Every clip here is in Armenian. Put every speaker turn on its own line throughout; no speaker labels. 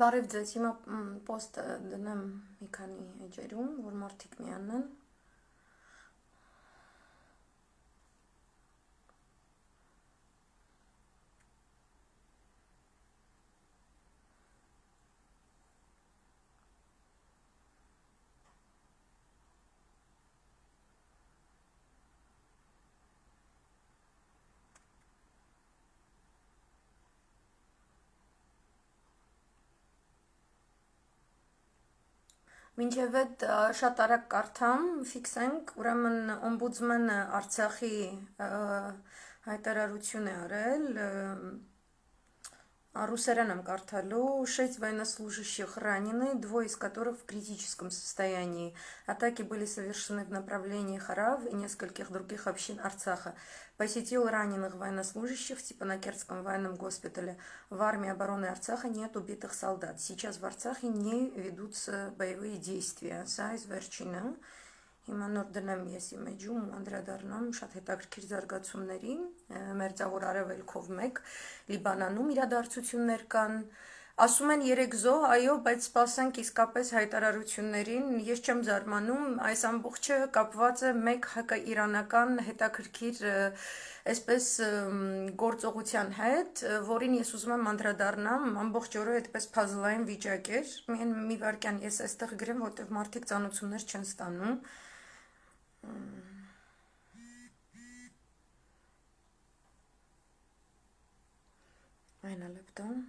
Բարև ձեզ, հիմա պոստ դնեմ մի քանի էջերում, որ մարդիկ միանան։ Մինչև այդ շատ արագ կարդամ, ֆիքսենք, ուրեմն օմբուդսմենը Արցախի հայտարարություն է արել, русերեն եմ կարդալու. 6 военнослужащих ранены, двое из которых в критическом состоянии. Атаки были совершены в направлении Харав и нескольких других общин Арцаха. Посетил раненых военнослужащих в Степанакертском военном госпитале. В армии обороны Арцаха нет убитых солдат. Сейчас в Арцахе не ведутся боевые действия. Սա այս վերջինը։ Հիմա նոր դնեմ ես իմեջում ու անդրադառնամ շատ հետաքրքիր զարգացումների, մերձավոր արևելքով մեկ Լիբանանում իրադարձություններ կան, ասում են 3 զոհ, այո, բայց սպասենք իսկապես հայտարարություններին, ես չեմ զարմանում, այս ամբողջը կապված է մեկ հակաիրանական հետաքրքիր այսպես գործողության հետ, որին ես ուզում եմ անդրադառնամ, ամբողջ օրը այդպես փազլային վիճակ էր, մի վարքյան ես այստեղ գրեմ, որտեղ մարդիկ ծանոթություններ չեն ստանում, այն է լεπτում,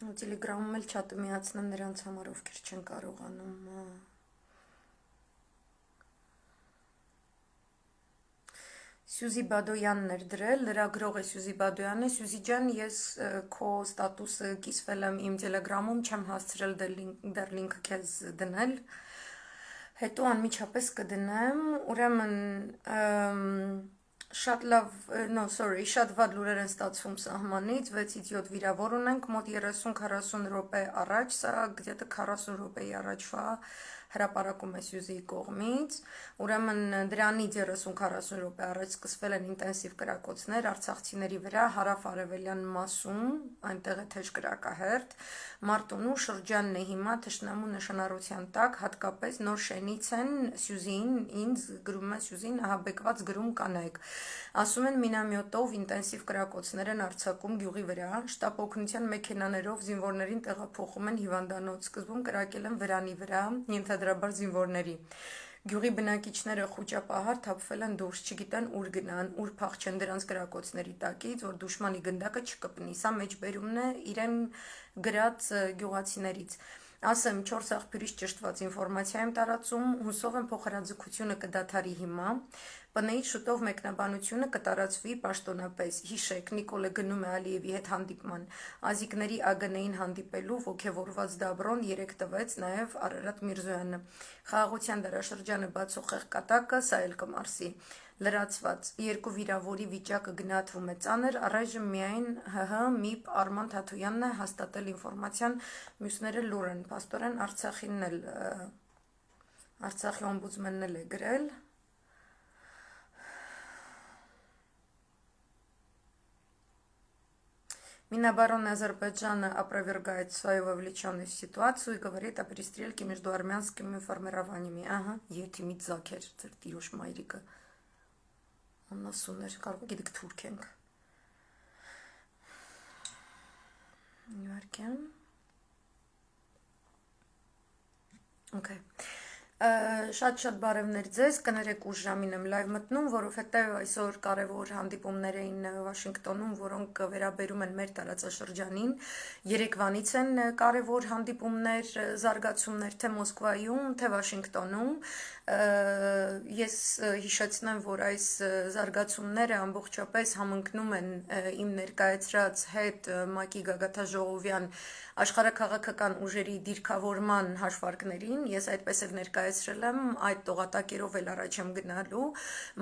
Տելեգրամում էլ չաթը միացնեմ նրանց համար, ովքեր չեն կարողանում Սյուզի Բադոյանն էր դրել, լրագրող է Սյուզի Բադոյանը, Սյուզի ջան, ես քո ստատուսը կիսվել եմ իմ տելեգրամում, չեմ հասցրել դեռ լինքը քեզ դնել, հետո անմիջապես կդնեմ, ուրեմն շատ լավ, շատ վատ լուրեր են ստացվում սահմանից, 6-ից 7 վիրավոր ունենք, մոտ 30-40 րոպե առաջ, սա где-то 40 րոպեի առաջվա հրապարակում է Սյուզիի կողմից, ուրեմն դրանից 30-40 րոպե առաջ սկսվել են ինտենսիվ կրակոցներ արցախցիների վրա հարավ-արևելյան մասում, այնտեղ է թեժ կրակահերթ, Մարտունու շրջանն է հիմա թշնամու նշանառության տակ, հատկապես նոր շենից են Սյուզիին, ինձ գրում է Սյուզին ահաբեկված գրում կանայք, ասում են մինամյոտով ինտենսիվ կրակոցներ են արձակում գյուղի վրա, շտապ օգնության մեքենաներով զինվորներին տեղափոխում են հիվանդանոց, սկզբում կրակել են վրանի վրա, ենթադրաբար զինվորների, Գյուղի բնակիչները խուճապահար թափվել են դուրս, չգիտեն ուր գնան, ուր փախչեն դրանց կրակոցների տակից, որ դուշմանի գնդակը չկպնի, սա մեջբերումն է իրեն գրած գյուղացիներից, ասեմ 4 աղբյուրից ճշտված ինֆորմացիա եմ տարածում, հուսով եմ փոխհրաձգությունը կդադարի հիմա, ՊՆ-ից շուտով մեկնաբանությունը կտարածվի պաշտոնապես, հիշեք, Նիկոլը գնում է Ալիևի հետ հանդիպման, Ազիկների ԱԳՆ-ին հանդիպելու ոգևորված Դաբրոն 3 տվեց նաև Արարատ Միրզոյանը, խաղաղության դարաշրջանը բացող խեղկատակը, սա էլ կմարսի, լրացված, 2 վիրավորի վիճակը գնահատվում է ծանր, առայժմ միայն ՀՀ ՄԻՊ Արման Թաթոյանն է հաստատել ինֆորմացիան, մյուսները լուր են, փաստորեն Արցախի օմբուդսմենն էլ է գրել, Минобороны Азербайджана опровергает свою вовлеченность в ситуацию и говорит о перестрелке между армянскими формированиями. Ага, յեթիմից զաքեր, ձեր տիրոջ մայրիկը, անասուններ, կարող գիտեք թուրք ենք, իվարկյան, Okay. Շատ բարևներ ձեզ, կներեք ուշ ժամին եմ լայվ մտնում, որովհետև այսօր կարևոր հանդիպումներ էին Վաշինգտոնում, որոնք վերաբերում են մեր տարածաշրջանին, երեկվանից են կարևոր հանդիպումներ, զարգացումներ թե Մոսկվայում, թե Վաշինգտոնում, ես հիշեցնեմ, որ այս զարգացումները ամբողջապես համընկնում են իմ ներկայացրած հետ Մակի Գագաթաժողովյան աշխարհաքաղաքական ուժերի դիրքավորման հաշվարկներին, ես այդպես էլ ներկայացրել ներկայացրել եմ այդ տողատակերով էլ առաջ եմ գնալու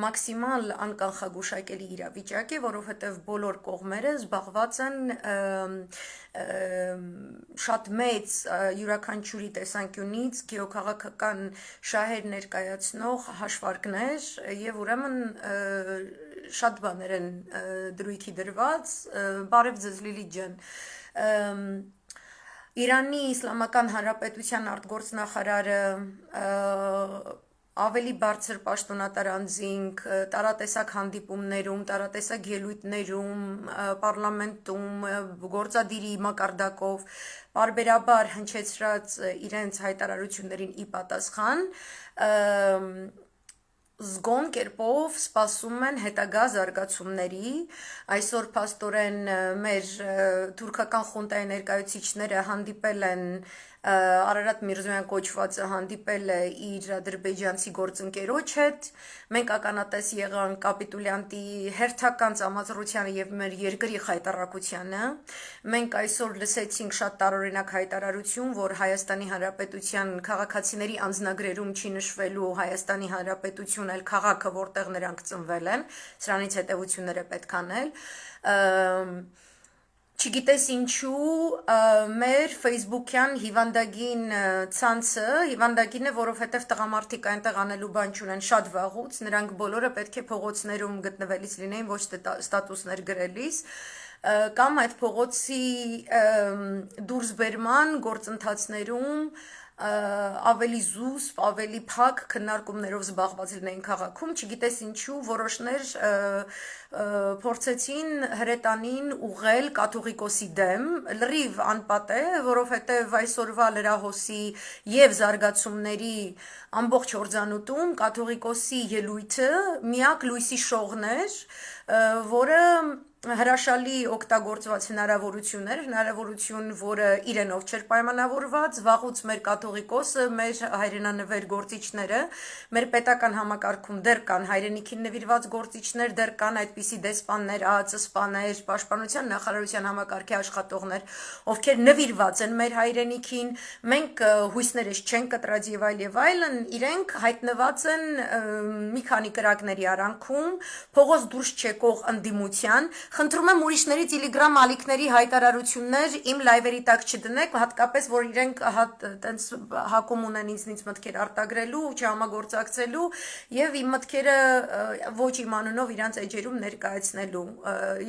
մաքսիմալ անկանխագուշակելի իրավիճակ է, որովհետև բոլոր կողմերը զբաղված են շատ մեծ յուրաքանչյուրի տեսանկյունից գեոքաղաքական շահեր ներկայացնող հաշվարկներ եւ ուրեմն շատ բաներ են դրույթի դրված, բարև ձեզ Լիլիթ ջան, Իրանի Իսլամական Հանրապետության արտգործնախարարը ավելի բարձր պաշտոնատար անձինք տարատեսակ հանդիպումներում, տարատեսակ ելույթներում, պարլամենտում, գործադիրի մակարդակով պարբերաբար հնչեցրած իրենց հայտարարություններին ի պատասխան զգոն կերպով սպասում են հետագա զարգացումների, այսօր փաստորեն մեր թուրքական խունտայի ներկայացուցիչները հանդիպել են Արարատ Միրզոյան կոչվածը հանդիպել է իր ադրբեջանցի գործընկերոջ հետ, մենք ականատես եղանք կապիտուլյանտի հերթական ծամածրությանը եւ մեր երկրի խայտարակությանը, մենք այսօր լսեցինք շատ տարօրինակ հայտարարություն, որ Հայաստանի Հանրապետության քաղաքացիների անձնագրերում չի նշվելու Հայաստանի Հանրապետություն, այլ քաղաքը, որտեղ նրանք ծնվել են, սրանից հետևությունները պետք անել, Չգիտես ինչու մեր Facebook-յան հիվանդագին ցանցը, հիվանդագին է, որովհետև տղամարդիկ այնտեղ անելու բան չունեն շատ վաղուց, նրանք բոլորը պետք է փողոցներում գտնվելիս լինեին, ոչ թե ստատուսներ գրելիս, կամ այդ փողոցի դուրսբերման գործընթացներում ավելի զուսպ, ավելի փակ քննարկումներով զբաղված լինեին քաղաքում, չգիտես ինչու որոշներ փորձեցին հրետանին ուղղել կաթողիկոսի դեմ, լրիվ անպատ է, որովհետև այսօրվա լրահոսի եւ զարգացումների ամբողջ հորձանուտում կաթողիկոսի ելույթը միակ լույսի շողն էր, որը հրաշալի օգտագործված հնարավորություն, որը իրենով չէր պայմանավորված, վաղուց մեր կաթողիկոսը, մեր հայրենանվեր գործիչները, մեր պետական համակարգում դեռ կան հայրենիքին նվիրված գործիչներ, դեռ կան այդպիսի դեսպաններ, ԱԱԾ-սպաներ, Պաշտպանության նախարարության համակարգի աշխատողներ, ովքեր նվիրված են մեր հայրենիքին, մենք հույսներս չենք կտրած եւ այլն, իրենք հայտնված են մի քանի կրակների արանքում, փողոց դուրս չեկող ընդդիմության Խնդրում եմ ուրիշների տիլեգրամ ալիքների հայտարարություններ իմ լայվերի տակ չդնեք, հատկապես, որ իրենք տենց հակում ունեն ինձնից մտքեր արտագրելու, չհամագործակցելու եւ իմ մտքերը ոչ իմ անունով իրանց էջերում ներկայացնելու։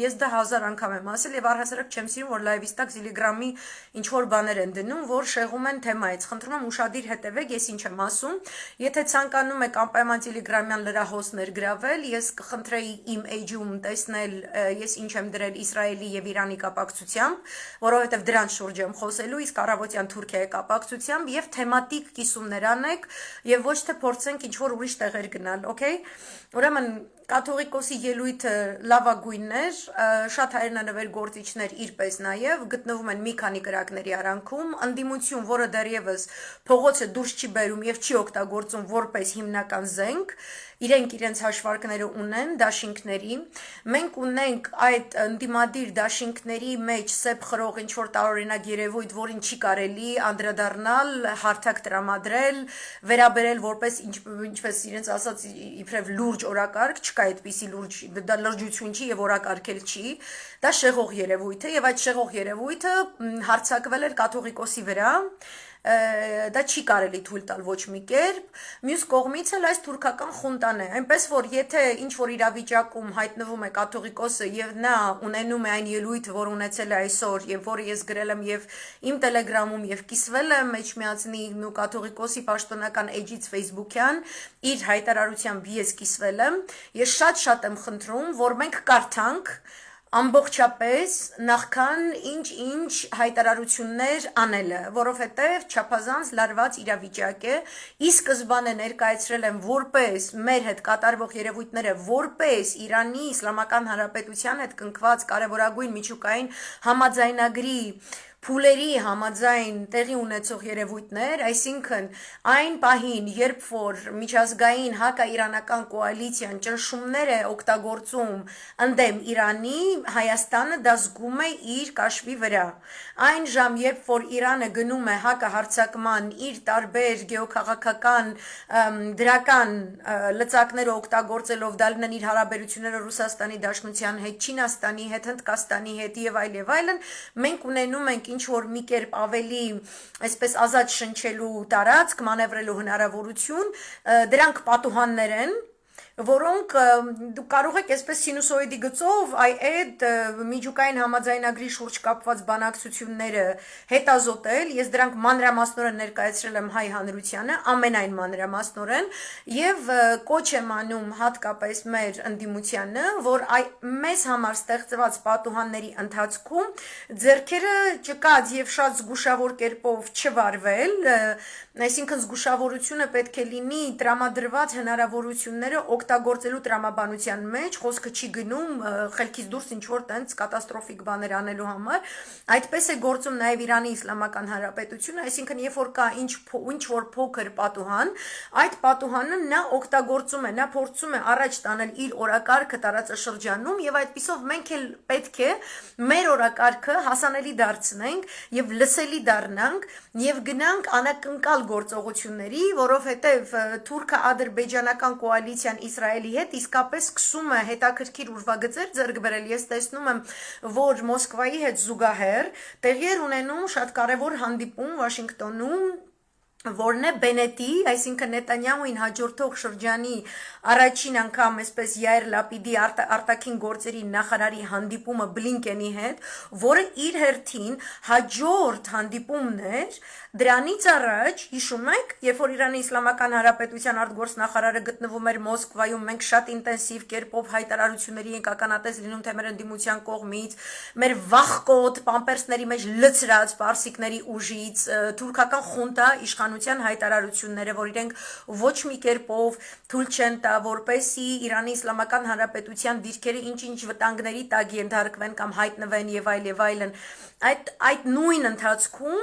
Ես դա 1000 անգամ եմ ասել եւ առհասարակ չեմ սիրում, որ լայվից տակ տիլեգրամի ինչ որ բաներ են դնում, որ շեղում են թեմայից։ Խնդրում եմ ուշադիր հետևեք, ես ինչ եմ ասում։ Եթե ցանկանում եք անպայման տիլեգրամյան լրահոս ներգրավել, ես կխնդրեի իմ էջում տեսնել ես ինչ եմ դրել Իսրայելի եւ Իրանի կապակցությամբ, որովհետեւ դրանց շուրջ եմ խոսելու, իսկ առավոտյան Թուրքիայի կապակցությամբ եւ թեմատիկ կիսումներ անեք եւ ոչ թե փորձենք ինչ որ ուրիշ տեղեր գնալ, օքեյ։ Ուրեմն կաթողիկոսի ելույթը լավագույնն էր, շատ հայրենանվեր գործիչներ իրպես նաև գտնվում են մի քանի կրակների արանքում, ընդդիմություն, որը դեռևս փողոցը դուրս չի բերում եւ չի օգտագործում որպես հիմնական զենք, իրենք իրենց հաշվարկները ունեն դաշինքների, մենք ունենք այդ ընդդիմադիր դաշինքների մեջ սեփ խրող ինչ որ տարօրինակ երևույթ, որին չի կարելի անդրադառնալ, հարթակ տրամադրել, վերաբերել որպես ինչպես իրենց ասած իբրև լուրջ օրակարգ, չկա այդպիսի լուրջ, դա լրջություն չի եւ օրակարգ էլ չի, դա շեղող երևույթ է եւ այդ շեղող երևույթը հարձակվել էր կաթողիկոսի վրա դա չի կարելի թույլ տալ ոչ մի կերպ, մյուս կողմից էլ այս թուրքական խունտան է, այնպես որ եթե ինչ որ իրավիճակում հայտնվում է կաթողիկոսը եւ նա ունենում է այն ելույթը, որ ունեցել է այսօր եւ որը ես գրել եմ եւ իմ Telegram-ում եւ կիսվել եմ մեջ միացնի ու կաթողիկոսի պաշտոնական էջից Facebook-յան իր հայտարարությամբ ես կիսվել եմ, ես շատ եմ խնդրում, որ մենք կարդանք ամբողջապես նախքան ինչ հայտարարություններ անելը, որովհետև չափազանց լարված իրավիճակ է, ի սկզբանե ներկայացրել եմ որպես մեր հետ կատարվող երևույթները, որպես Իրանի Իսլամական Հանրապետության հետ կնքված կարևորագույն միջուկային համաձայնագրի փուլերի համաձայն տեղի ունեցող երևույթներ, այսինքն այն պահին, երբ որ միջազգային հակաիրանական կոալիցիան ճնշումներ է օգտագործում ընդդեմ Իրանի, Հայաստանը դա զգում է իր կաշվի վրա։ Այն ժամ, երբ որ Իրանը գնում է հակահարձակման իր տարբեր գեոքաղաքական դրական լծակները օգտագործելով դա լինեն իր հարաբերությունները Ռուսաստանի Դաշնության հետ, Չինաստանի հետ, Հնդկաստանի հետ եւ այլն, մենք ունենում ենք ինչ որ մի կերպ ավելի այսպես ազատ շնչելու տարածք, մանևրելու հնարավորություն, դրանք պատուհաններ են, որոնք դու կարող եք այսպես սինուսոիդի գծով այդ միջուկային համաձայնագրի շուրջ կապված բանակցությունները հետազոտել, ես դրանք մանրամասնորեն ներկայացրել եմ հայ հանրությանը, ամենայն մանրամասնորեն, եւ կոչ եմ անում հատկապես մեր ընդդիմությանը, որ մեզ համար ստեղծված պատուհանների ընթացքում ձեռքերը ճկած եւ շատ զգուշավոր կերպով չվարվել, այսինքն զգուշավորությունը պետք է լինի տրամադրված հնարավորությունները օգտագործելու տրամաբանության մեջ, խոսքը չի գնում խելքից դուրս ինչ որ տենց կատաստրոֆիկ բաներ անելու համար, այդպես է գործում նաև Իրանի Իսլամական Հանրապետությունը, այսինքն երբ որ կա ինչ որ փոքր պատուհան, այդ պատուհանը նա օգտագործում է, նա փորձում է առաջ տանել իր օրակարգը տարածաշրջանում եւ այդպիսով մենք էլ պետք է մեր օրակարգը հասանելի դարձնենք եւ լսելի դառնանք եւ գնանք անակնկալ գործողությունների, որովհետեւ թուրքա-ադրբեջանական կոալիցիան Իսրայելի հետ իսկապես սկսում է հետաքրքիր ուրվագծեր ձեռք բերել։ Ես տեսնում եմ, որ Մոսկվայի հետ զուգահեռ տեղի էր ունենում շատ կարևոր հանդիպում Վաշինգտոնում, որն է Բենետի, այսինքն Նետանյահուին հաջորդող շրջանի առաջին անգամ այսպես Յայր Լապիդի արտաքին գործերի նախարարի հանդիպումը Բլինկենի հետ, որը իր հերթին հաջորդ հանդիպումն էր, դրանից առաջ հիշում եք, երբ որ Իրանի Իսլամական Հանրապետության արտգործնախարարը գտնվում էր Մոսկվայում, մենք շատ ինտենսիվ կերպով հայտարարությունների ենք ականատես լինում թե մեր ընդդիմության կողմից, մեր վախկոտ պամպերսների մեջ լցրած պարսիկների ուժից, թուրքական խունտա իշխանության հայտարարությունները, որ իրենք ոչ մի կերպով թույլ չեն տա, որպեսի Իրանի Իսլամական Հանրապետության դիրքերը ինչ-ինչ վտանգների տակ ենթարկվեն կամ հայտնվեն եւ այլն, այդ նույն ընթացքում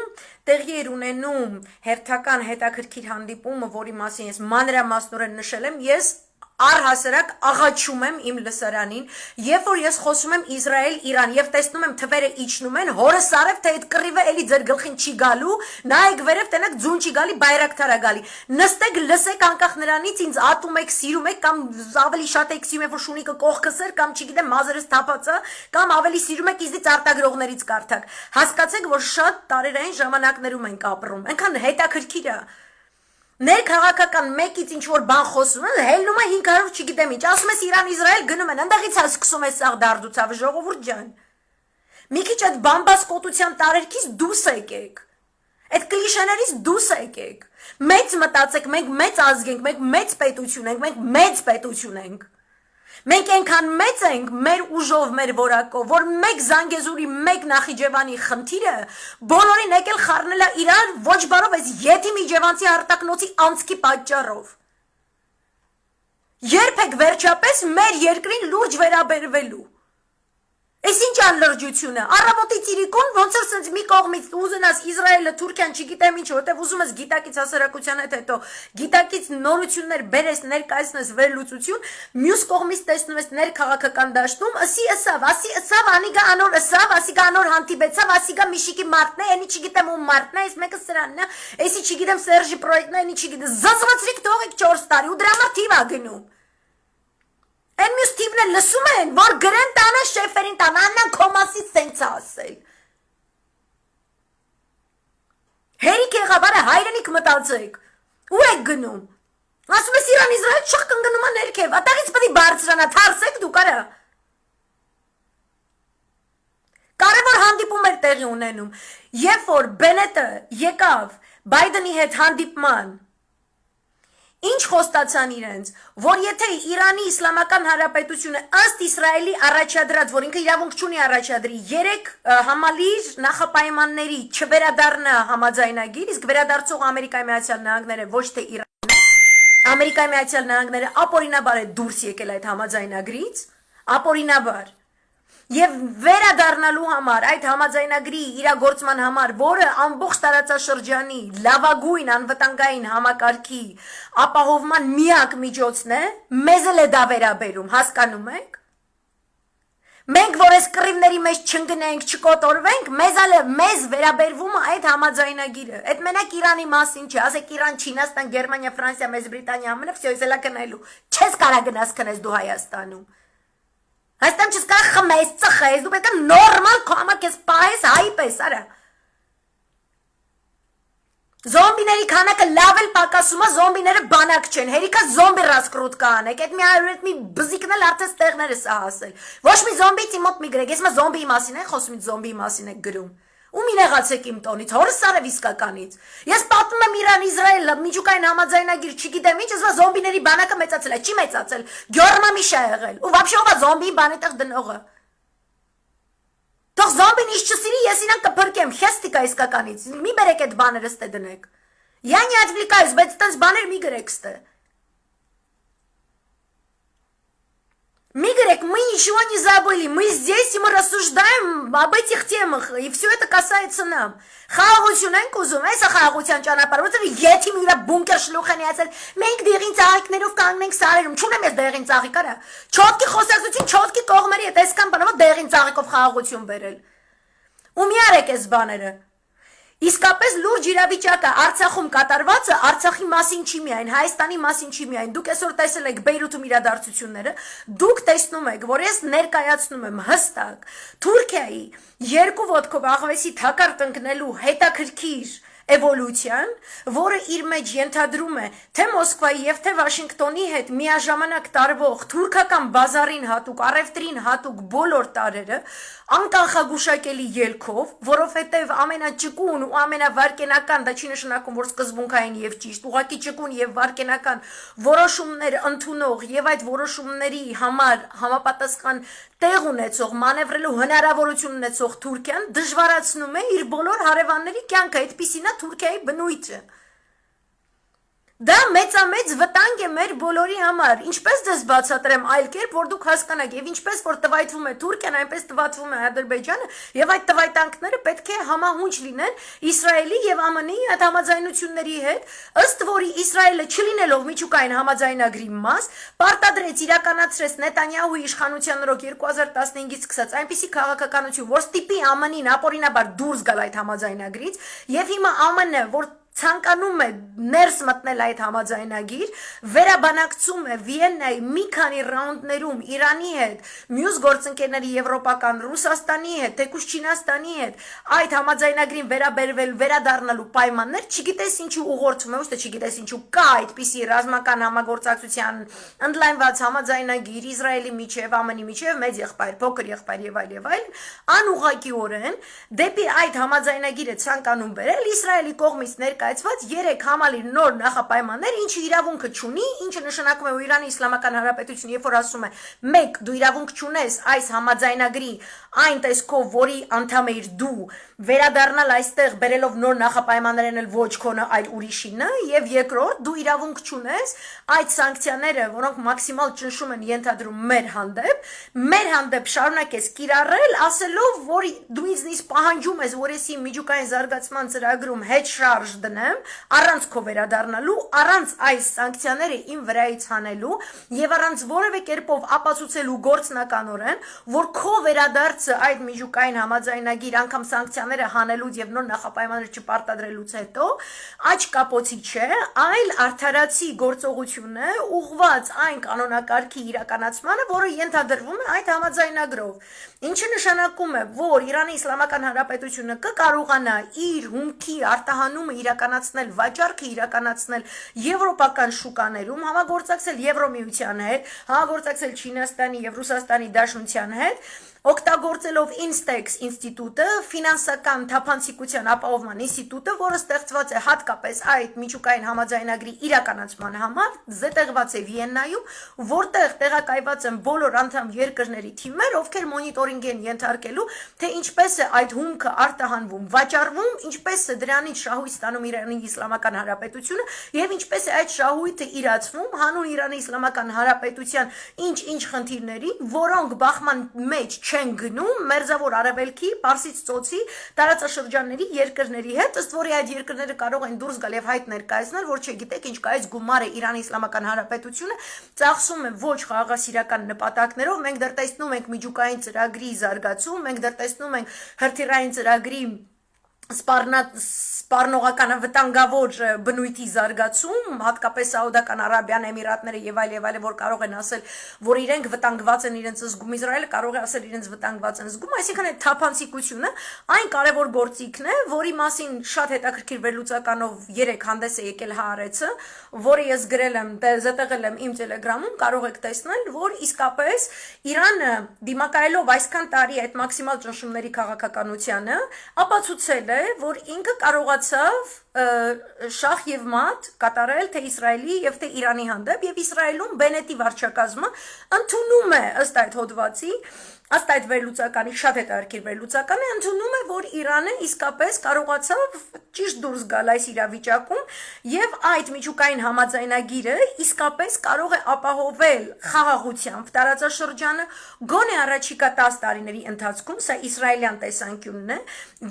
տեղի էր ունենում հերթական հետաքրքիր հանդիպումը, որի մասին ես մանրամասնորեն նշել եմ, ես առհասարակ աղաչում եմ իմ լսարանին, երբ որ ես խոսում եմ Իսրայել-Իրան եւ տեսնում եմ թվերը իջնում են, հորս արև թե այդ կռիվը էլի ձեր գլխին չի գալու, նայեք վերև տենեք ձուն չի գալի, բայրակթար է գալի։ Նստեք, լսեք անկախ նրանից ինձ ատում եք, սիրում եք կամ ավելի շատ եք սիրում, որ շունիկը կողքս էր կամ չգիտեմ մազերս թափածա կամ ավելի սիրում եք իզից արտագրողներից կարդակ։ Հասկացեք, որ շատ տարերային ժամանակներում ենք ապրում։ Այնքան հետաքրքիր է։ Ներքաղաքական մեկից ինչ որ բան խոսում են, հելնում է 500 չգիտեմ ինչ, ասում ես Իրան-Իսրայել գնում են, ընդեղից է սկսում է սաղ դարդուցավը, ժողովուրդ ջան։ Մի քիչ այդ բամբասկոտության տարերքից դուրս եկեք, այդ կլիշեներից դուրս եկեք, մեծ մտածեք, մենք մեծ ազգ ենք, մենք մեծ պետություն ենք, մենք մեծ պետություն ենք։ Մենք այնքան մեծ ենք մեր ուժով, մեր որակով, որ մեկ Զանգեզուրի, մեկ Նախիջևանի խնդիրը բոլորին եկել խառնել է իրար ոչ բարով այս յետիմ իջևանցի արտակնոցի անցքի պատճառով։ Երբեք վերջապես մեր երկրին լուրջ վերաբերվելու։ Այս ինչ անլրջություն է, առավոտի ծիրիկուն, ոնց որ սենց մի կողմից ուզենաս Իսրայելը, Թուրքիան, չգիտեմ ինչ, որտեվ ուզում ես գիտակից հասարակության հետ հետո գիտակից նորություններ բերես, ներկայացնես վերլուծություն, մյուս կողմից տեսնում ես ներքաղաքական դաշտում, ասի ըսավ, անիգա անոր ըսավ, ասիգա անոր հանդիպեցավ, ասիգա Միշիկի մարտն է, էնի չգիտեմ ում մարտն է, այս մեկը սրանն է, էսի չգիտեմ Սերժի պրոյեկտն է, էնի չգիտեմ, զզվացրիք թողեք 4 տարի ու դրա համար թիվ ա գնում։ Են մյուս թիվն է լսում են, որ գրեն տանը շեֆերին տանը, աննան կոմասից սենց ասել։ Հերիք եղավարը հայրենիք մտածեք, ու եք գնում։ Ասում ես Իրան-Իսրայել շախ կնգնում է ներքև, ատեղից պտի բարձրանա, թարսեք դու կարա։ Կարևոր հանդիպում էր տեղի ունենում, երբ որ Բենետը եկավ Բայդենի հետ հանդիպման, ինչ խոստացան իրենց, որ եթե Իրանի Իսլամական Հանրապետությունը ըստ Իսրայելի առաջադրած, որ ինքը իրավունք չունի առաջադրի, 3 համալիր նախապայմանների չվերադառնա համաձայնագիր, իսկ վերադարձող Ամերիկայի Միացյալ Նահանգները ոչ թե Իրանն է, Ամերիկայի Միացյալ Նահանգները ապօրինաբար է դուրս եկել այդ համաձայնագրից, ապօրինաբար։ Եվ վերադառնալու համար այդ համաձայնագրի իրագործման համար, որը ամբողջ տարածաշրջանի լավագույն անվտանգային համակարգի ապահովման միակ միջոցն է, մեզ էլ է դա վերաբերում, հասկանում եք։ Մենք որ այս կռիվների մեջ չընկնենք, չկոտորվենք, մեզ վերաբերվում է այդ համաձայնագիրը։ Այդ մենակ Իրանի մասին չի, ասեք Իրան, Չինաստան, Գերմանիա, Ֆրանսիա, Մեծ Բրիտանիա ամենը, всё, ես էլա կնայելու։ Չես կարա գնաս քնես դու Հայաստանում։ Հայաստան չես կարա խմես, ծխես, դու պետք է նորմալ քո համակ ես պահես հայ պես, արա։ Զոմբիների քանակը լավ էլ պակասում է, զոմբիները բանակ չեն, հերիքա զոմբի ռասկրուտկա անեք, այդ մի բզիկն էլ արդեն ստեղներ է սա հասել։ Ոչ մի զոմբից իմ մոտ մի գրեք, ես մա զոմբիի մասին եմ խոսում, զոմբիի մասին եք գրում։ Ում եղացեք իմ տոնից, հորս արև իսկականից։ Ես պատմում եմ Իրան-Իսրայել միջուկային համաձայնագիր, չգիտեմ ինչ, ասում զոմբիների բանակը մեծացել է, չի մեծացել, Գյորմամիշ է եղել, ու вообще ով է զոմբիի բանի տեղ դնողը։ Թող զոմբին իշ չսիրի, ես իրան կփրկեմ, խեստիկա իսկականից, մի բերեք այդ բաները ստե դնեք։ Я не отвлекаюсь, բայց տենց բաներ մի գրեք ստե։ Մի գրեք, мы ничего не забыли, мы здесь и мы рассуждаем об этих темах, и все это касается нам. Խաղաղություն ենք ուզում, այսա խաղաղության ճանապարհը, որովհետև եթե մի ուրա բունկեր շլուխ են ասել, մենք դեղին ծաղիկներով կանգնենք սարերում, չունեմ ես դեղին ծաղիկ, արա։ Չոտքի խոսակցություն, չոտքի կողմերի հետ այսքան բանով դեղին ծաղիկով խաղաղություն բերել։ Ու մի արեք այս բաները։ Իսկապես լուրջ իրավիճակը Արցախում կատարվածը Արցախի մասին չի միայն, Հայաստանի մասին չի միայն։ Դուք այսօր տեսել եք Բեյրութում իրադարձությունները, դուք տեսնում եք, որ ես ներկայացնում եմ հստակ Թուրքիայի երկու ոտքով աղվեսի թակարդ ընկնելու հետաքրքիր էվոլյուցիան, որը իր մեջ ենթադրում է թե Մոսկվայի եւ թե Վաշինգտոնի հետ միաժամանակ տարվող թուրքական բազարին հատուկ, առևտրին հատուկ բոլոր տարրերը անկանխագուշակելի ելքով, որովհետև ամենաճկուն ու ամենավարկենական, դա չի նշանակում, որ սկզբունքային եւ ճիշտ, ուղղակի ճկուն եւ վարկենական որոշումներ ընդունող եւ այդ որոշումների համար համապատասխան տեղ ունեցող, մանևրելու հնարավորություն ունեցող Թուրքիան դժվարացնում է իր բոլոր հարևանների կյանքը, այդպիսին է Թուրքիայի բնույթը։ Դա մեծամեծ վտանգ է մեր բոլորի համար, ինչպես դες բացատրեմ այլ կերպ, որ դուք հասկանաք, եւ ինչպես որ տվայտվում է Թուրքիան, այնպես տվայտվում է Ադրբեջանը, եւ այդ տվայտանքները պետք է համահունչ լինեն Իսրայելի եւ ԱՄՆ-ի այդ համաձայնությունների հետ, ըստ որի Իսրայելը չլինելով միջուկային համաձայնագրի մաս, պարտադրեց իրականացրեց Նետանյահուի իշխանության օրոք 2015-ից սկսած այնպիսի քաղաքականություն, որ ստիպի ԱՄՆ-ին ապօրինաբար դուրս գալ այդ համաձայնագրից, եւ հիմա ԱՄՆ-ը, որ ցանկանում է ներս մտնել այդ համաձայնագիր, վերաբանակցում է Վիեննայի մի քանի ռաունդներում Իրանի հետ, մյուս գործընկերների Եվրոպական, Ռուսաստանի հետ, թեկուզ Չինաստանի հետ, այդ համաձայնագրին վերադառնալու պայմաններ, չգիտես ինչու ուղղորդվում է, ոչ թե չգիտես ինչու կա այդպիսի ռազմական համագործակցության ընդլայնված համաձայնագիր Իսրայելի միջև, ԱՄՆ-ի միջև, մեծ եղբայր, փոքր եղբայր եւ այլ, անուղղակիորեն դեպի այդ համաձայնագիրը ցանկանում բերել Իսրայելի կողմից ներկայացված 3 համալիր նոր նախապայմաններ, ինչը իրավունքը չունի, ինչը նշանակում է որ Իրանի Իսլամական Հանրապետությունը, երբ որ ասում է, մեկ դու իրավունք չունես այս համաձայնագրի այն տեսքով, որի անդամ ես դու, վերադառնալ այստեղ բերելով նոր նախապայմաններ էլ ոչ քոնը, այլ ուրիշինը, եւ երկրորդ դու իրավունք չունես այդ սանկցիաները, որոնք մաքսիմալ ճնշում են ենթադրում մեր հանդեպ շարունակես կիրառել, ասելով, որ դու ինձնից պահանջում ես, որ ես իմ միջուկային զարգացման ծրագրում հետ շարժ դնեմ, առանց քո վերադառնալու, առանց այս սանկցիաները իմ վրայից հանելու եւ առանց որևէ կերպով ապացուցելու գործնականորեն, որ քո վերադարձը այդ միջուկային համաձայնագիր անգամ սանկցիաները հանելուց եւ նոր նախապայմաններ չպարտադրելուց հետո աճ կապոցի չէ, այլ արդարացի գործողություն է ուղղված այն կանոնակարգի իրականացմանը, որը ենթադրվում է այդ համաձայնագրով, ինչը նշանակում է, որ Իրանի Իսլամական Հանրապետությունը կկարողանա իր հումքի արտահանումը իրականացնել, վաճառքը իրականացնել եվրոպական շուկաներում, համագործակցել Եվրոմիության հետ, համագործակցել Չինաստանի եւ Ռուսաստանի Դաշնության հետ, օգտագործելով Instex ինստիտուտը, ֆինանսական թափանցիկության ապահովման ինստիտուտը, որը ստեղծված է հատկապես այդ միջուկային համաձայնագրի իրականացման համար, զետեղված է Վիեննայում, որտեղ տեղակայված են բոլոր անդամ երկրների թիմեր, ովքեր մոնիտորինգ են ենթարկելու, թե ինչպես է այդ հումքը արտահանվում, վաճառվում, ինչպես է դրանից շահույթ ստանում Իրանի Իսլամական Հանրապետությունը եւ ինչպես է այդ շահույթը իրացվում հանուն Իրանի Իսլամական Հանրապետության ինչ-ինչ խնդիրների, որոնք բախման մեջ չեն գնում Մերձավոր Արևելքի, Պարսից ծոցի տարածաշրջանների երկրների հետ, ըստ որի այդ երկրները կարող են դուրս գալ եւ հայտ ներկայացնել, որ չգիտեք ինչ կայից գումարը Իրանի Իսլամական Հանրապետությունը ծախսում է ոչ խաղաղասիրական նպատակներով, մենք դեռ տեսնում ենք միջուկային ծրագրի զարգացում, մենք դեռ տեսնում ենք հրթիռային ծրագրի սպառնողական վտանգավոր բնույթի զարգացում, հատկապես Սաուդական Արաբիան, Էմիրատները եւ այլ, որ կարող են ասել, որ իրենք վտանգված են իրենց զգում, Իսրայելը կարող է ասել իրենց վտանգված են զգում, այսինքն այդ թափանցիկությունը այն կարևոր գործիքն է, որի մասին շատ հետաքրքիր վերլուծականով երեք հանդես է եկել Հаарեցը, որը ես գրել եմ, զետեղել եմ իմ Telegram-ում, կարող եք տեսնել, որ իսկապես Իրանը դիմակայելով այսքան տարի այդ մաքսիմալ ճնշումների քաղաքականությանը, ապացուցել է, որ ինքը կարողացավ շախ եւ մատ կատարել թե Իսրայելի եւ թե Իրանի հանդեպ եւ Իսրայելում Բենետի վարչակազմը ընդունում է ըստ այդ հոդվածի ըստ այդ վերլուծականի շատ հետաքրքիր վերլուծականը ընդունում է որ Իրանը իսկապես կարողացավ ճիշտ դուրս գալ այս իրավիճակում եւ այդ միջուկային համաձայնագիրը իսկապես կարող է ապահովել խաղաղությամբ տարածաշրջանը գոնե առաջիկա 10 տարիների ընթացքում սա իսրայելյան տեսանկյունն է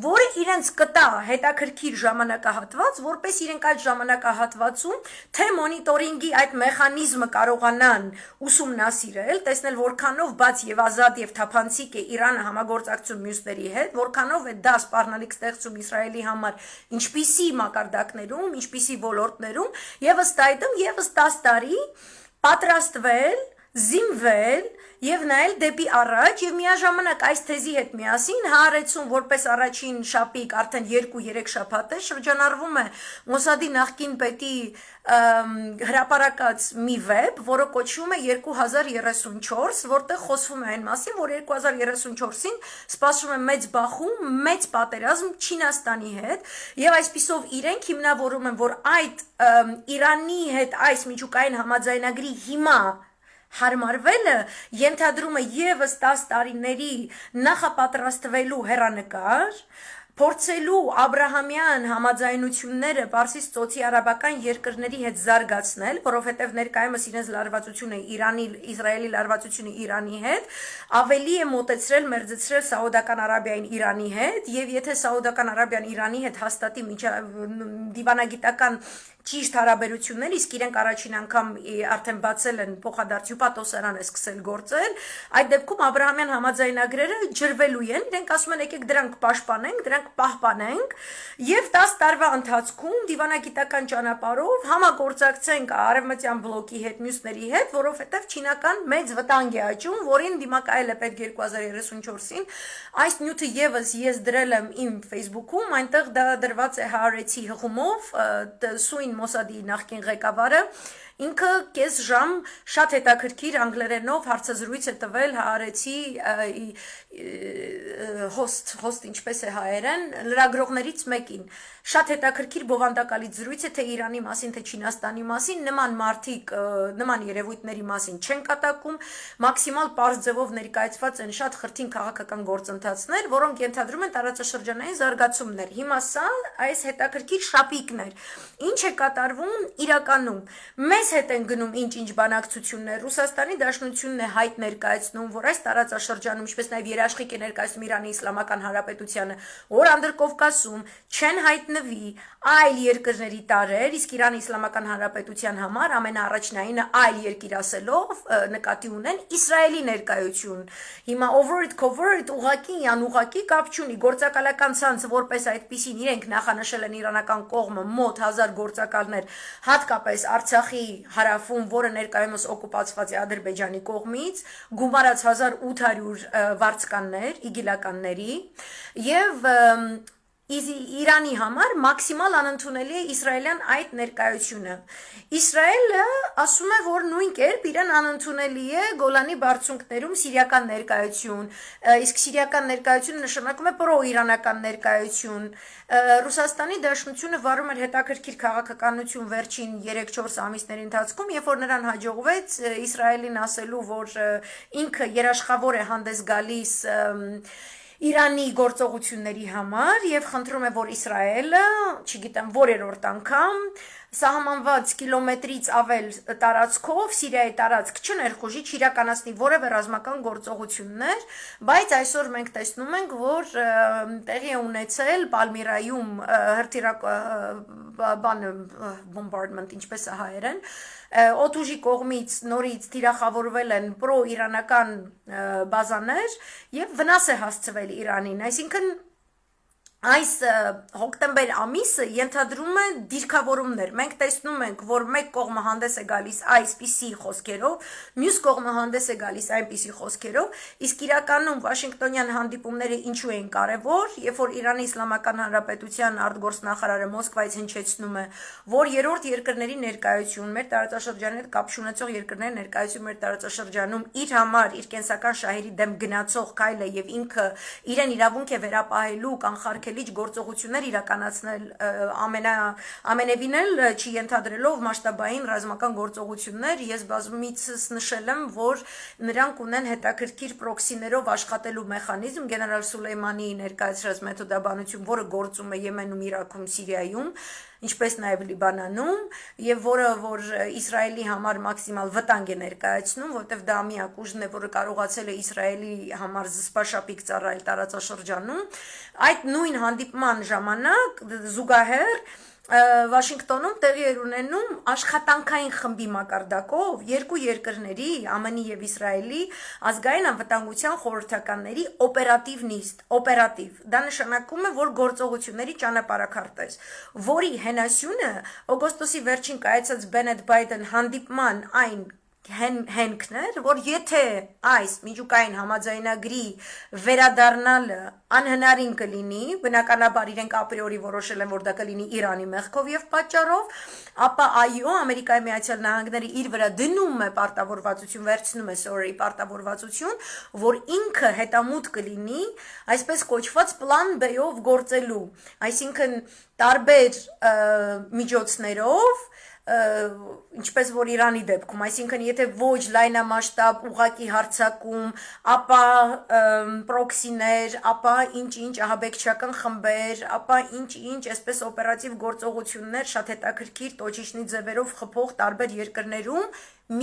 որը իրենց կտա հետաքրքիր ժամանակահատված որպես իրենք այդ ժամանակահատվածում թե մոնիտորինգի այդ մեխանիզմը կարողանան ուսումնասիրել տեսնել որքանով բաց եւ ազատ եւ թափանցիկ է Իրանը համագործակցում մյուսների հետ, որքանով է դա սպառնալիք ստեղծում Իսրայելի համար, ինչպիսի մակարդակներում, ինչպիսի ոլորտներում, եւ ըստ այդմ եւս 10 տարի պատրաստվել, զինվել եւ նայել դեպի առաջ եւ միաժամանակ այս թեզի հետ միասին Հаарեցում որպես առաջին շապիկ արդեն 2-3 շաբաթ է շրջանառվում է Մոսադի նախկին պետի հրապարակած մի վեբ, որը կոչվում է 2034, որտեղ խոսվում է այն մասին, որ 2034-ին սպասվում է մեծ բախում, մեծ պատերազմ Չինաստանի հետ, եւ այսպիսով իրենք հիմնավորում են, որ այդ Իրանի հետ այս միջուկային համաձայնագրի հիմա հարմարվելը ենթադրում է եւս 10 տարիների նախապատրաստվելու հեռանկար փորձելու Աբրահամյան համաձայնությունները Պարսից ծոցի արաբական երկրների հետ զարգացնել, որովհետև ներկայումս իրենց լարվածությունը Իսրայելի լարվածությունը Իրանի հետ ավելի է մոտեցրել մերձեցրել Սաուդական Արաբիային Իրանի հետ եւ եթե Սաուդական Արաբիան Իրանի հետ հաստատի դիվանագիտական ճիշտ հարաբերություններ, իսկ իրենք առաջին անգամ արդեն բացել են փոխադարձ հյուպատոսարան է սկսել գործել, այդ դեպքում Աբրահամյան համաձայնագրերը ջրվելու են, իրենք ասում են եկեք դրանք պաշտպանենք, դրանք պահպանենք եւ 10 տարվա ընթացքում դիվանագիտական ճանապարհով համագործակցենք արևմտյան բլոկի հետ, մյուսների հետ, որովհետեւ չինական մեծ վտանգ է աճում, որին դիմակայել է պետք 2034-ին, այս նյութը եւս ես դրել եմ իմ Facebook-ում, այնտեղ դա դրված է Հаарեցի հղումով, սույն Մոսադի նախկին ղեկավարը ինքը կես ժամ շատ հետաքրքիր անգլերենով հարցազրույց է տվել Հаарեցի host ինչպես է հայերեն լրագրողներից մեկին շատ հետաքրքիր բովանդակալից զրույց է թե Իրանի մասին թե Չինաստանի մասին նման մարդիկ նման երևույթների մասին չեն կատակում մաքսիմալ պարզ ձևով ներկայացված են շատ խրթին քաղաքական գործընթացներ որոնք ենթադրում են տարածաշրջանային զարգացումներ հիմա սա այս հետաքրքիր շապիկներ ինչ է կատարվում իրականում մեզ հետ են գնում ինչ բանակցություններ Ռուսաստանի Դաշնությունն է հայտ ներկայացնում որ այս տարածաշրջանում ինչպես նաև երաշխիք է ներկայացնում Իրանի Իսլամական Հանրապետությանը որ Անդրկովկասում չեն հայտնվի այլ երկրների տարեր իսկ Իրանի Իսլամական Հանրապետության համար ամենաառաջնայինը այլ երկիր ասելով նկատի ունեն Իսրայելի ներկայություն հիմա over it cover it ուղակի անուղակի կապ չունի գործակալական ցանցը որպես այդպեսին իրենք նախանշել են իրանական կողմը մոտ 1000 գործակալներ հատկապես Արցախի հարավում, որը ներկայումս օկուպացված է Ադրբեջանի կողմից, գումարած 1800 վարձկաններ, իգիլականների եւ Իրանի համար մաքսիմալ անընդունելի է իսրայելյան այդ ներկայությունը։ Իսրայելը ասում է, որ նույն կերպ իրեն անընդունելի է Գոլանի բարձունքներում սիրիական ներկայություն, իսկ սիրիական ներկայությունը նշանակում է պրո-իրանական ներկայություն։ Ռուսաստանի Դաշնությունը վարում էր հետաքրքիր քաղաքականություն վերջին 3-4 ամիսների ընթացքում, երբ որ նրան հաջողվեց Իսրայելին ասելու, որ ինքը երաշխավոր է հանդես գալիս Իրանի գործողությունների համար եւ խնդրում է որ Իսրայելը, չգիտեմ, որերորդ անգամ սահմանված կիլոմետրից ավել տարածքով Սիրիայի տարածք չներխուժի, չիրականացնի որևէ ռազմական գործողություններ, բայց այսօր մենք տեսնում ենք, որ տեղի է ունեցել Պալմիրայում bombardment, ինչպես է հայերեն, օդուժի կողմից նորից թիրախավորվել են պրո-իրանական բազաներ եւ վնաս է հասցվել Իրանին, այսինքն այս հոկտեմբեր ամիսը ենթադրում է դիրքավորումներ։ Մենք տեսնում ենք, որ մեկ կողմը հանդես է գալիս այսպիսի խոսքերով, մյուս կողմը հանդես է գալիս այնպիսի խոսքերով, իսկ իրականում Վաշինգտոնյան հանդիպումները ինչու են կարևոր, երբ որ Իրանի Իսլամական Հանրապետության արտգործնախարարը Մոսկվայից հնչեցնում է, որ երրորդ երկրների ներկայություն, մեր տարածաշրջանի հետ կապ ունեցող երկրների ներկայություն մեր տարածաշրջանում իր համար, իր կենսական շահերի դեմ գնացող քայլ է եւ ինքը իրեն իրավունք է վերապահելու կանխարգելիչ գործողություններ իրականացնել ամենևին էլ չի ենթադրելով մասշտաբային ռազմական գործողություններ, ես բազմիցս նշել եմ, որ նրանք ունեն հետաքրքիր պրոքսիներով աշխատելու մեխանիզմ, գեներալ Սուլեյմանի ներկայացրած մեթոդաբանություն, որը գործում է Եմենում, Իրաքում, Սիրիայում, ինչպես նաև Լիբանանում, եւ որ Իսրայելի համար մաքսիմալ վտանգ է ներկայացնում, որտեղ դա միակ ուժն է, որը կարողացել է Իսրայելի համար զսպաշապիկ ծառայել տարածաշրջանում, այդ նույն հանդիպման ժամանակ զուգահեռ Վաշինգտոնում տեղի էր ունենում աշխատանքային խմբի մակարդակով երկու երկրների, ԱՄՆ-ի եւ Իսրայելի ազգային անվտանգության խորհրդականների օպերատիվ։ Դա նշանակում է, որ գործողությունների ճանապարհաքարտեզ, որի հենասյունը օգոստոսի վերջին կայացած Բենետ Բայդեն հանդիպման այն հենքն էր, որ եթե այս միջուկային համաձայնագրի վերադառնալը անհնարին կլինի, բնականաբար իրենք ապրիորի որոշել են, որ դա կլինի Իրանի մեղքով եւ պատճառով, ապա այո, Ամերիկայի Միացյալ Նահանգները իր վրա դնում է պարտավորվածություն, որ ինքը հետամուտ կլինի այսպես կոչված պլան B-ով գործելու, այսինքն տարբեր միջոցներով ինչպես որ Իրանի դեպքում, այսինքն եթե ոչ լայնամասշտաբ ուղակի հարձակում, ապա պրոքսիներ, ապա ինչ-ինչ ահաբեկչական խմբեր, ապա ինչ-ինչ այսպես օպերատիվ գործողություններ շատ հետաքրքիր տոճիչնի ձևերով խփող տարբեր երկրներում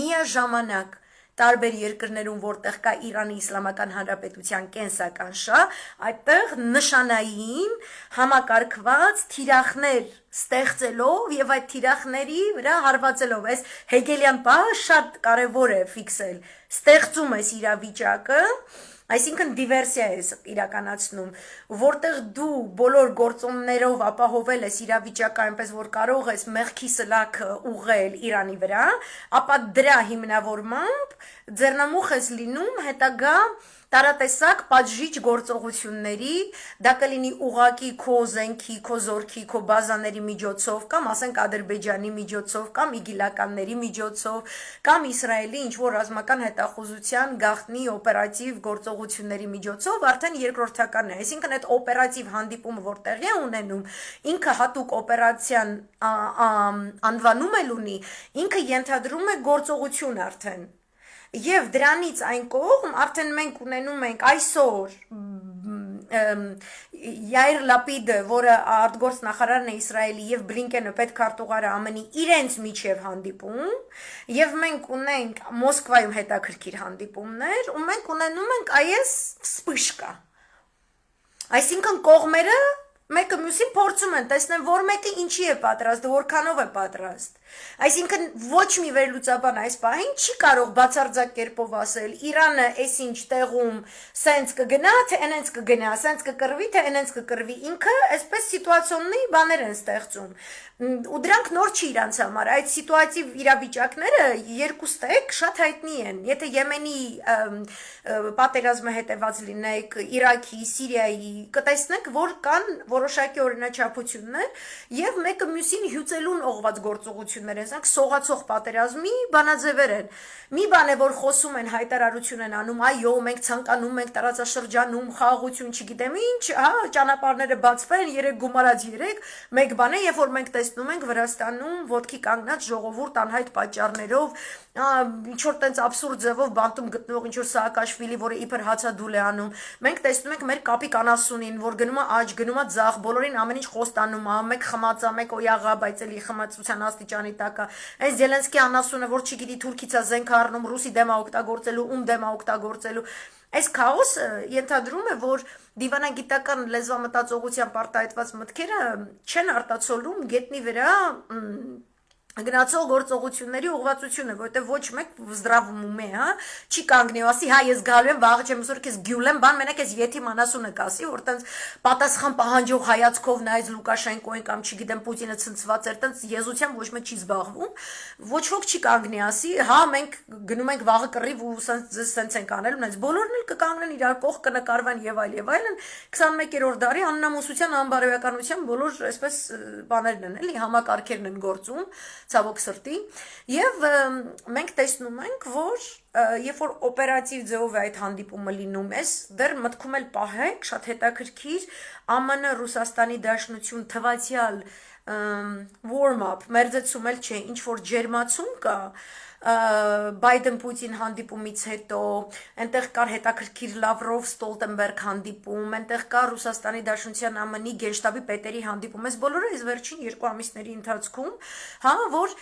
միաժամանակ տարբեր երկրներում, որտեղ կա Իրանի Իսլամական Հանրապետության կենսական շահ, այդտեղ նշանային համակարգված թիրախներ ստեղծելով եւ այդ թիրախների վրա հարվածելով, այս հեգելյան պահը շատ կարեւոր է ֆիքսել, ստեղծում ես իրավիճակը, այսինքն դիվերսիա ես իրականացնում, որտեղ դու բոլոր գործոններով ապահովել ես իրավիճակը այնպես, որ կարող ես մեղքի սլաքը ուղղել Իրանի վրա, ապա դրա հիմնավորմամբ ձեռնամուխ ես լինում հետագա տարատեսակ պատժիչ գործողությունների, դա կլինի ուղակի քո զենքի, քո զորքի, քո բազաների միջոցով, կամ ասենք Ադրբեջանի միջոցով, կամ իգիլականների միջոցով, կամ Իսրայելի ինչ-որ ռազմական հետախուզության գաղտնի օպերատիվ գործողությունների միջոցով, արդեն երկրորդական է, այսինքն այդ օպերատիվ հանդիպումը, որ տեղի է ունենում, ինքը հատուկ օպերացիան անվանում էլ ունի, ինքը ենթադրում է գործողություն արդեն, եւ դրանից այն կողմ արդեն մենք ունենում ենք այսօր Յայիր Լապիդը, որը արտգործնախարարն է Իսրայելի եւ Բլինկենը պետքարտուղարը ԱՄՆ-ի իրենց միջև հանդիպում եւ մենք ունենք Մոսկվայում հետաքրքիր հանդիպումներ ու մենք ունենում ենք այս վսպышка, այսինքն կողմերը մեկը մյուսին փորձում են տեսնեն, որ մեկը ինչի է պատրաստ, որքանով է պատրաստ, այսինքն ոչ մի վերլուծաբան այս պահին չի կարող բացարձակ կերպով ասել Իրանը այսինչ տեղում սենց կգնա, թե այնենց կգնա, սենց կկրվի, թե այնենց կկրվի, ինքը այսպես սիտուացիոննի բաներ են ստեղծում ու դրանք նոր չի իրանց համար, այդ սիտուատիվ իրավիճակները երկուստեք շատ հայտնի են, եթե Եմենի պատերազմը հետևած լինեք, Իրաքի, Սիրիայի, կտեսնեք, որ կան որոշակի օրինաչափություններ եւ մեկը մյուսին հյուծելուն օղված գործողություններ են, ասենք սողացող պատերազմի բանաձևեր են։ Մի բան է, որ խոսում են, հայտարարություն են անում, այո, մենք ցանկանում ենք տարածաշրջանում խաղաղություն, չգիտեմ ինչ, ճանապարհները բացվեն, 3 գումարած 3, մեկ բան է, երբ որ մենք տեսնում ենք Վրաստանում ոտքի կանգնած ժողովուրդ անհայտ պատճառներով, ինչ որ տենց абսուրդ ձևով բանտում գտնվող ինչ որ Սաակաշվիլի, որը իբր հացադուլ է անում, մենք տեսնում ենք մեր կապիկ անասունին, որ գնում է աջ, գնում է ձախ, բոլորին ամեն ինչ խոստանում է, մեկ խմած է, մեկ օյաղա, բայց էլի խմացության աստիճանի տակ է։ Այս Զելենսկի անասունը, որ չգիտի Թուրքիից է զենք առնում, ռուսի դեմ է օգտագործելու, ում դեմ է օգտագործելու։ Այս քաոսը ենթադրում է, որ դիվանագիտական լեզվամտածողության պարտայտված մտքերը չեն արտացոլում գետնի վրա գնացող գործողությունների ուղղվածությունը, որտեղ ոչ մեկ վզդրավում է, հա, չի կանգնի, ասի, հա, ես գալու եմ, վաղը չեմ ուզոր քեզ գյուլեմ, բան մենակ ես եթիմ անասունը կասի, որ տենց պատասխան պահանջող հայացքով նայեց Լուկաշենկոին կամ չգիտեմ Պուտինը ցնցված էր, տենց եզությամբ ոչ մեկ չի զբաղվում, ոչ ոք չի կանգնի, ասի, հա, մենք գնում ենք վաղը կռիվ ու սենց ենք անելու, նայց բոլորն էլ կկանգնեն իրար կողք կնկարվեն եւ այլն, 21-րդ դարի աննամուսության, անբարոյականության բոլոր այսպես բաներն են, էլի համակարգերն են գործում ցավոք սրտի եւ մենք տեսնում ենք որ երբ որ օպերատիվ ձևով այդ հանդիպումը լինում է դեռ մտքում էլ պահեք շատ հետաքրքիր ԱՄՆ Ռուսաստանի Դաշնություն թվացial warm up մերձեցում էլ չէ ինչ որ ջերմացում կա Բայդեն-Պուտին հանդիպումից հետո, այնտեղ կար հետաքրքիր Լավրով Ստոլտենբերգ հանդիպում, այնտեղ կար Ռուսաստանի Դաշնության ԱՄՆ-ի գենշտաբի պետերի հանդիպում, այս բոլորը այս վերջին 2 ամիսների ընթացքում, հա, որ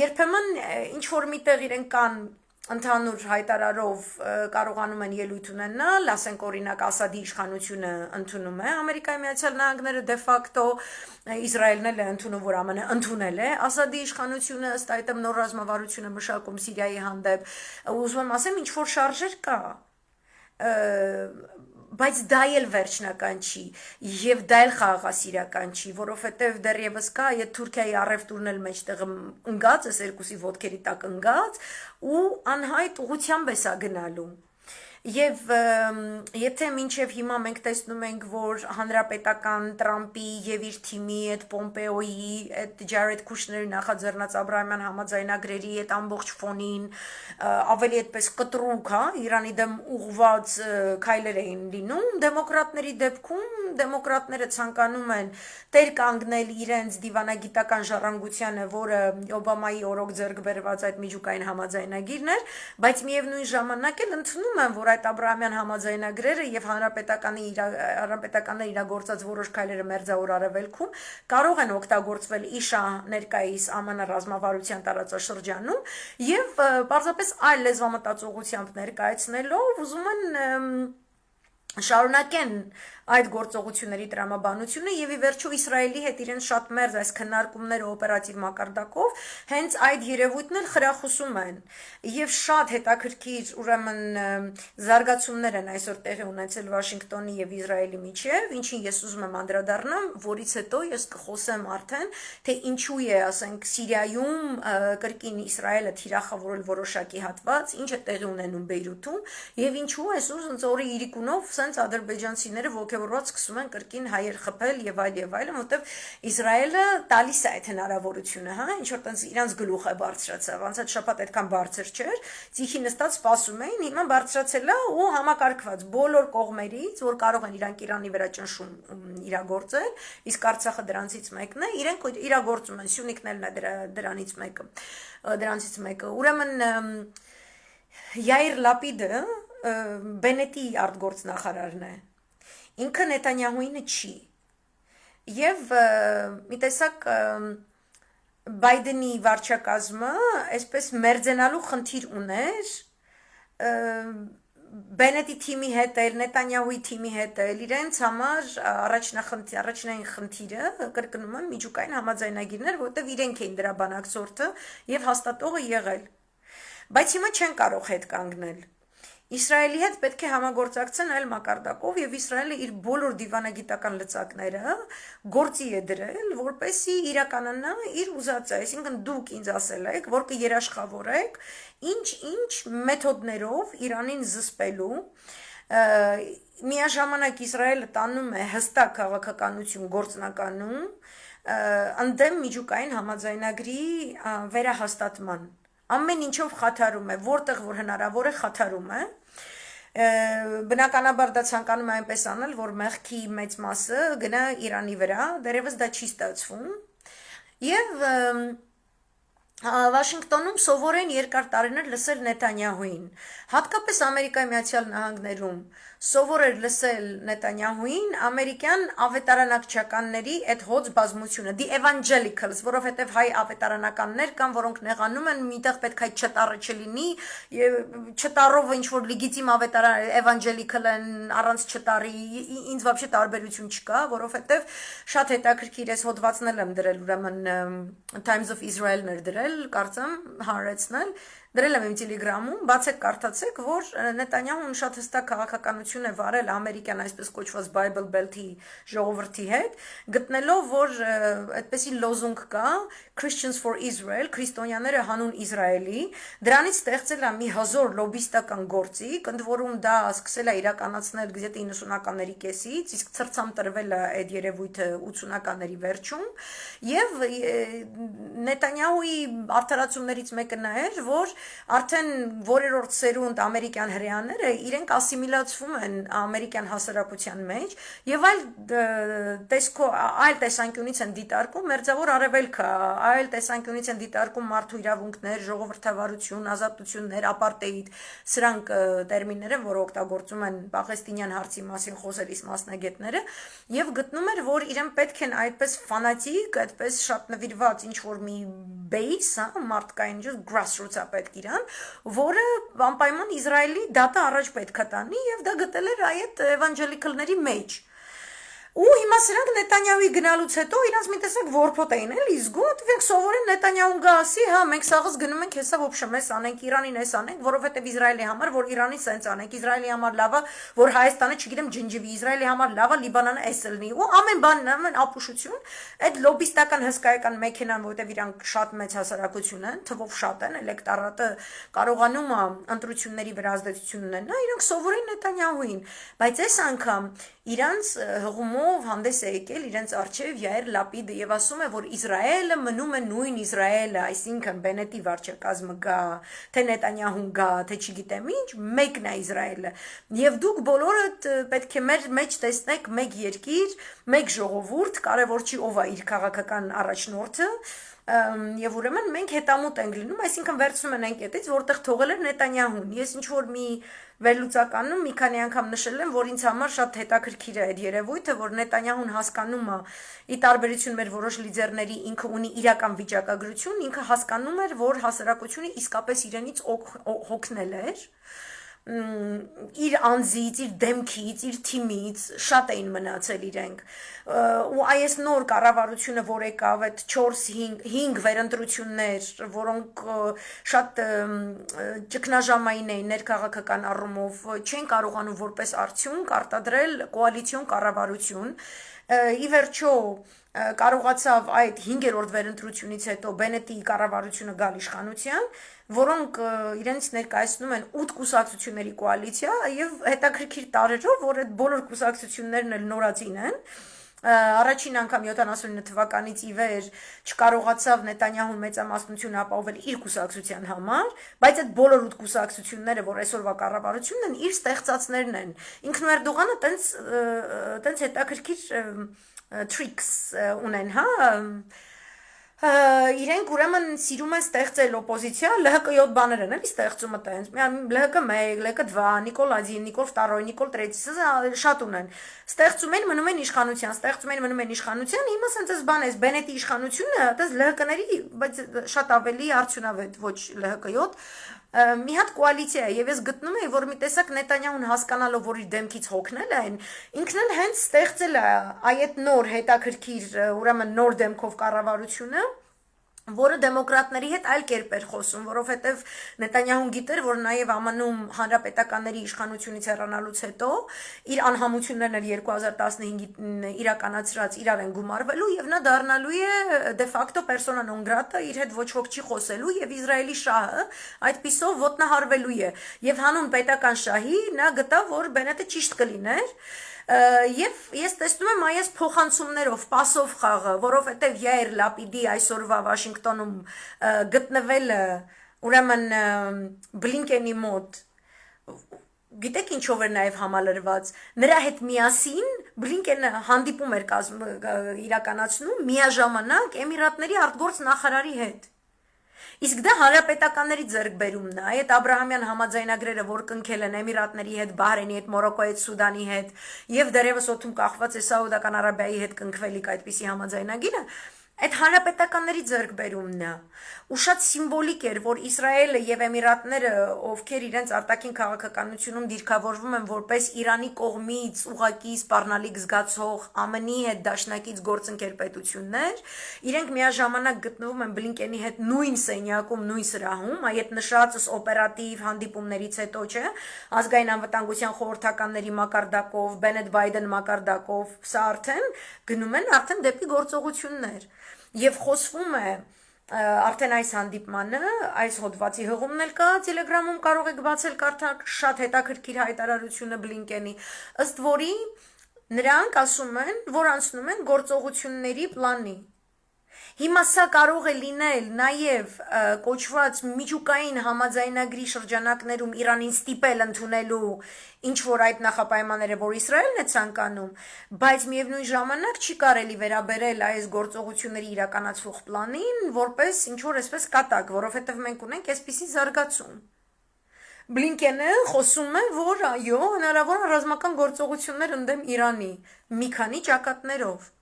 երբեմն ինչ որ միտեղ իրենք կան ընդհանուր հայտարարով կարողանում են ելույթ ունենալ, ասենք օրինակ Ասադի իշխանությունը ընդունում է Ամերիկայի Միացյալ Նահանգները դե ֆակտո Իսրայելն էլ է ընդունում, որ ԱՄՆ ընդունել է Ասադի իշխանությունը, ըստ այդմ նոր ռազմավարություն է մշակում Սիրիայի հանդեպ, ուզում եմ ասեմ, ինչ որ շարժեր կա, բայց դա էլ վերջնական չի եւ դա էլ խաղաղասիրական չի, որովհետեւ դեռևս կա այդ Թուրքիայի առևտուրն էլ մեջտեղ ընկած, այս երկուսի ոտքերի տակ ընկած ու անհայտ ուղությամբ է սա գնալու Եվ եթե մինչև հիմա մենք տեսնում ենք, որ հանրապետական Տրամպի եւ իր թիմի այդ Պոմպեոյի, այդ Ջարեդ Քուշների նախաձեռնած Աբրահամյան համաձայնագրերի այդ ամբողջ ֆոնին ավելի այդպես կտրուկ, հա, Իրանի դեմ ուղղված քայլեր էին լինում, դեմոկրատների դեպքում դեմոկրատները ցանկանում են տեր կանգնել իրենց դիվանագիտական ժառանգությանը, որը Օբամայի օրոք ձեռք բերված այդ միջուկային համաձայնագիրն էր, բայց միևնույն ժամանակ էլ ընդունում են, որ այդ Աբրահամյան համաձայնագրերը եւ հանրապետականները իրագործած որոշ քայլերը մերձավոր արևելքում կարող են օգտագործվել իշա ներկայիս ԱՄՆ ռազմավարության տարածաշրջանում եւ պարզապես այլ լեզվամտածողությամբ ներկայացնելով ուզում են շարունակեն այդ գործողությունների տրամաբանությունը եւ ի վերջո Իսրայելի հետ իրեն շատ մերձ այս քննարկումները օպերատիվ մակարդակով հենց այդ երևույթն էլ խրախուսում են եւ շատ հետաքրքիր ուրեմն զարգացումներ են այսօր տեղի ունեցել Վաշինգտոնի եւ Իսրայելի միջեւ ինչին ես ուզում եմ անդրադառնամ որից հետո ես կխոսեմ արդեն թե ինչու է ասենք Սիրիայում կրկին Իսրայելը թիրախավորել որոշակի հատված ինչ է տեղի ունենում Բեյրութում եւ ինչու այսօր ծորի իրիկունով սենց ադրբեջանցիները ոգևորված սկսում են կրկին հայեր խփել եւ այլն, որտեվ Իսրայելը տալիս է այդ հնարավորությունը, հա, ինչ որ տենց իրանց գլուխ է բարձրացավ, ոնց այդ շաբաթ այդքան բարձր չէր, ցիխի նստած սպասում էին, հիմա բարձրացել է ու համակարգված բոլոր կողմերից, որ կարող են իրանք Իրանի վրա ճնշում իրագործել, իսկ Արցախը դրանցից մեկն է, իրենք իրագործում են, Սյունիքն էլ է դրանցից մեկը, ուրեմն Յայիր Լապիդը Բենետի արտգործնախարարն է ինքը Նետանյահուինը չի եւ մի տեսակ Բայդենի վարչակազմը այսպես մերձենալու խնդիր ուներ Բենետի թիմի հետ էլ Նետանյահուի թիմի հետ էլ իրենց համար առաջնային խնդիրը կրկնում եմ միջուկային համաձայնագիրներ որտեղ իրենք էին դրա բանակցորդը եւ հաստատողը եղել բայց հիմա չեն կարող հետ կանգնել Իսրայելի հետ պետք է համագործակցեն այլ մակարդակով եւ Իսրայելը իր բոլոր դիվանագիտական լծակները գործի է դրել, որպեսզի իրականանա իր ուզածը, այսինքն դուք ինձ ասել եք, որ կերաշխավորեք ինչ մեթոդներով Իրանին զսպելու միաժամանակ Իսրայելը տանում է հստակ քաղաքականություն գործնականում ընդդեմ միջուկային համաձայնագրի վերահաստատման Ամեն ինչով խաթարում է, որտեղ որ հնարավոր է խաթարում է, բնականաբար դա ցանկանում է այնպես անել, որ մեղքի մեծ մասը գնա Իրանի վրա, դեռևս դա չի ստացվում, եւ Վաշինգտոնում սովոր են երկար տարիներ լսել Նետանյահուին, հատկապես Ամերիկայի Միացյալ Նահանգներում, սովորեր լսել Նետանյահուին ամերիկյան ավետարանակչականների այդ հոծ բազմությունը, the evangelicals, որովհետև հայ ավետարանականներ կան, որոնք նեղանում են, միտեղ պետք է չտարը չլինի, չտարով ինչ որ լեգիտիմ evangelical են առանց չտարի, ինձ вообще տարբերություն չկա, որովհետև շատ հետաքրքիր էս հոդվածնել եմ դրել, ուրեմն Times of Israel-ներ դրել, կարծեմ հանրեցնել դրել եմ իմ Telegram-ում, բացեք կարդացեք, որ Նետանյահուն շատ հստակ քաղաքականություն է վարել ամերիկյան այսպես կոչված Bible Belt-ի ժողովրդի հետ, գտնելով, որ այդպեսի լոզունգ կա Christians for Israel, քրիստոնյաները հանուն Իսրայելի, դրանից ստեղծել է մի հզոր լոբիստական գործիք, ընդ որում դա սկսել է իրականացնել գեթ 90-ականների կեսից, իսկ ցրցամ տրվել է այդ երևույթը 80-ականների վերջում, եւ Նետանյահուի արդարացումներից մեկը նա էր, որ արդեն որերորդ սերունդ ամերիկյան հրեաները իրենք ասիմիլացվում են ամերիկյան հասարակության մեջ եւ այլ տեսանկյունից են դիտարկում մերձավոր արևելքը, այլ տեսանկյունից են դիտարկում մարդու իրավունքներ, ժողովրդավարություն, ազատություններ, ապարտեիդ, սրանք տերմիններ են, որ օգտագործում են Պաղեստինյան հարցի մասին խոսելիս մասնագետները եւ գտնում էր, որ իրեն պետք են այդպես ֆանատիկ, այդպես շատ նվիրված ինչ որ մի base, մարդկային grassroots-ա պետք իրան, որը անպայման Իսրայելի դատը առաջ պետք է տանի եւ դա գտել էր այդ էվանջելիկալների մեջ։ Ու հիմա սրանք Նետանյահուի գնալուց հետո իրանց մի տեսակ որփոտ էին էլի զգում, դուք սովորեն Նետանյահուն գա ասի, հա մենք սաղս գնում ենք հեսա ոբշե մեզ անենք Իրանին էս անենք, որովհետեւ Իսրայելի համար որ Իրանի սենց անենք, Իսրայելի համար լավա, որ Հայաստանը չգիտեմ ջնջվի, Իսրայելի համար լավա Լիբանանը էս լինի։ Ու ամեն բանն ամեն ապուշություն, այդ լոբիստական հսկայական մեքենան, որովհետեւ իրանք շատ մեծ հասարակություն են, թվով շատ են, էլեկտորատը կարողանում է ընտրությունների վրա ազդեցություն ունենա, իրանք սովորեն Նետանյահուին, բայց այս անգամ իրանց հղումով հանդես է եկել իրենց արչև Յայիր Լապիդը եւ ասում է, որ Իսրայելը մնում է նույն Իսրայելը, այսինքն Բենետի վարչակազմը գա, թե Նետանյահուն գա, թե չգիտեմ ինչ, մեկն է Իսրայելը։ Եվ դուք բոլորդ պետք է մեր մեջ տեսնեք մեկ երկիր, մեկ ժողովուրդ, կարևոր չի ով է իր քաղաքական առաջնորդը, եւ ուրեմն մենք հետամուտ ենք լինում, այսինքն վերցնում են այն կետից, որտեղ թողել էր Նետանյահուն։ Ես ինչ որ մի վերլուծականում մի քանի անգամ նշել եմ, որ ինձ համար շատ հետաքրքիր է այդ երևույթը, որ Նետանյահուն հասկանում է ի տարբերություն մեր որոշ լիդերների ինքը ունի իրական վիճակագրություն, ինքը հասկանում էր, որ հասարակությունը իսկապես իրենից հոգնել էր իր անձից, իր դեմքից, իր թիմից շատ էին մնացել իրենք ու այս նոր կառավարությունը, որ եկավ այդ 4-5 վերընտրություններ, որոնք շատ ճգնաժամային էին ներքաղաքական առումով, չեն կարողանում որպես արդյունք արտադրել կոալիցիոն կառավարություն, ի վերջո կարողացավ այդ 5-րդ վերընտրությունից հետո Բենետի կառավարությունը գալ իշխանության, որոնք իրենց ներկայացնում են 8 կուսակցությունների կոալիցիա եւ հետաքրքիր տարերով, որ այդ բոլոր կուսակցություններն էլ նորածին են, առաջին անգամ 79 թվականից ի վեր չկարողացավ Նետանյահուն մեծամասնություն ապահովել իր կուսակցության համար, բայց այդ բոլոր 8 կուսակցությունները, որ այսօրվա կառավարությունն են, իր ստեղծածներն են։ Ինքն Էրդողանը տենց հետաքրքիր tricks ունեն, հա, իրենք ուրեմն սիրում են ստեղծել օպոզիցիա, ԼՀԿ 7 բաներ են, էլի ստեղծումը տենց, ԼՀԿ 1, ԼՀԿ 2, Նիկոլ 1, Նիկոլ 2, Նիկոլ 3, շատ ունեն, ստեղծում են, մնում են իշխանության, ստեղծում են, մնում են իշխանության, հիմա սենց այս բան էս, Բենետի իշխանությունը, այդպես ԼՀԿ-ների, բայց շատ ավելի արդյունավետ, ոչ ԼՀԿ 7, մի հատ կոալիցիա է եւ ես գտնում եմ, որ մի տեսակ Նետանյահուն հասկանալով, որ իր դեմքից հոգնել են, ինքն էլ հենց ստեղծել է այդ նոր հետաքրքիր, ուրեմն նոր դեմքով կառավարությունը, որը դեմոկրատների հետ այլ կերպ էր խոսում, որովհետև Նետանյահուն գիտեր, որ նաև ԱՄՆ-ում հանրապետականների իշխանությունից հեռանալուց հետո իր անհամություններն էլ 2015-ին իրականացրած իրար են գումարվելու եւ նա դառնալու է դե ֆակտո պերսոնա նոն գրատա, իր հետ ոչ ոք չի խոսելու եւ Իսրայելի շահը այդպիսով ոտնահարվելու է եւ հանուն պետական շահի նա գտավ, որ Բենետը ճիշտ կլիներ Եվ ես տեսնում եմ այս փոխանցումներով, պասով խաղը, որովհետև Յայիր Լապիդի այսօրվա Վաշինգտոնում գտնվելը, ուրեմն Բլինկենի մոտ, գիտեք ինչով էր նաև համալրված, նրա հետ միասին Բլինկենը հանդիպում էր իրականացնում միաժամանակ Էմիրատների արտգործ նախարարի հետ։ Իսկ դա հանրապետականների ձեռքբերումն է, այդ Աբրահամյան համաձայնագրերը, որ կնքել են Էմիրատների հետ, Բահրեյնի հետ, Մորոկոյի հետ, Սուդանի հետ, եւ դեռևս օդում կախված է Սաուդական Արաբիայի հետ կնքվելիք այդպիսի համաձայնագիրը, այդ հանրապետականների ձեռքբերումն է։ Ու շատ սիմվոլիկ էր, որ Իսրայելը եւ Էմիրատները, ովքեր իրենց արտաքին քաղաքականությունում դիրքավորվում են որպես Իրանի կողմից ուղակի սպառնալիք զգացող ԱՄՆ-ի հետ դաշնակից գործընկեր պետություններ, իրենք միաժամանակ գտնվում են Բլինկենի հետ նույն սենյակում, նույն սրահում, այդ նշածս օպերատիվ հանդիպումներից հետո, չէ, ազգային անվտանգության խորհրդականների մակարդակով, Բենետ Բայդեն մակարդակով, սա արդեն գնում են արդեն դեպի գործողություններ։ Եվ խոսվում է արդեն այս հանդիպմանը, այս հոդվածի հղումն էլ կա Telegram-ում կարող եք բացել կարդալ շատ հետաքրքիր հայտարարությունը Բլինկենի, ըստ որի նրանք ասում են, որ անցնում են գործողությունների պլանի։ Հիմա սա կարող է լինել նաև կոչված միջուկային համաձայնագրի շրջանակներում Իրանին ստիպել ընդունելու ինչ որ այդ նախապայմանները, որ Իսրայելն է ցանկանում, բայց միևնույն ժամանակ չի կարելի վերաբերել այս գործողությունների իրականացվող պլանին որպես ինչ որ այսպես կատակ, որովհետև մենք ունենք այսպիսի զարգացում։ Բլինկենը խոսում է, որ այո, հնարավոր է ռազմական գործողություններ ընդդեմ Իրանի մի քանի ճակատներով,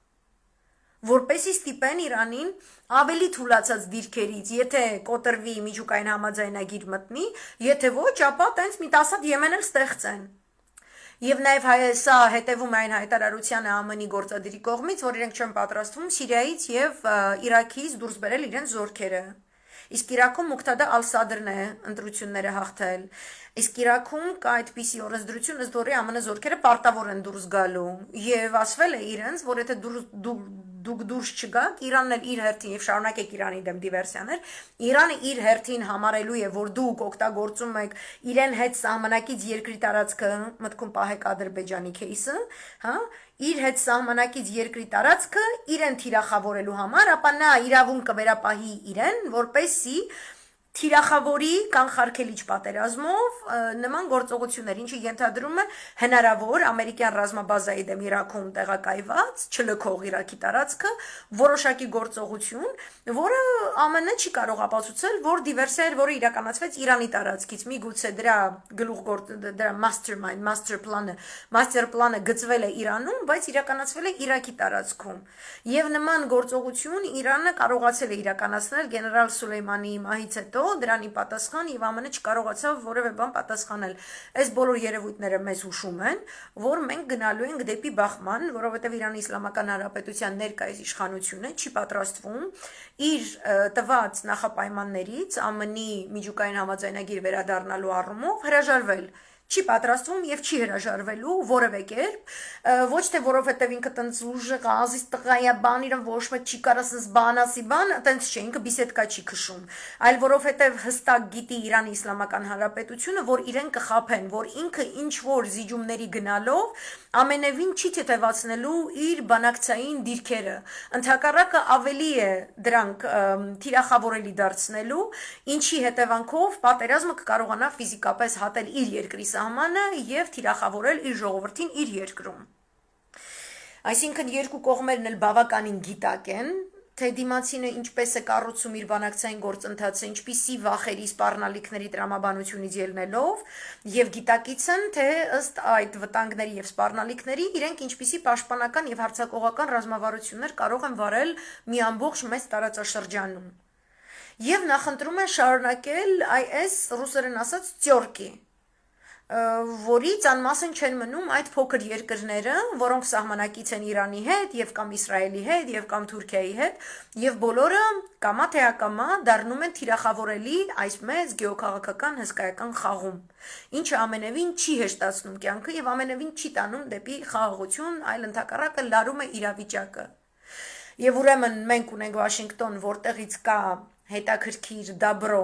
որպեսի ստիպեն Իրանին ավելի թուլացած դիրքերից, եթե կոտրվի միջուկային համաձայնագիր մտնի, եթե ոչ, ապա տենց մի տասատ Եմեն էլ ստեղծեն։ Եվ նաև սա հետևում է այն հայտարարությանը ԱՄՆ-ի գործադիրի կողմից, որ իրենք չեն պատրաստվում Սիրիայից եւ Իրաքից դուրս բերել իրենց զորքերը։ Իսկ Իրաքում Մուկտադա Ալ-Սադրն է ընտրությունները հաղթել։ Իսկ Իրաքում կա այդպիսի օրենսդրություն, ըստ որի ԱՄՆ զորքերը պարտավոր են դուրս գալու եւ ասվել է իրենց, որ եթե դուք դուրս չգաք, Իրանն էլ իր հերթին եւ շարունակեք Իրանի դեմ դիվերսիաներ, Իրանը իր հերթին համարելու է, որ դուք օգտագործում եք իրեն հետ սահմանակից երկրի տարածքը, մտքում պահեք Ադրբեջանի кейսը, հա, իր հետ սահմանակից երկրի տարածքը իրեն թիրախավորելու համար, ապա նա իրավունք կվերապահի իրեն, որպեսզի թիրախավորի կանխարգելիչ պատերազմով նման գործողություններ, ինչը ենթադրում է հնարավոր ամերիկյան ռազմաբազայի դեմ Իրաքում տեղակայված, չլքող Իրաքի տարածքը, որոշակի գործողություն, որը ԱՄՆ չի կարող ապացուցել, որ դիվերսիա էր, որը իրականացվեց Իրանի տարածքից։ Միգուցե դրա դրա master plանը գծվել է Իրանում, բայց իրականացվել է Իրաքի տարածքում։ Եվ նման գործողություն Իրանը կարողացել է իրականացնել գեներալ Սուլեյմանի մահից հետո դրանի պատասխան եւ ԱՄՆ չկարողացավ որևէ բան պատասխանել։ Այս բոլոր երևույթները մեզ հուշում են, որ մենք գնալու ենք դեպի բախման, որովհետեւ Իրանի Իսլամական Հանրապետության ներկայիս իշխանությունը չի պատրաստվում իր տված նախապայմաններից ԱՄՆ-ի միջուկային համաձայնագիր վերադառնալու առումով հրաժարվել։ Չի պատրաստվում եւ չի հրաժարվելու որևէ կերպ, ոչ թե որովհետեւ ինքը տենց ուժը գազից տղայա բան իրեն ոչ մեկ չի կարասս բանասի բան, տենց չէ, ինքը բիսեդկա չի քշում, այլ որովհետեւ հստակ գիտի Իրանի Իսլամական Հանրապետությունը, որ իրեն կխափեն, որ ինքը ինչ որ զիջումների գնալով ամենևին չի թեթևացնելու իր բանակցային դիրքերը, ընդհակառակը ավելի է դրանք թիրախավորելի դարձնելու, ինչի հետևանքով պատերազմը կկարողանա ֆիզիկապես հատել իր երկրի սահմանը եւ թիրախավորել իր ժողովրդին իր երկրում։ Այսինքն երկու կողմերն էլ բավականին գիտակ են, թե դիմացինը ինչպես է կառուցում իր բանակցային գործընթացը, ինչպիսի վախերի, սպառնալիքների տրամաբանությունից ելնելով եւ գիտակից են, թե ըստ այդ վտանգների եւ սպառնալիքների իրենք ինչպիսի պաշտպանական եւ հարձակողական ռազմավարություններ կարող են վարել մի ամբողջ մեծ տարածաշրջանում։ Եվ նախընտրում են շարունակել այս ռուսերեն ասած ծյորկի, որից անմասն չեն մնում այդ փոքր երկրները, որոնք սահմանակից են Իրանի հետ եւ կամ Իսրայելի հետ եւ կամ Թուրքիայի հետ եւ բոլորը կամա թե ակամա դառնում են թիրախավորելի այս մեծ գեոքաղաքական հսկայական խաղում, ինչը ամենևին չի հեշտացնում կյանքը եւ ամենևին չի տանում դեպի խաղաղություն, այլ ընդհակառակը լարում է իրավիճակը։ Եվ ուրեմն մենք ունենք Վաշինգտոն, որտեղից կա հետաքրքիր դաբրո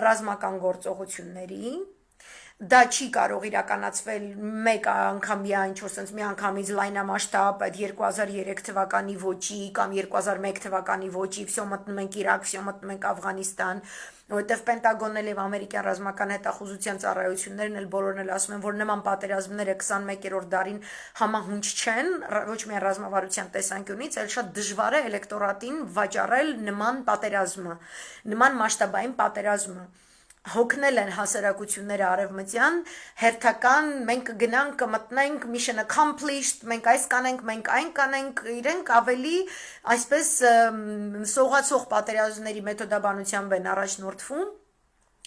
ռազմական գործողությունների, դա չի կարող իրականացվել մեկ անգամյա ինչ որ sense մի անգամից լայնամասշտաբ այդ 2003 թվականի ոճի կամ 2001 թվականի ոճի всё մտնում ենք Իրաք, всё մտնում ենք Աֆղանիստան, որովհետև Պենտագոնն էլ եւ ամերիկյան ռազմական հետախուզության ծառայություններն էլ բոլորն էլ ասում են, որ նման պատերազմները 21-րդ դարին համահունչ չեն, ոչ միայն ռազմավարության տեսանկյունից, այլ շատ դժվար է էլեկտորատին վաճառել նման պատերազմը, նման մասշտաբային պատերազմը հոգնել են հասարակությունները արևմտյան հերթական մենք կգնանք կմտնենք mission accomplished մենք այս կանենք մենք այն կանենք իրենք ավելի այսպես սողացող պատերազմների մեթոդաբանությամբ են առաջնորդվում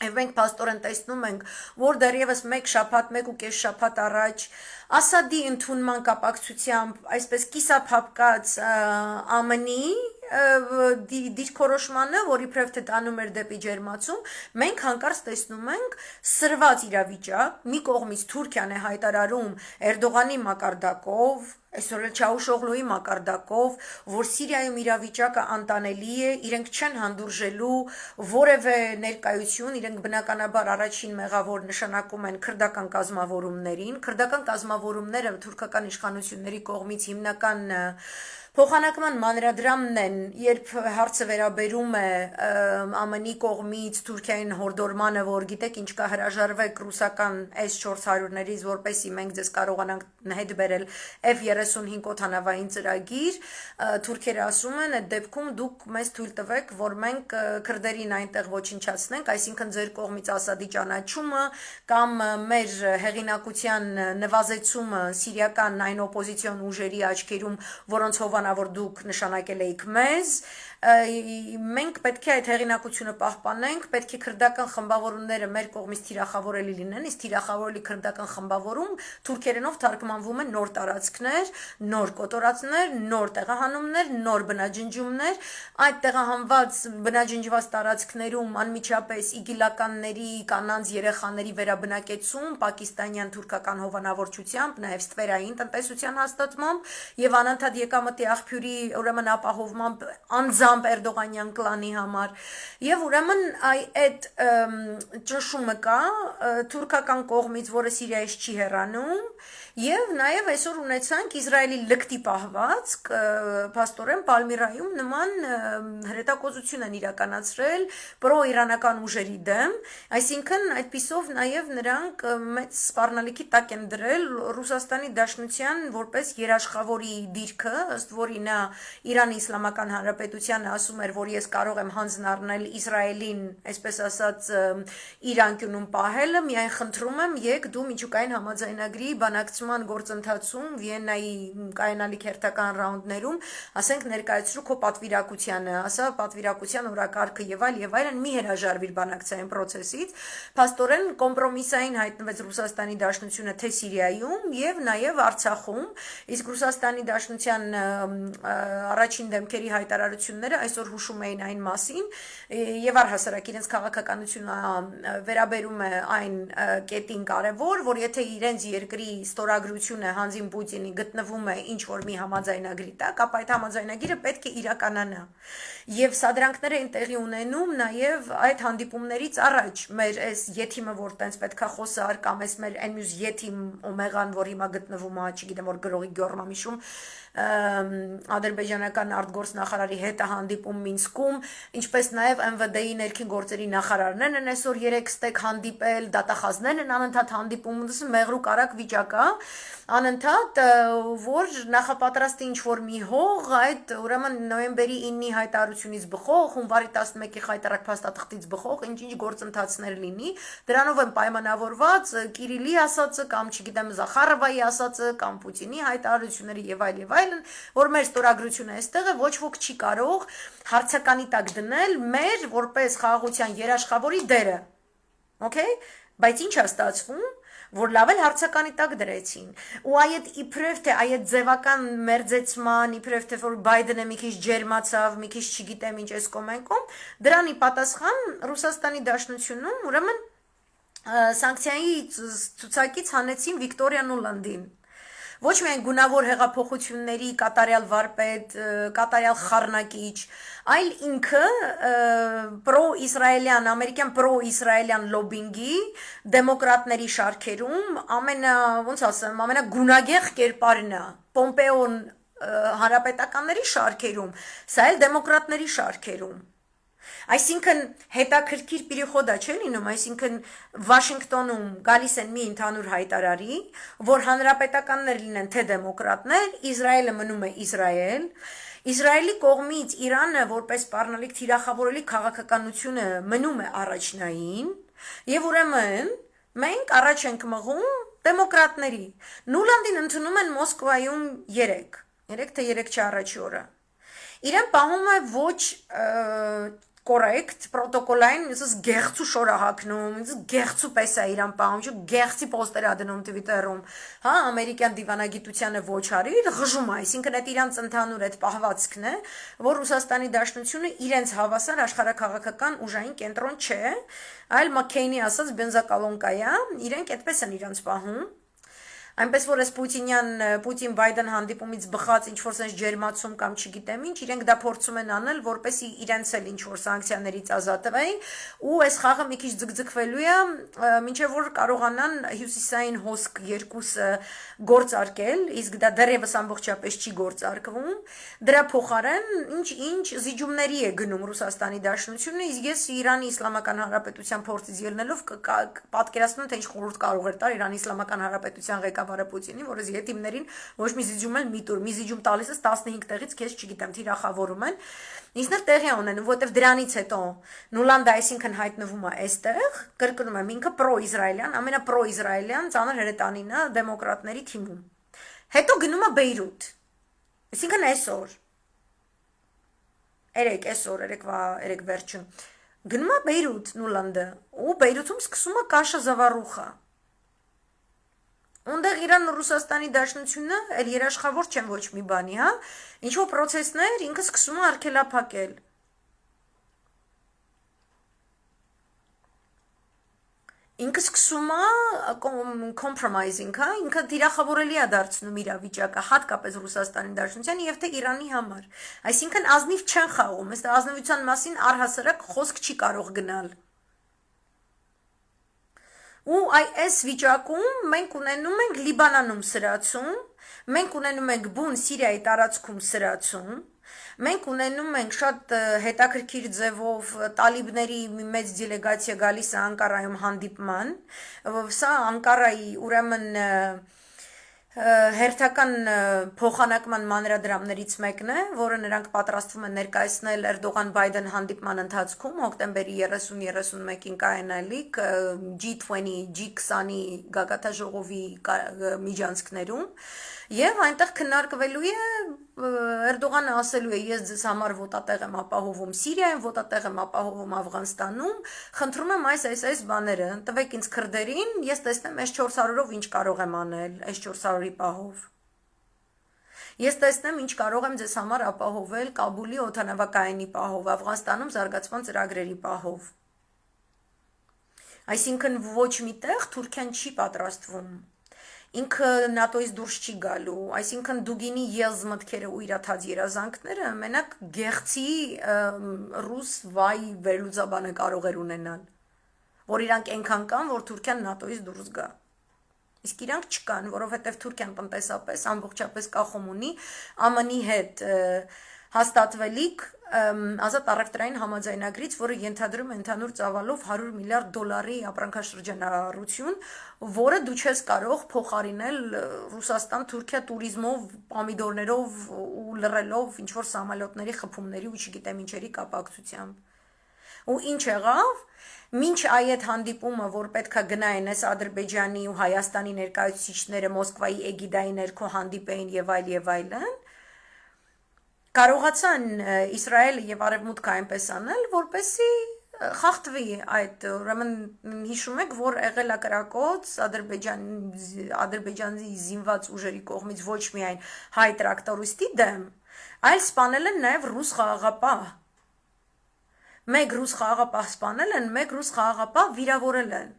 Եվ մենք պաստորեն տեսնում ենք, որ դեռևս մեկ շաբաթ, մեկ ու կես շաբաթ առաջ Ասադի ընդունման կապակցությամբ այսպես կիսափափկած ԱՄՆ-ի դիրքորոշմանը, որ իբրև թե տանում էր դեպի ջերմացում, մենք հանկարծ տեսնում ենք սրված իրավիճակ, մի կողմից Թուրքիան է հայտարարում Էրդողանի մակարդակով, այսօր էլ Չաուշօղլուի մակարդակով, որ Սիրիայում իրավիճակը անտանելի է, իրենք չեն հանդուրժելու որևէ ներկայություն, իրենք բնականաբար առաջին մեղավոր նշանակում են քրդական կազմավորումներին, քրդական կազմավորումները թուրքական իշխանությունների կողմից հիմնական Փոխանակման մանրադրամն են, երբ հարցը վերաբերում է ԱՄՆ-ի կողմից Թուրքիային հորդորմանը, որ գիտեք ինչ կա հրաժարվեք ռուսական S-400-ներից, որպեսզի մենք ձեզ կարողանանք հետ բերել F-35 օդանավային ծրագիր, թուրքերը ասում են, այդ դեպքում դուք մեզ թույլ տվեք, որ մենք քրդերին այնտեղ ոչնչացնենք, այսինքն ձեր կողմից Ասադի ճանաչումը կամ մեր հեղինակության նվազեցումը սիրիական այն օպոզիցիոն ուժերի աչքերում, որոնց որ դուք նշանակել էիք մեզ, մենք պետք է այդ հեղինակությունը պահպանենք, պետք է քրդական խմբավորումները մեր կողմից թիրախավորելի լինեն, իսկ թիրախավորելի քրդական խմբավորում թուրքերենով թարգմանվում է նոր տարածքներ, նոր կոտորածներ, նոր տեղահանումներ, նոր բնաջնջումներ, այդ տեղահանված բնաջնջված տարածքներում անմիջապես իգիլականների, կանանց, երեխաների վերաբնակեցում, պակիստանյան թուրքական հովանավորչությամբ, նաև ստվերային տնտեսության հաստատմամբ եւ անընդհատ եկամտի աղբյուրի ուրեմն ապահովմամբ անձամբ Էրդողանյան կլանի համար եւ ուրեմն այդ ճնշումը կա թուրքական կողմից, որը Սիրիայից չի հեռանում եւ նաեւ այսօր ունեցանք Իսրայելի լկտի պահվածք փաստորեն Պալմիրայում նման հրետակոծություն են իրականացրել պրոիրանական ուժերի դեմ, այսինքն այդպիսով նաեւ նրանք մեծ սպառնալիքի տակ են դրել Ռուսաստանի Դաշնության որպես երաշխավորի դիրքը, ըստ որի նա Իրանի Իսլամական Հանրապետությանը ասում էր, որ ես կարող եմ հանձն առնել Իսրայելին, այսպես ասած, իր անկյունում պահելը, միայն խնդրում եմ, եք դու միջուկային համաձայնագրի բանակցման գործընթացում Վիեննայի կայանալիք հերթական ռաունդներում, ասենք ներկայացրու քո պատվիրակությանը, ասա պատվիրակության օրակարգը եւ այլն, մի հրաժարվիր բանակցային process-ից, փաստորեն կոմպրոմիսային հայտնվեց Ռուսաստանի Դաշնությունը թե Սիրիայում եւ նաեւ Արցախում, իսկ Ռուսաստանի Դաշնության առաջին դեմքերի հայտարարությունները այսօր հուշում էին այն մասին եւ առհասարակ իրենց քաղաքականությունը վերաբերում է այն կետին կարեւոր, որ եթե իրենց երկրի ստորագրությունը Հանձին Պուտինի գտնվում է ինչ որ մի համաձայնագրի տակ, ապա այդ համաձայնագիրը պետք է իրականանա։ Եվ սադրանքներ են տեղի ունենում նաեւ այդ հանդիպումներից առաջ մեր այս եթիմը, որ տենց պետքա խոսար կամ այս մեր այն մյուս եթիմ օմեգան, որ հիմա գտնվում է, չգիտեմ որ գրողի Գյորմամիշում ադրբեջանական արտգործնախարարի հետ հանդիպում Մինսկում, ինչպես նաև ՄՎԴ-ի ներքին գործերի նախարարներն են այսօր 3 ստեկ հանդիպել, դատախազներն են անընդհատ հանդիպում, մեղրու կարակ վիճակա, անընդհատ, որ նախապատրաստի ինչ-որ մի հող, այդ ուրեմն նոյեմբերի 9-ի հայտարարությունից բխող, հունվարի 11-ի խայտարակ փաստաթղթից բխող, ինչ-ինչ գործընթացներ լինի, դրանով են պայմանավորված Կիրիլի ասածը կամ չգիտեմ Զախարովայի ասածը կամ Պուտինի հայտարարությունները եւ այլն, որ մեր ստորագրությունը այստեղ է, ոչ ոք չի կարող հարցականի տակ դնել մեր որպես խաղաղության երաշխավորի դերը։ Okay? Բայց ինչ է ստացվում, որ լավ էլ հարցականի տակ դրեցին։ Ու այդ իբրև թե այդ ձևական մերձեցման, իբրև թե որ Բայդենը մի քիչ ջերմացավ, մի քիչ չգիտեմ ինչ էս կոմենկում, դրանի պատասխան Ռուսաստանի Դաշնությունում ուրեմն սանկցիայի ցուցակից հանեցին Վիկտորիա Նուլանդին, Ոչ միայն գունավոր հեղափոխությունների կատարյալ վարպետ, կատարյալ խառնակիչ, այլ ինքը պրո-իսրայելյան, ամերիկյան պրո-իսրայելյան լոբինգի դեմոկրատների շարքերում ոնց ասեմ, ամենագունագեղ կերպարն է, Պոմպեոն հանրապետականների շարքերում, սա էլ դեմոկրատների շարքերում։ Այսինքն հետաքրքիր պիրիխոդա չէ լինում, այսինքն Վաշինգտոնում գալիս են մի ընդհանուր հայտարարի, որ հանրապետականներ լինեն թե դեմոկրատներ, Իսրայելը մնում է Իսրայել, Իսրայելի կողմից Իրանը որպես սպառնալիք թիրախավորելի քաղաքականությունը մնում է առաջնային, եւ ուրեմն մենք առաջ ենք մղում դեմոկրատների։ Նուլանդին ընդունում են Մոսկվայում 3 թե 3 չառաջի օրը։ Իրեն պահում է ոչ կորեկտ, պրոտոկոլային, ինձ գեղցու շորա հակնում, ինձ գեղցու պես է իրան պահում, չէ, գեղցի պոստեր ա դնում Twitter-ում, հա, ամերիկյան դիվանագիտությանը ոչ արի, խժում է, այսինքն այդ իրանց ընդհանուր այդ պահվածքն է, որ Ռուսաստանի Դաշնությունը իրենց հավասար աշխարհաքաղաքական ուժային կենտրոն չէ, այլ Մաքքեյնի ասած բենզակալոնկա է, իրենք այդպես են իրանց պահում։ Այնպես որ այս Պուտին-Բայդեն հանդիպումից բխած ինչ-որ sense ջերմացում կամ չգիտեմ ինչ, իրենք դա փորձում են անել, որպեսզի իրենց էլ ինչ-որ սանկցիաներից ազատվեն, ու այս խաղը մի քիչ ձգձգվելու է, մինչև որ կարողանան հյուսիսային հոսք երկուսը գործարկել, իսկ դա դեռևս ամբողջապես չի գործարկվում, դրա փոխարեն ինչ զիջումների է գնում Ռուսաստանի Դաշնությունը, իսկ ես Իրանի Իսլամական Հանրապետության փորձից ելնելով պատկերացնում եմ, թե ինչ խորհուրդ կարող էր տալ Իրանի Իսլամական Հանրապետության ղեկավարը Պուտինին, որ այս յետիմներին ոչ մի զիջում էլ մի տուր, մի զիջում տալիս ես 15 տեղից քեզ չգիտեմ, թիրախավորում են։ Իսկ նա տեղի ունեն, որովհետև դրանից հետո Նուլանդը այսինքն հայտնվում է այստեղ, կրկնում եմ, ինքը պրո-իսրայելյան, ամենապրո-իսրայելյան ծանր հրետանին է դեմոկրատների թիմում։ Հետո գնում է Բեյրութ։ Այսինքն այսօր երեք վերջում գնում է Բեյրութ Նուլանդը, ու Բեյրութում սկսում է կաշը զավառուխը։ Ունդեղ Իրան ու Ռուսաստանի Դաշնությունը էլ երաշխավոր չեն ոչ մի բանի, հա, ինչ-որ պրոցեսներ ինքը սկսում է արգելափակել։ Ինքը սկսում է compromising, հա, ինքը դիրախավորելի է դարձնում իրավիճակը, հատկապես Ռուսաստանի Դաշնության եւ թե Իրանի համար։ Այսինքն ազնիվ չեն խաղում, այս ազնվության մասին առհասարակ խոսք չի կարող գնալ։ Ու այս վիճակում մենք ունենում ենք Լիբանանում սրացում, մենք ունենում ենք բուն Սիրիայի տարածքում սրացում, մենք ունենում ենք շատ հետաքրքիր ձևով տալիբների մի մեծ դելեգացիա գալիս է Անկարայում հանդիպման, սա Անկարայի ուրեմն հերթական փոխանակման մանրադրամներից մեկն է, որը նրանք պատրաստվում են ներկայացնել Էրդողան-Բայդեն հանդիպման ընթացքում հոկտեմբերի 30-31-ին կայանալիք G20, G20-ի գագաթաժողովի միջանցքներում, եւ այնտեղ քննարկվելու է Էրդողանը ասելու է ես ձեզ համար ոտատեղ եմ ապահովում Սիրիայում, ոտատեղ եմ ապահովում Աֆղանստանում, խնդրում եմ այս բաները, տվեք ինձ քրդերին, ես տեսնեմ այս 400-ով ինչ կարող եմ անել, այս 400-ի պահով։ Ես տեսնեմ ինչ կարող եմ ձեզ համար ապահովել Կաբուլի օդանավակայանի պահով, Աֆղանստանում զարգացման ծրագրերի պահով։ Այսինքն ոչ միտեղ Թուրքիան չի պատրաստվում ինքը նատոյից դուրս չի գալու, այսինքն դուգինի ելզ մտքերը ու իրաթած երազանքները մենակ գեղցի ռուս վայ վերլուծաբանը կարող էր ունենալ, որ իրանք այնքան կան, որ Թուրքիան նատոյից դուրս գա։ Իսկ իրանք չկան, որովհետև Թուրքիան տնտեսապես ամբողջապես կախում ունի ԱՄՆ-ի հետ հաստատվելիք ազատ առևտրային համաձայնագրից, որը ենթադրում է ընդհանուր ծավալով $100 միլիարդ ապրանքաշրջանառություն, որը դու չես կարող փոխարինել Ռուսաստան-Թուրքիա տուրիզմով, պամիդորներով ու լռելով ինչ-որ սամալյոտների խփումների ու չգիտեմ ինչերի կապակցությամբ։ Ու ինչ եղավ, մինչ այդ հանդիպումը, որ պետքա գնային այս Ադրբեջանի ու Հայաստանի ներկայացուցիչները Մոսկվայի էգիդայի ներքո հանդիպեին եւ այլն, կարողացան Իսրայելը եւ Արևմուտքը այնպես անել, որպեսզի խախտվի այդ, ուրեմն հիշում եք, որ եղել է կրակոց Ադրբեջանի զինված ուժերի կողմից ոչ միայն հայ տրակտորիստի դեմ, այլ սպանել են նաեւ ռուս խաղաղապահ։ Մեկ ռուս խաղաղապահ սպանել են, մեկ ռուս խաղաղապահ վիրավորել են։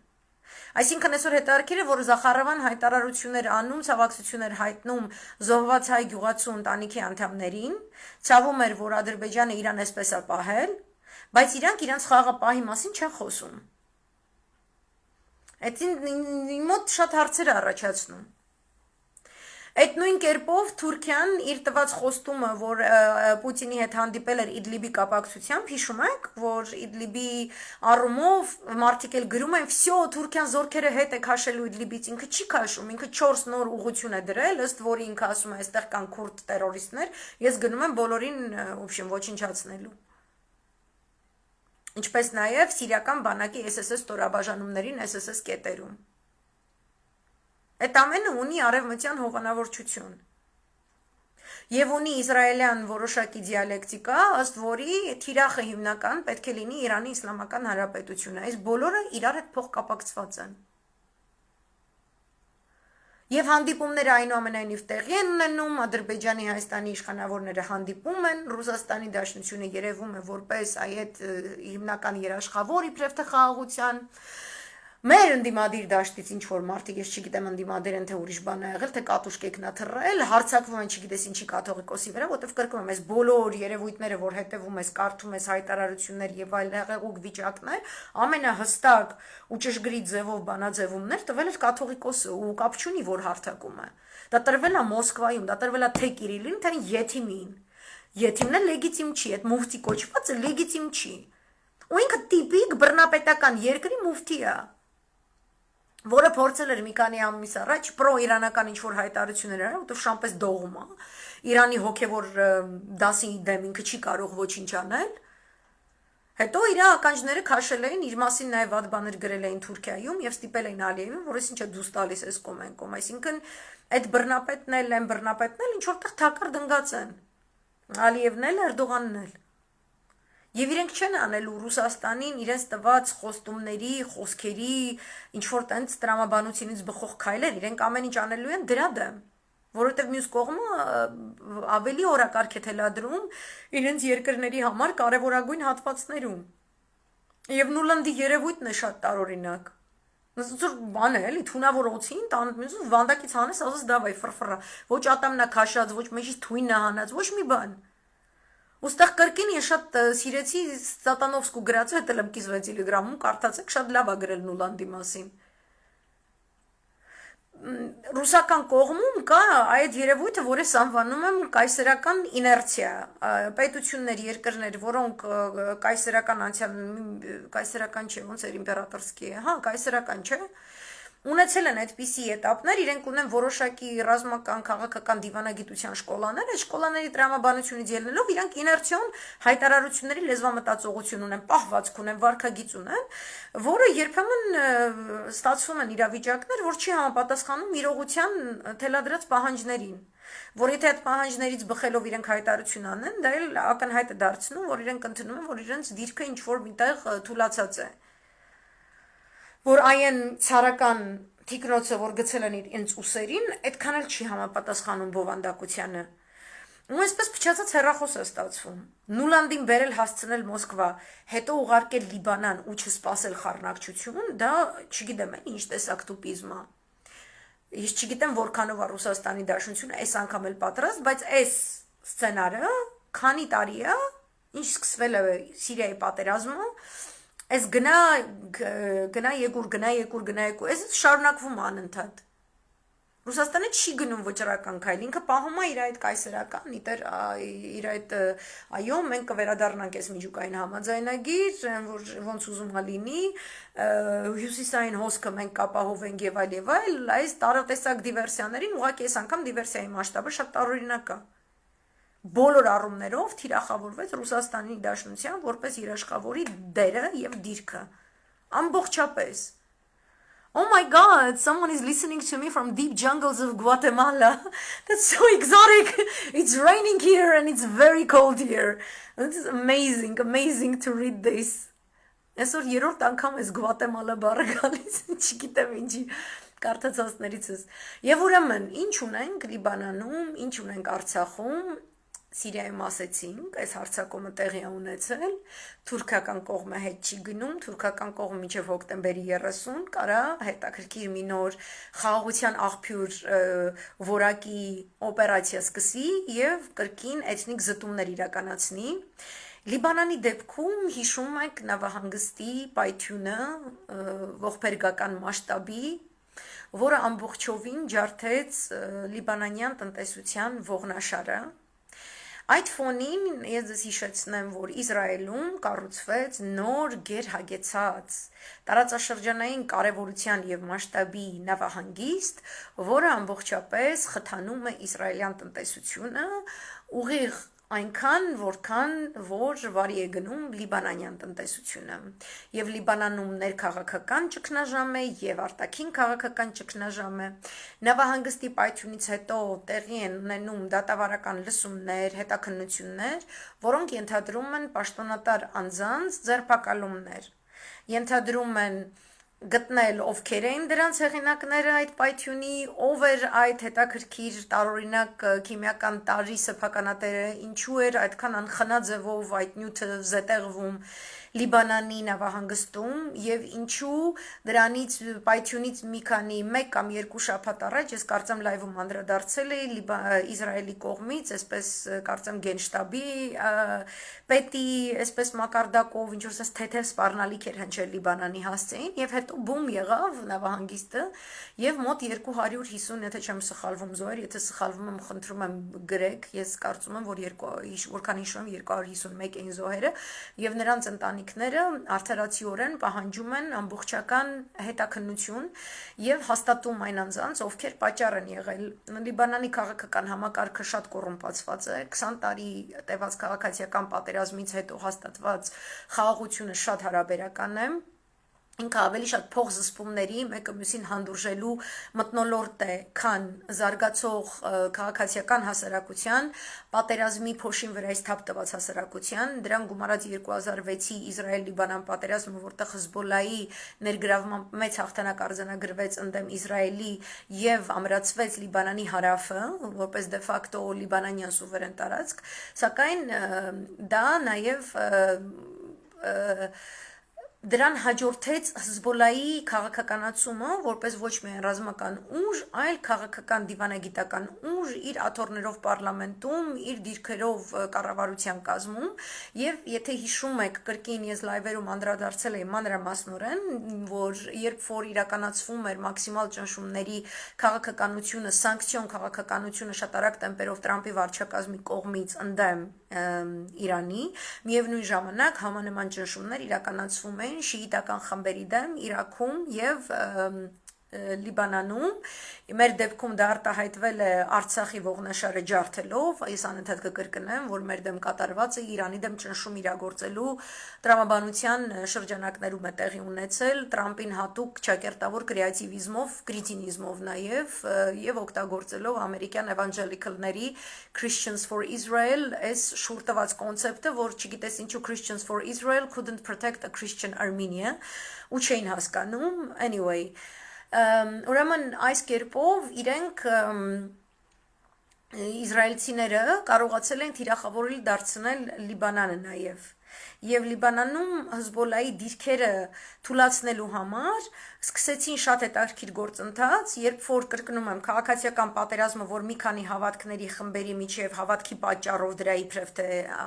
Այսինքն այսօր հետաքրքիր է, որ Զախարովան հայտարարություններ անում, ցավակցություններ հայտնում զոհված հայ գյուղացու ընտանիքի անդամներին, ցավում էր, որ Ադրբեջանը իրան էսպես է պահել, բայց իրանք իրանց խաղը պահի մասին չեն խոսում։ Այդ ինձ մոտ շատ հարցեր է առաջացնում։ Այդ նույն կերպով Թուրքիան իր տված խոստումը, որ Պուտինի հետ հանդիպել էր Իդլիբի կապակցությամբ, հիշում եք, որ Իդլիբի առումով մարդիկ էլ գրում են, «Վсё, Թուրքիան զորքերը հետ է քաշելու Իդլիբից», ինքը չի քաշում, ինքը 4 նոր ուղղություն է դրել, ըստ որի ինքը ասում է, այստեղ կան քուրդ տերորիստներ, ես գնում եմ բոլորին, в общем, ոչնչացնելու։ Ինչպես նաև սիրիական բանակի SSS ստորաբաժանումներին SSS կետերում։ Այդ ամենը ունի արևմտյան հովանավորչություն եւ ունի իսրայելյան որոշակի դիալեկտիկա, ըստ որի թիրախը հիմնական պետք է լինի Իրանի Իսլամական Հանրապետությունը, այս բոլորը իրար հետ փոխկապակցված են։ Եվ հանդիպումները այնուամենայնիվ տեղի են ունենում, Ադրբեջանի, Հայաստանի իշխանավորները հանդիպում են, Ռուսաստանի Դաշնությունը երևում է որպես այդ հիմնական երաշխավոր իբրև թե խաղաղության Մեր ընդդիմադիր դաշտից ինչ որ մարդիկ, ես չգիտեմ ընդդիմադիր են թե ուրիշ բան է եղել, թե կատուշ կեքնա թռել, հարցակվում են չգիտես ինչի կաթողիկոսի վրա, որտեվ կրկնում եմ, այս բոլոր երևույթները, որ հետևում ես, կարդում ես հայտարարություններ եւ այլ հեղեղուկ վիճակներ, ամենահստակ ու ճշգրիտ ձևով բանաձևումներ տվել էր կաթողիկոսը ու կապ չունի, որ հարթակում է։ Դա տրվել է Մոսկվայում, դա տրվել է թե Կիրիլին, թե Եթիմին։ Եթիմն է լեգիտիմ չի, այդ մուֆտի կոչվածը լեգիտիմ չի։ Ու ինքը տիպիկ բռնապետական երկրի մուֆտի է։ Որը փորձել էր մի քանի ամիս առաջ պրո-իրանական ինչ-որ հայտարարություններ արել, որտեղ շամպես դողում է։ Իրանի հոգևոր դասի դեմ ինքը չի կարող ոչինչ անել։ Հետո իր ականջները քաշել էին, իր մասին նաև վատ բաներ գրել էին Թուրքիայում եւ ստիպել էին Ալիևին, որ այսինչ է դուս տալիս էս կոմենկոմ, այսինքն այդ բռնապետն էլ են բռնապետն էլ ինչ որտեղ թակար դնգած են։ Ալիևն էլ, Էրդողանն էլ։ Եվ իրենք չեն անելու Ռուսաստանին իրենց տված խոստումների, խոսքերի, ինչ-որ տենց տրամաբանությունից բխող քայլեր, իրենք ամեն ինչ անելու են դրա դեմ, որովհետև մյուս կողմը ավելի օրակարգ է թելադրում իրենց երկրների համար կարևորագույն հատվածներում։ Եվ Նուլանդի երևույթն է շատ տարօրինակ։ Նույնիսկ բան է, էլի թունավոր օծին, տանդ մյուսը վանդակից հանես, ասես դավայ ֆրֆրա, ոչ ատամնա քաշած, ոչ մեջից թույնը հանած, ոչ մի բան։ Ոստեղ կրկին ես շատ սիրեցի Սատանովսկու գրածը, հետել եմ կիզ 6 Տելեգրամում, կարդացեք, շատ լավ է գրել Նուլանդի մասին։ Ռուսական կողմում կա այդ երևույթը, որ ես անվանում եմ կայսերական իներցիա, պետություններ, երկրներ, որոնք կայսերական անցյալ, կայսերական չէ, ոնց էր իմպերատորսկի է, հա, կայսերական չէ, ունեցել են այդպիսի էտապներ, իրենք ունեն որոշակի ռազմական քաղաքական դիվանագիտության շկոլաներ, այդ շկոլաների տրամաբանությունից ելնելով իրանք իներցիոն հայտարարությունների լեզվամտածողություն ունեն, պահվածք ունեն, վարքագիծ ունեն, որը երբեմն ստացվում են իրավիճակներ, որ չի համապատասխանում իրողության թելադրած պահանջներին, որ եթե այդ պահանջներից բխելով իրենք հայտարարություն անեն, դա էլ ակնհայտ է դարձնում, որ իրենք ընդունում են, որ իրենց դիրքը ինչ որ միտեղ թուլացած է։ Որ այն ցարական թիկնոցը, որ գցել են իրենց ուսերին, այդքան էլ չի համապատասխանում բովանդակությանը։ Ու այսպես փչացած հեռախոս է ստացվում։ Նուլանդին բերել հասցնել Մոսկվա, հետո ուղարկել Լիբանան ու չսպասել խառնակցություն, դա չգիտեմ ինչ տեսակ տուպիզմ է։ Ես չգիտեմ որքանով է Ռուսաստանի Դաշնությունը այս անգամ էլ պատրաստ, բայց այս սցենարը քանի տարի է, ինչ սկսվել է Սիրիայի պատերազմը, Այս գնա եկուր, այս շարունակվում անընդհատ։ Ռուսաստանը չի գնում վճռական քայլ, ինքը պահում է իր այդ կայսերական, իր այդ այո, մենք կվերադառնանք այս միջուկային համաձայնագիր, որ ոնց ուզում է լինի, հյուսիսային հոսքը մենք կապահովենք եւ այլ, այս տարատեսակ դիվերսիաներին ուղղակի այս անգամ դիվերսիայի մասշտաբը շատ տարօրինակ է։ Բոլոր առումներով թիրախավորվեց Ռուսաստանի Դաշնության որպես երաշխավորի դերը եւ դիրքը ամբողջապես Oh my God, someone is listening to me from deep jungles of Guatemala. That's so exotic. It's raining here and it's very cold here. This is amazing to read this. Այսօր երրորդ անգամ ես Guatemala բառը գալիս, չգիտեմ ինչի կարդացածներից ես։ Եվ ուրեմն, ինչ ունենք Լիբանանում, ինչ ունենք Արցախում, Սիրիայում ասեցինք, այս հարցակումը տեղի է ունեցել, թուրքական կողմը հետ չի գնում, թուրքական կողմը մինչև հոկտեմբերի 30 կարա հետաքրքիր մի նոր խաղաղության աղբյուր որակի օպերացիա սկսի եւ կրկին էթնիկ զտումներ իրականացնի։ Լիբանանի դեպքում հիշում եք նավահանգստի պայթյունը ողբերգական մասշտաբի, որը ամբողջովին ջարդեց լիբանանյան տնտեսության ողնաշարը։ Այդ ֆոնին ես ձեզ հիշեցնեմ, որ Իսրայելում կառուցվեց նոր գերհագեցած տարածաշրջանային կարևորության եւ մասշտաբի նավահանգիստ, որը ամբողջապես խթանում է իսրայելյան տնտեսությունը ուղիղ այնքան, որքան որ վարի է գնում լիբանանյան տնտեսությունը։ Եվ Լիբանանում ներքաղաքական ճգնաժամ է եւ արտաքին քաղաքական ճգնաժամ է։ Նավահանգստի պայթյունից հետո տեղի են ունենում դատավարական լսումներ, հետաքննություններ, որոնք ենթադրում են պաշտոնատար անձանց ձերբակալումներ։ Ենթադրում են գտնել ովքեր էին դրանց հեղինակները այդ պայթյունի, ով էր այդ հետաքրքիր տարօրինակ քիմիական տարրի սեփականատերը, ինչու էր այդքան անխնա ձևով այդ նյութը զետեղվում Լիբանանի նավահանգստում եւ ինչու դրանից պայթյունից մի քանի 1 կամ 2 շաբաթ առաջ ես կարծեմ լայվում անդրադարձել էի Իսրայելի կողմից, այսպես կարծեմ գենշտաբի պետի, այսպես մակարդակով ինչ որ ասես թեթև սպառնալիք էր հնչել Լիբանանի հասցեին եւ հետո բում եղավ նավահանգիստը եւ մոտ 250, եթե չեմ սխալվում զոհեր, եթե սխալվում եմ, խնդրում եմ գրեք, ես կարծում եմ, որ որքան հիշում եմ 251 էին զոհերը եւ նրանց ընտանիքները արդարացիորեն պահանջում են ամբողջական հետաքննություն եւ հաստատում այն անձանց, ովքեր պատճառ են եղել։ Լիբանանի քաղաքական համակարգը շատ կոռումպացված է, 20 տարի տևած քաղաքացիական պատերազմից հետո հաստատված խաղաղությունը շատ հարաբերական է։ Ինքը ավելի շատ փող զսպումների մեկը մյուսին հանդուրժելու մթնոլորտ է, քան զարգացող քաղաքացիական հասարակության, պատերազմի փոշին վրայից թափ տված հասարակության, դրան գումարած 2006-ի Իսրայել-Լիբանան պատերազմը, որտեղ Հեզբոլլայի ներգրավմամբ մեծ հաղթանակ արձանագրվեց ընդդեմ Իսրայելի եւ ամրացվեց Լիբանանի հարավը, որպես դե ֆակտո լիբանանյան սուվերեն տարածք, սակայն դա նաեւ դրան հաջորդեց Հեզբոլլայի քաղաքականացումը, որպես ոչ միայն ռազմական ուժ, այլ քաղաքական դիվանագիտական ուժ իր աթոռներով պարլամենտում, իր դիրքերով կառավարության կազմում, եւ եթե հիշում եք, կրկին ես լայվերում անդրադարձել էի մանրամասնորեն, որ երբ որ իրականացվում էր մաքսիմալ ճնշումների քաղաքականությունը, սանկցիոն քաղաքականությունը շատ արագ տեմպերով Տրամպի վարչակազմի կողմից ընդդեմ Իրանի, միևնույն ժամանակ համանման ճնշումներ իրականացվում էին շիիտական խմբերի դեմ Իրաքում եւ Լիբանանում, մեր դեպքում դա արտահայտվել է Արցախի ողնաշարը ջարդելով, ես անընդհատ կկրկնեմ, որ մեր դեմ կատարված է Իրանի դեմ ճնշում իրագործելու տրամաբանության շրջանակներում է տեղի ունեցել, Տրամպին հատուկ ճակերտավոր կրեատիվիզմով, կրիտինիզմով եւ օգտագործելով ամերիկյան էվանջելիկալների Christians for Israel, այս շուռ տված կոնցեպտը, որ չգիտես ինչու Christians for Israel couldn't protect a Christian Armenia, ու չէին հասկանում, anyway ուրեմն այս կերպով իրենք իսրայելցիները կարողացել են թիրախավորել դարձնել Լիբանանը նաև եւ Լիբանանում Հեզբոլլայի դիրքերը թուլացնելու համար սկսեցին շատ հետաքրքիր գործընթաց, երբ որ կրկնում եմ քաղաքացիական պատերազմը, որ մի քանի հավատքների խմբերի միջև հավատքի պատճառով դրա իբրև թե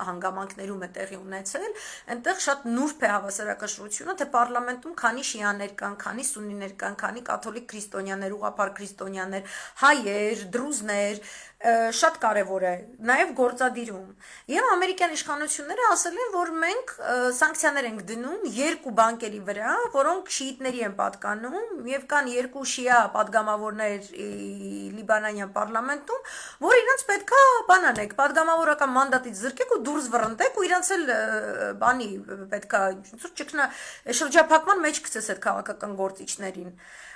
հանգամանքներում է տեղի ունեցել, այնտեղ շատ նուրբ է հավասարակշռությունը, թե պարլամենտում քանի շիաներ կան, քանի սուննիներ կան, քանի կաթոլիկ քրիստոնյաներ, ուղղափառ քրիստոնյաներ, հայեր, դրուզներ, շատ կարևոր է, նաև գործադիրում։ Եվ ամերիկյան իշխանությունները ասել են, որ մենք սանկցիաներ ենք դնում երկու բանկերի վրա, որոնք շիիտների են պատկանում, եւ կան երկու շիա падգամավորներ լիբանանյան պարլամենտում, որ իրենց պետքա բան անեք, падգամավորական մանդատից զրկեք ու դուրս վռնդեք ու իրենց էլ բանի պետքա շրջափակման մեջ գցես այդ քաղաքական գործիչներին։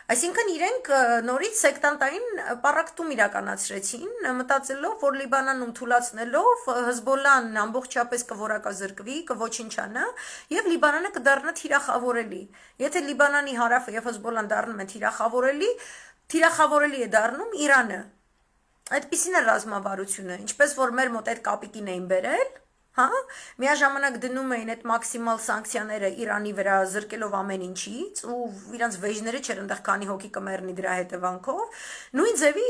Այսինքն իրենք նորից սեկտանտային պառակտում իրականացրեցին, մտածելով, որ Լիբանանում թուլացնելով Հեզբոլլան ամբողջապես կորակազրկվի, կոչնչանա եւ Լիբանանը կդառնա թիրախավորելի։ Եթե Լիբանանի հարավը եւ Հեզբոլլան դառնում են թիրախավորելի է դառնում Իրանը։ Այդպիսին է ռազմավարությունը, ինչպես որ մեր մոտ այդ կապիկին էին բերել, հա, միաժամանակ դնում էին այդ մաքսիմալ սանկցիաները Իրանի վրա զրկելով ամեն ինչից ու իրանց վեժները չէր այնտեղ քանի հոգի կմեռնի դրա հետևանքով, նույն ձևի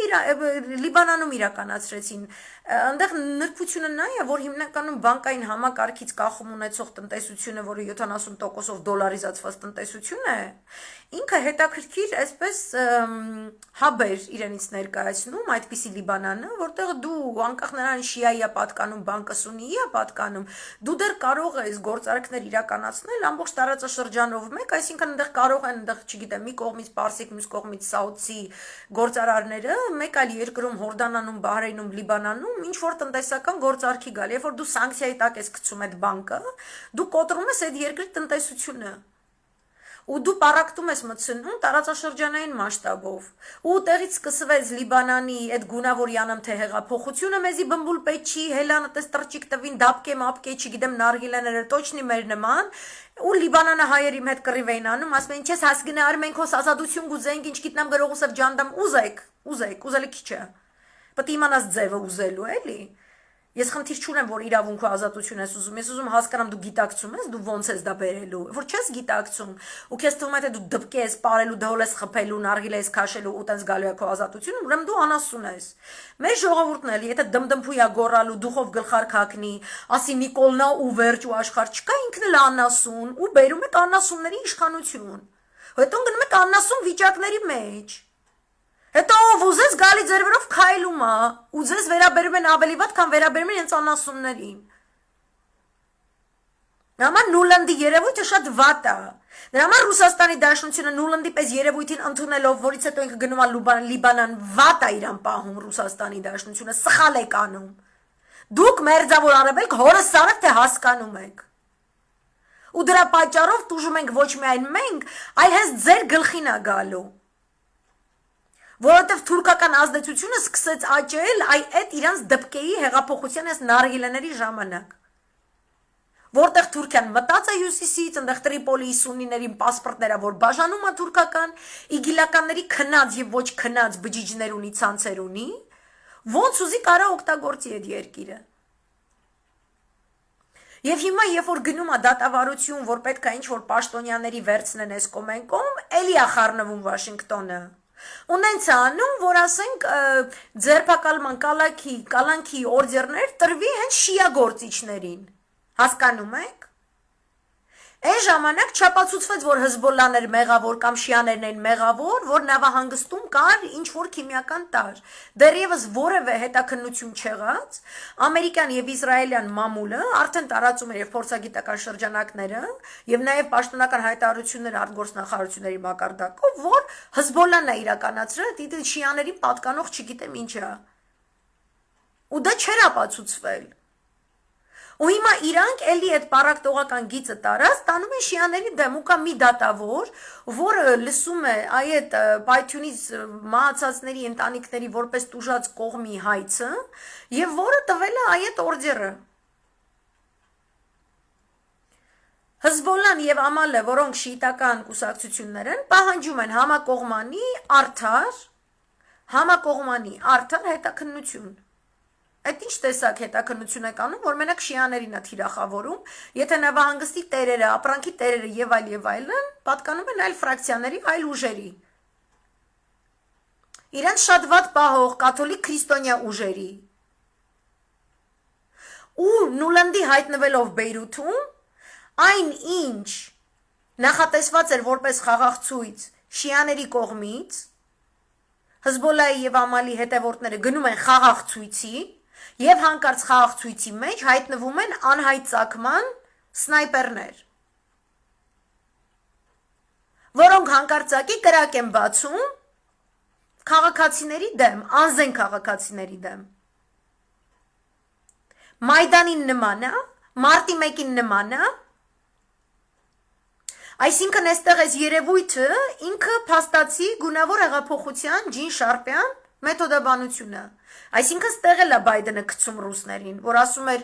Լիբանանում իրականացրեցին։ Այնտեղ նրբությունը նա է, որ հիմնականում բանկային համակարգից կախում ունեցող տնտեսությունը, որը 70%-ով դոլարիզացված տնտեսություն է, ինքը հետաքրքիր այսպես հաբ էր իրենից ներկայացնում այդպիսի Լիբանանը, որտեղ դու անկախ նրան շիայի է պատկանում, բանկը սուննիի է պատկանում, դու դեռ կարող ես գործարքներ իրականացնել ամբողջ տարածաշրջանով մեկ, այսինքն այնտեղ կարող են այնտեղ, չգիտեմ, մի կողմից պարսիկ, մյուս կողմից սաուդցի գործարարները, մեկ այլ երկրում Հորդանանում, Բահրեյնում, Լիբանանում ինչ որ տնտեսական գործարքի գալ, երբ որ դու սանկցիայի տակ ես գցում այդ բանկը, դու կոտրում ես այդ երկրի տնտեսությունը։ Ու դու պարակտում ես մտցնում տարածաշրջանային մասշտաբով։ Ու տեղից սկսվեց Լիբանանի այդ գունավորյանամ թե հեղափոխությունը մեզի բմբուլ պետք չի, հելանը տես տրճիկ տվին, դապկե, մապկե, չգիտեմ, նարգիլաները տոչնի մեր նման։ Ու Լիբանանը հայերի հետ կռիվ էին անում, ասում են, չես հասկնար մենք հոս ազատություն գուզենք, ինչ գիտնամ գրողուսով ջանդամ, ուզեք, քիչ է։ Պետք է իմանաս ձևը ուզելու, էլի։ Ես խնդիր չունեմ, որ իրավունք ու ազատություն ես ուզում, ես ուզում հասկանամ դու գիտակցում ես, դու ոնց ես դա բերելու, որ չես գիտակցում, ու քեզ թվում է թե դու դպկե ես ապարելու, դհոլ ես խփելու, նարգիլ ես քաշելու ու տենց գալու է քո ազատությունը, ուրեմն դու անասուն ես։ Մեր ժողովուրդն էլ, եթե դմդմփույա գոռալու, դուխով գլխարկ հագնի, ասի Նիկոլնա ու վերջ ու աշխարհ չկա, ինքն էլ անասուն ու բերում է անասունների իշխանություն։ Հետո գնում եք անասուն վիճակների մեջ։ Հետո ով ուզես գալի ձեր վրով քայլում է, ուզես վերաբերում են ավելի վատ, քան վերաբերում են հենց անասուններին։ Նրա համար Նուլանդի երևույթը շատ վատ է։ Նրա համար Ռուսաստանի Դաշնությունը Նուլանդի պես երևույթին ընդունելով, որից հետո ինքը գնում է Լիբանան, վատ է իրան պահում Ռուսաստանի Դաշնությունը, սխալ եք անում։ Դուք մերձավոր Արևելք հորս սարեք թե հասկանում եք։ Ու դրա պատճառով տուժում ենք ոչ միայն մենք, այլ հենց ձեր գլխին է գալու։ Որովհետև թուրքական ազդեցությունը սկսեց աճել այդ իրանց դպկեի հեղափոխության այս նարգիլաների ժամանակ։ Որտեղ Թուրքիան մտած է հյուսիսից, այնտեղ Տրիպոլիի սուննիներին պասպորտները, որ բաժանում է թուրքական, իգիլականների քնած եւ ոչ քնած բջիջներ ունի, ցանցեր ունի, ոնց ուզի կարա օգտագործի այդ երկիրը։ Եվ հիմա երբ որ գնում է դատավարություն, որ պետք է ինչ-որ պաշտոնյաների վերցնեն այս կոմենկոմ, էլի է խառնվում Վաշինգտոնը։ Ունենց անում, որ ասենք ձերբակալման կալանքի օրդերներ տրվի հենց շիա գործիչներին, հասկանում եք? Այն ժամանակ չապացուցվեց, որ Հզբոլլան էր մեղավոր կամ շիաներն են մեղավոր, որ նավահանգստում կար ինչ-որ քիմիական տարր։ Դեռևս որևէ հետաքննություն չեղած, ամերիկյան եւ իսրայելյան մամուլը արդեն տարածում էր եւ փորձագիտական շրջանակները եւ նաեւ պաշտոնական հայտարարություններ արտգործնախարարությունների մակարդակով, որ Հզբոլլան է իրականացրել շիաներին պատկանող չգիտեմ ինչա։ Ու դա չէր ապացուցվել։ Ու հիմա իրանք էլի այդ պարակտողական գիծը տարած տանում են շիաների դեմ ու կա մի դատավոր, որը լսում է այդ պայթյունից մահացածների ընտանիքների որպես տուժած կողմի հայցը եւ որը տվել է այդ օրդերը։ Հզբոլլան եւ Ամալը, որոնք շիիտական կուսակցություններ են, պահանջում են համակողմանի արդար հետաքննություն։ Այդ ինչ տեսակ հետաքննություն եք անում, որ մենակ շիաներին է թիրախավորում, եթե նավահանգստի տերերը, ապրանքի տերերը եւ այլն պատկանում են այլ ֆրակցիաների, այլ ուժերի։ Իրենց շատ վատ պահող կաթոլիկ քրիստոնյա ուժերի։ Ու Նուլանդի հայտնվելով Բեյրութում, այն ինչ նախատեսված էր որպես խաղաղ ցույց շիաների կողմից, Հզբոլլայի եւ Ամալի հետևորդները գնում են խաղաղ ցույցի եւ հանկարծ խաղաղ ցույցի մեջ հայտնվում են անհայտ ծագման սնայպերներ, որոնք հանկարծակի կրակ են բացում քաղաքացիների դեմ, անզեն քաղաքացիների դեմ։ Մայդանին նման է, մարտի 1-ին նման է, այսինքն այստեղ այս երևույթը ինքը փաստացի գունավոր հեղափոխության ջին շարպյան մեթոդաբանությունը։ Այսինքն ստեղ էլ է Բայդենը գցում ռուսներին, որ ասում էր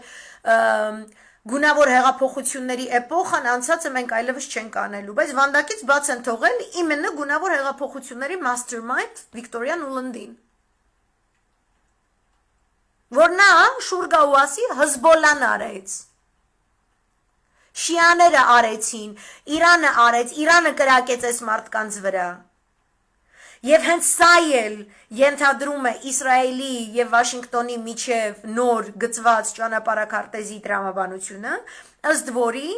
գունավոր հեղափոխությունների էպոխան անցածը մենք այլևս չենք անելու, բայց վանդակից բաց են թողել իմենը գունավոր հեղափոխությունների mastermind Վիկտորիա Նուլանդին։ որ նա շուրգաուասի Հզբոլլան արեց, շիաները արեցին, Իրանը արեց, Իրանը կրակեց այս մարդկանց վրա։ Եվ հենց սա էլ ենթադրում է Իսրայելի եւ Վաշինգտոնի միջև նոր գծված ճանապարհաքարտեզի տրամաբանությունը, ըստ որի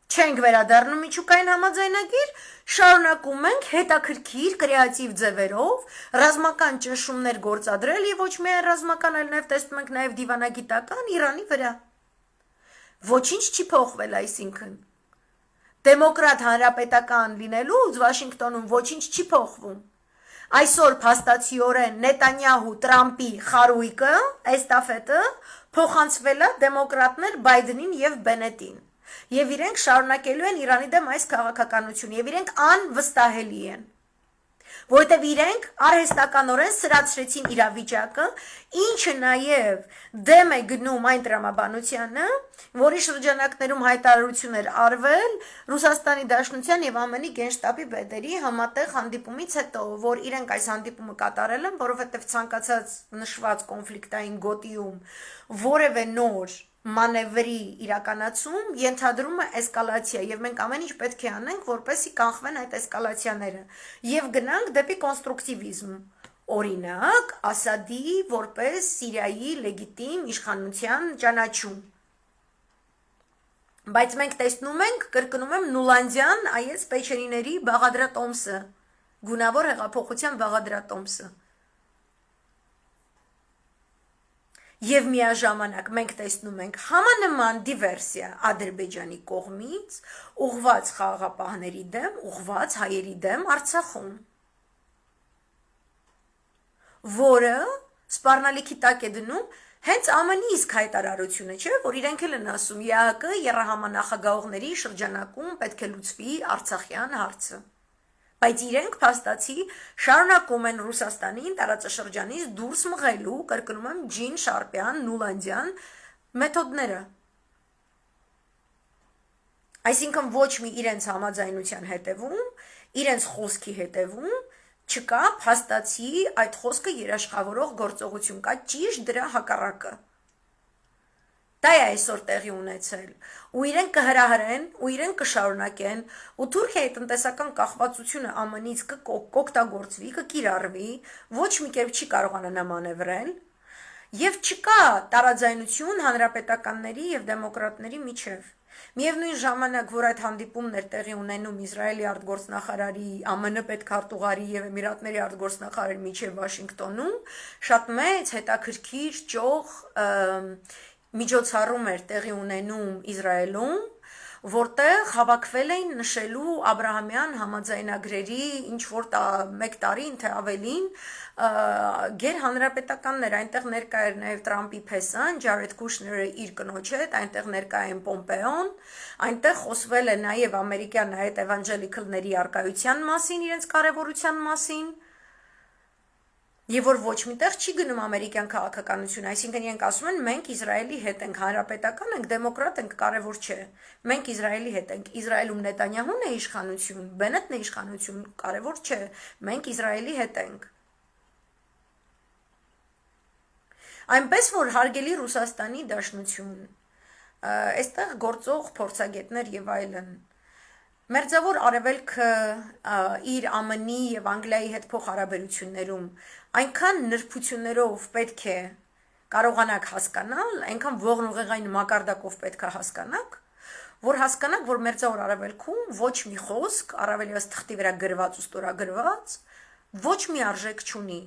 չենք վերադառնում միջուկային համաձայնագիր, շարունակում ենք հետաքրքիր կրեատիվ ձևերով ռազմական ճնշումներ գործադրել եւ ոչ միայն ռազմական, այլ նաեւ տեսնում ենք նաեւ դիվանագիտական Իրանի վրա։ Ոչինչ չի փոխվել, այսինքն դեմոկրատ հանրապետական լինելուց Վաշինգտոնում ոչինչ չի փոխվում։ Այսօր փաստացիորեն Նետանյահու Տրամպի խարույկը, էստաֆետը փոխանցվել է դեմոկրատներ Բայդենին եւ Բենետին։ Եվ իրենք շարունակելու են Իրանի դեմ այս քաղաքականությունը եւ իրենք անվստահելի են։ Որտեւ իրենք արհեստականորեն սրացրեցին իրավիճակը, ինչը նաեւ դեմ է գնում այն տրամաբանությանը, որի շրջանակներում հայտարարություն էր արվել Ռուսաստանի Դաշնության եւ ԱՄՆ-ի գենշտաբի պետերի համատեղ հանդիպումից հետո, որ իրենք այս հանդիպումը կատարել են, որովհետեւ ցանկացած նշված կոնֆլիկտային գոտիում որևէ նոր մանևրի իրականացում ենթադրում է էսկալացիա եւ մենք ամեն ինչ պետք է անենք, որպեսզի կանխվեն այդ էսկալացիաները եւ գնանք դեպի կոնստրուկտիվիզմ։ Օրինակ, Ասադի որպես Սիրիայի լեգիտիմ իշխանության ճանաչում։ Բայց մենք տեսնում ենք, կրկնում եմ, Նուլանդյան այս Պեչերիների բաղադրատոմսը, գունավոր հեղափոխության բաղադրատոմսը։ Եվ միաժամանակ մենք տեսնում ենք համանման դիվերսիա Ադրբեջանի կողմից ուղղված խաղաղապահների դեմ, ուղղված հայերի դեմ Արցախում, որը սպառնալիքի տակ է դնում հենց ԱՄՆ-ի իսկ հայտարարությունը, չէ, որ իրենք էլ են ասում ԵԱՀԿ եռահամանախագահողների շրջանակում պետք է լուծվի Արցախյան հարցը։ Բայց իրենք փաստացի շարունակում են Ռուսաստանին տարածաշրջանից դուրս մղելու, կրկնում եմ, ջին շարպյան, նուլանդյան մեթոդները։ Այսինքն ոչ մի իրենց համաձայնության հետևում, իրենց խոսքի հետևում չկա փաստացի այդ խոսքը երաշխավորող գործողություն, կա ճիշտ դրա հակառակը։ Դա է այսօր տեղի ունեցել, ու իրենք կհրահրեն, ու իրենք կշարունակեն, ու Թուրքիայի տնտեսական կախվածությունը ԱՄՆ-ից կօգտագործվի, կկիրառվի, ոչ մի կերպ չի կարողանա նա մանևրել, եւ չկա տարաձայնություն հանրապետականների եւ դեմոկրատների միջև։ Միևնույն ժամանակ, որ այդ հանդիպումն էր տեղի ունենում Իսրայելի արտգործնախարարի, ԱՄՆ պետքարտուղարի եւ Էմիրատների արտգործնախարարի միջև Վաշինգտոնում, շատ մեծ հետաքրքիր ճոխ միջոցառում էր տեղի ունենում Իսրայելում, որտեղ հավաքվել էին նշելու Աբրահամյան համաձայնագրերի ինչ որ մեկ տարին թե ավելին գերհանրապետականներ, այնտեղ ներկա էր նաև Տրամպի փեսան, Ջարեդ Կուշները իր կնոջ հետ, այնտեղ ներկա են Պոմպեոն, այնտեղ խոսվել է նաև ամերիկյան այդ էվանջելիկալների արկայության մասին, իրենց կարևորության մասին։ Եվ որ ոչ միտեղ չի գնում ամերիկյան քաղաքականությունը, այսինքն իրենք ասում են մենք Իսրայելի հետ ենք, հանրապետական ենք, դեմոկրատ ենք, կարևոր չէ։ Մենք Իսրայելի հետ ենք, Իսրայելում Նետանյահուն է իշխանություն, Բենետն է իշխանություն, կարևոր չէ, մենք Իսրայելի հետ ենք։ Այնպես որ հարգելի Ռուսաստանի Դաշնություն, այստեղ գործող փորձագետներ եւ այլն Մերձավոր Արևելքը իր ԱՄՆ-ի եւ Անգլիայի հետ փոխհարաբերություններում այնքան նրբություններով պետք է կարողանաք հասկանալ, այնքան ողնուղեղային մակարդակով պետք է հասկանաք, որ հասկանաք, որ Մերձավոր Արևելքում ոչ մի խոսք, առավելևս թղթի վրա գրված ու ստորագրված, ոչ մի արժեք չունի։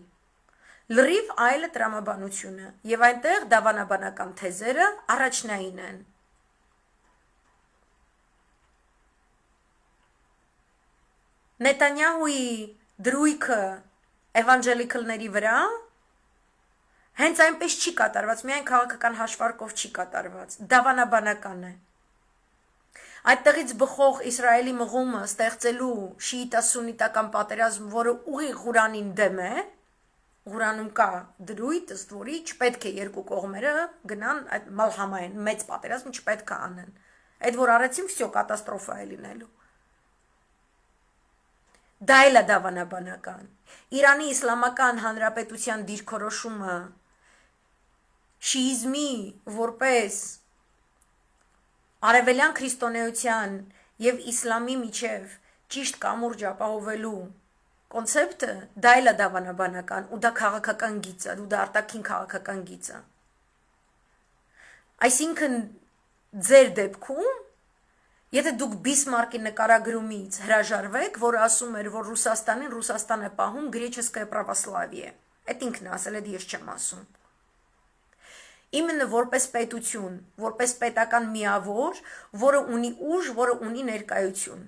Լրիվ այլ է տրամաբանությունը եւ այնտեղ դավանաբանական թեզերը առաջնային են։ Նետանյահուի դրույքը էվանջելիկալների վրա հենց այնպես չի կատարված, միայն քաղաքական հաշվարկով չի կատարված, դավանաբանական է։ Այդտեղից բխող Իսրայելի մղումը ստեղծելու շիիտա-սուննիտական պատերազմ, որը ուղիղ Ղուրանին դեմ է, Ղուրանում կա դրույթ, ըստ որի չպետք է երկու կողմերը գնան այդ մալհամային մեծ պատերազմ չպետք է անեն։ Այդ որ արեցին, վсё կատաստրոֆա է լինելու։ Դա էլ է դավանաբանական։ Իրանի Իսլամական Հանրապետության դիրքորոշումը շիիզմի որպես արևելյան քրիստոնեության եւ իսլամի միջև ճիշտ կամուրջ ապահովելու կոնցեպտը դա էլ է դավանաբանական ու դա քաղաքական գիծ է, ու դա արտաքին քաղաքական գիծ է։ Այսինքն ձեր դեպքում եթե դուք Բիսմարկի նկարագրումից հրաժարվեք, որը ասում էր, որ Ռուսաստանին Ռուսաստան է պահում գրեչեսկայ պրավասլավիե, այդ ինքն է ասել, այդ ես չեմ ասում։ Իմенно որպես պետություն, որպես պետական միավոր, որը ունի ուժ, որը ունի ներկայություն։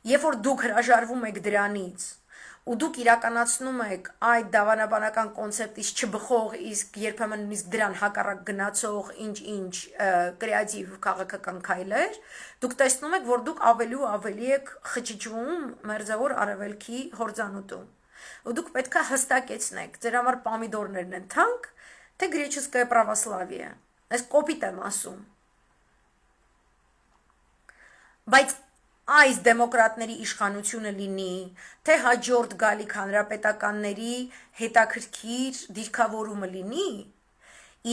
Երբ որ դուք հրաժարվում եք դրանից, ու դուք իրականացնում եք այդ դավանաբանական կոնցեպտից չբխող, իսկ երբեմն նույնիսկ դրան հակառակ գնացող ինչ-ինչ կրեատիվ քաղաքական քայլեր, դուք տեսնում եք, որ դուք ավելի ու ավելի եք խճճվում մերձավոր արևելքի հորձանուտում։ Ու դուք պետք է հստակեցնեք, ձեր համար պամիդորներն են թանկ, թե գրեչեսկայ պրավասլավիե։ Այս կոպիտ եմ ասում։ Բայց այս դեմոկրատների իշխանությունը լինի, թե հաջորդ գալիք հանրապետականների հետաքրքիր դիրքավորումը լինի,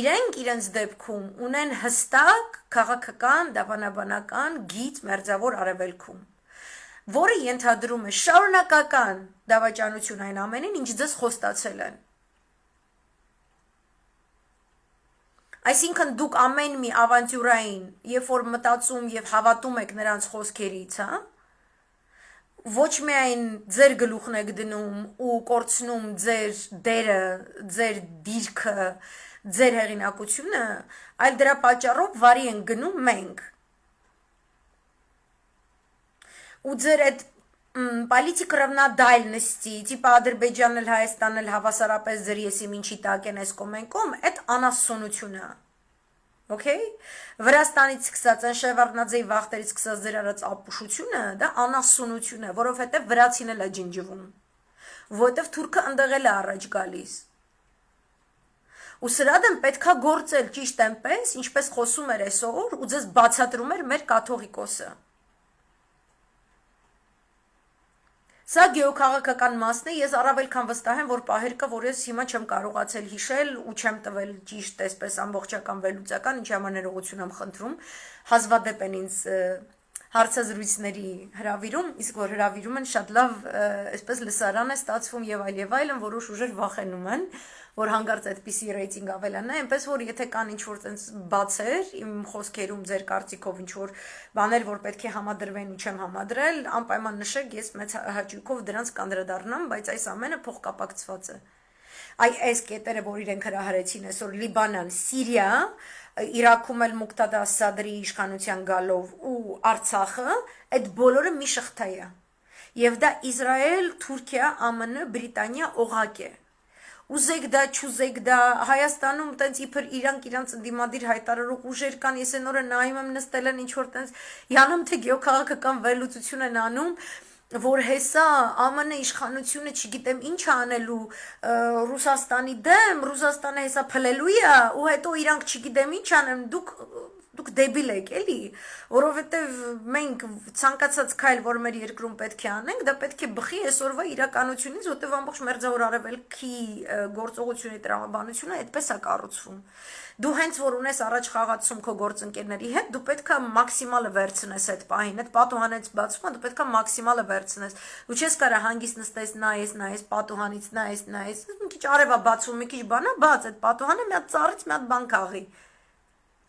իրենք իրենց դեպքում ունեն հստակ քաղաքական, դավանաբանական գիծ մերձավոր արևելքում, որը ենթադրում է շարունակական դավաճանություն այն ամենին, ինչ ձեզ խոստացել են։ Այսինքն դուք ամեն մի ավանտյուրային, երբ որ մտածում եւ հավատում եք նրանց խոսքերից, հա, ոչ միայն ձեր գլուխն եք դնում ու կորցնում ձեր դերը, ձեր դիրքը, ձեր հեղինակությունը, այլ դրա պատճառով վարի են գնում մենք։ Ու ձեր այդ политика равнодальности, типа Ադրբեջանն էլ Հայաստանն էլ հավասարապես ձեր եսի ինչի տակ են այս կոմենկոմ, այդ անասունություն է։ Okay? Վրաստանից սկսած այն Շևարդնաձեի վախտերից սկսած ձեր արած ապուշությունը, դա անասունություն է, որովհետև վրացին էլ է ջնջվում, որովհետև թուրքը ընդեղ էլ է առաջ գալիս։ Ու սրա դեմ պետքա գործել ճիշտ այնպես, ինչպես խոսում էր այսօր, ու ձեզ բացատրում էր մեր կաթողիկոսը։ Սա գեոքաղաքական մասն է, ես առավել քան վստահ եմ, որ պահեր կա, որ ես հիմա չեմ կարողացել հիշել ու չեմ տվել ճիշտ այսպես ամբողջական վերլուծական, ինչի համար ներողություն եմ խնդրում, հազվադեպ են ինձ հարցազրույցների հրավիրում, իսկ որ հրավիրում են շատ լավ այսպես լսարան է ստացվում եւ այլն, որոշ ուժեր վախենում են, որ հանգարց այդպիսի ռեյտինգ ավելանա, այնպես որ եթե կան ինչ-որ տենց բացեր իմ խոսքերում ձեր կարծիքով ինչ-որ բաներ, որ պետք է համադրվեն ու չեմ համադրել, անպայման նշեք, ես մեծ հաճույքով դրանց կանդրադառնամ, բայց այս ամենը փոխկապակցված է։ Այս կետերը, որ իրենք հրահրեցին այսօր Լիբանան, Սիրիա, Իրաքում էլ Մուկտադա Սադրի իշխանության գալով ու Արցախը, այդ բոլորը մի շղթա է։ Եվ դա Իսրայել, Թուրքիա, ԱՄՆ, Բրիտանիա օղակ է։ Ուզեք դա, չուզեք դա, Հայաստանում տենց իբր իրանք ընդդիմադիր հայտարարող ուժեր կան, ես այն օրը նայում եմ նստել են ինչ-որ տենց յանում թե գեոքաղաքական վերլուծություն են անում, որ հեսա ԱՄՆ իշխանությունը չգիտեմ ինչ անելու Ռուսաստանի դեմ, Ռուսաստանը հեսա փլելու է ու հետո իրանք չգիտեմ ինչ անեն, դուք դեբիլ եք, էլի, որովհետև մենք ցանկացած քայլ, որ մեր երկրում պետք է անենք, դա պետք է բխի այսօրվա իրականությունից, որտեղ ամբողջ մերձավոր արևելքի գործողությունների տրամաբանությունը այդպես է կառուցվում։ Դու հենց որ ունես առաջ խաղացում քո գործընկերների հետ, դու պետք է մաքսիմալը վերցնես այդ պահին, այդ պատուհանից բացումը դու պետք է մաքսիմալը վերցնես։ Դու չես կարող հանգիստ նստես, նայես պատուհանից, նայես, մի քիչ արևա բացվում, մի քիչ բանա, բաց այդ պատուհանը մի հատ ծառից մի հատ բան քաղի։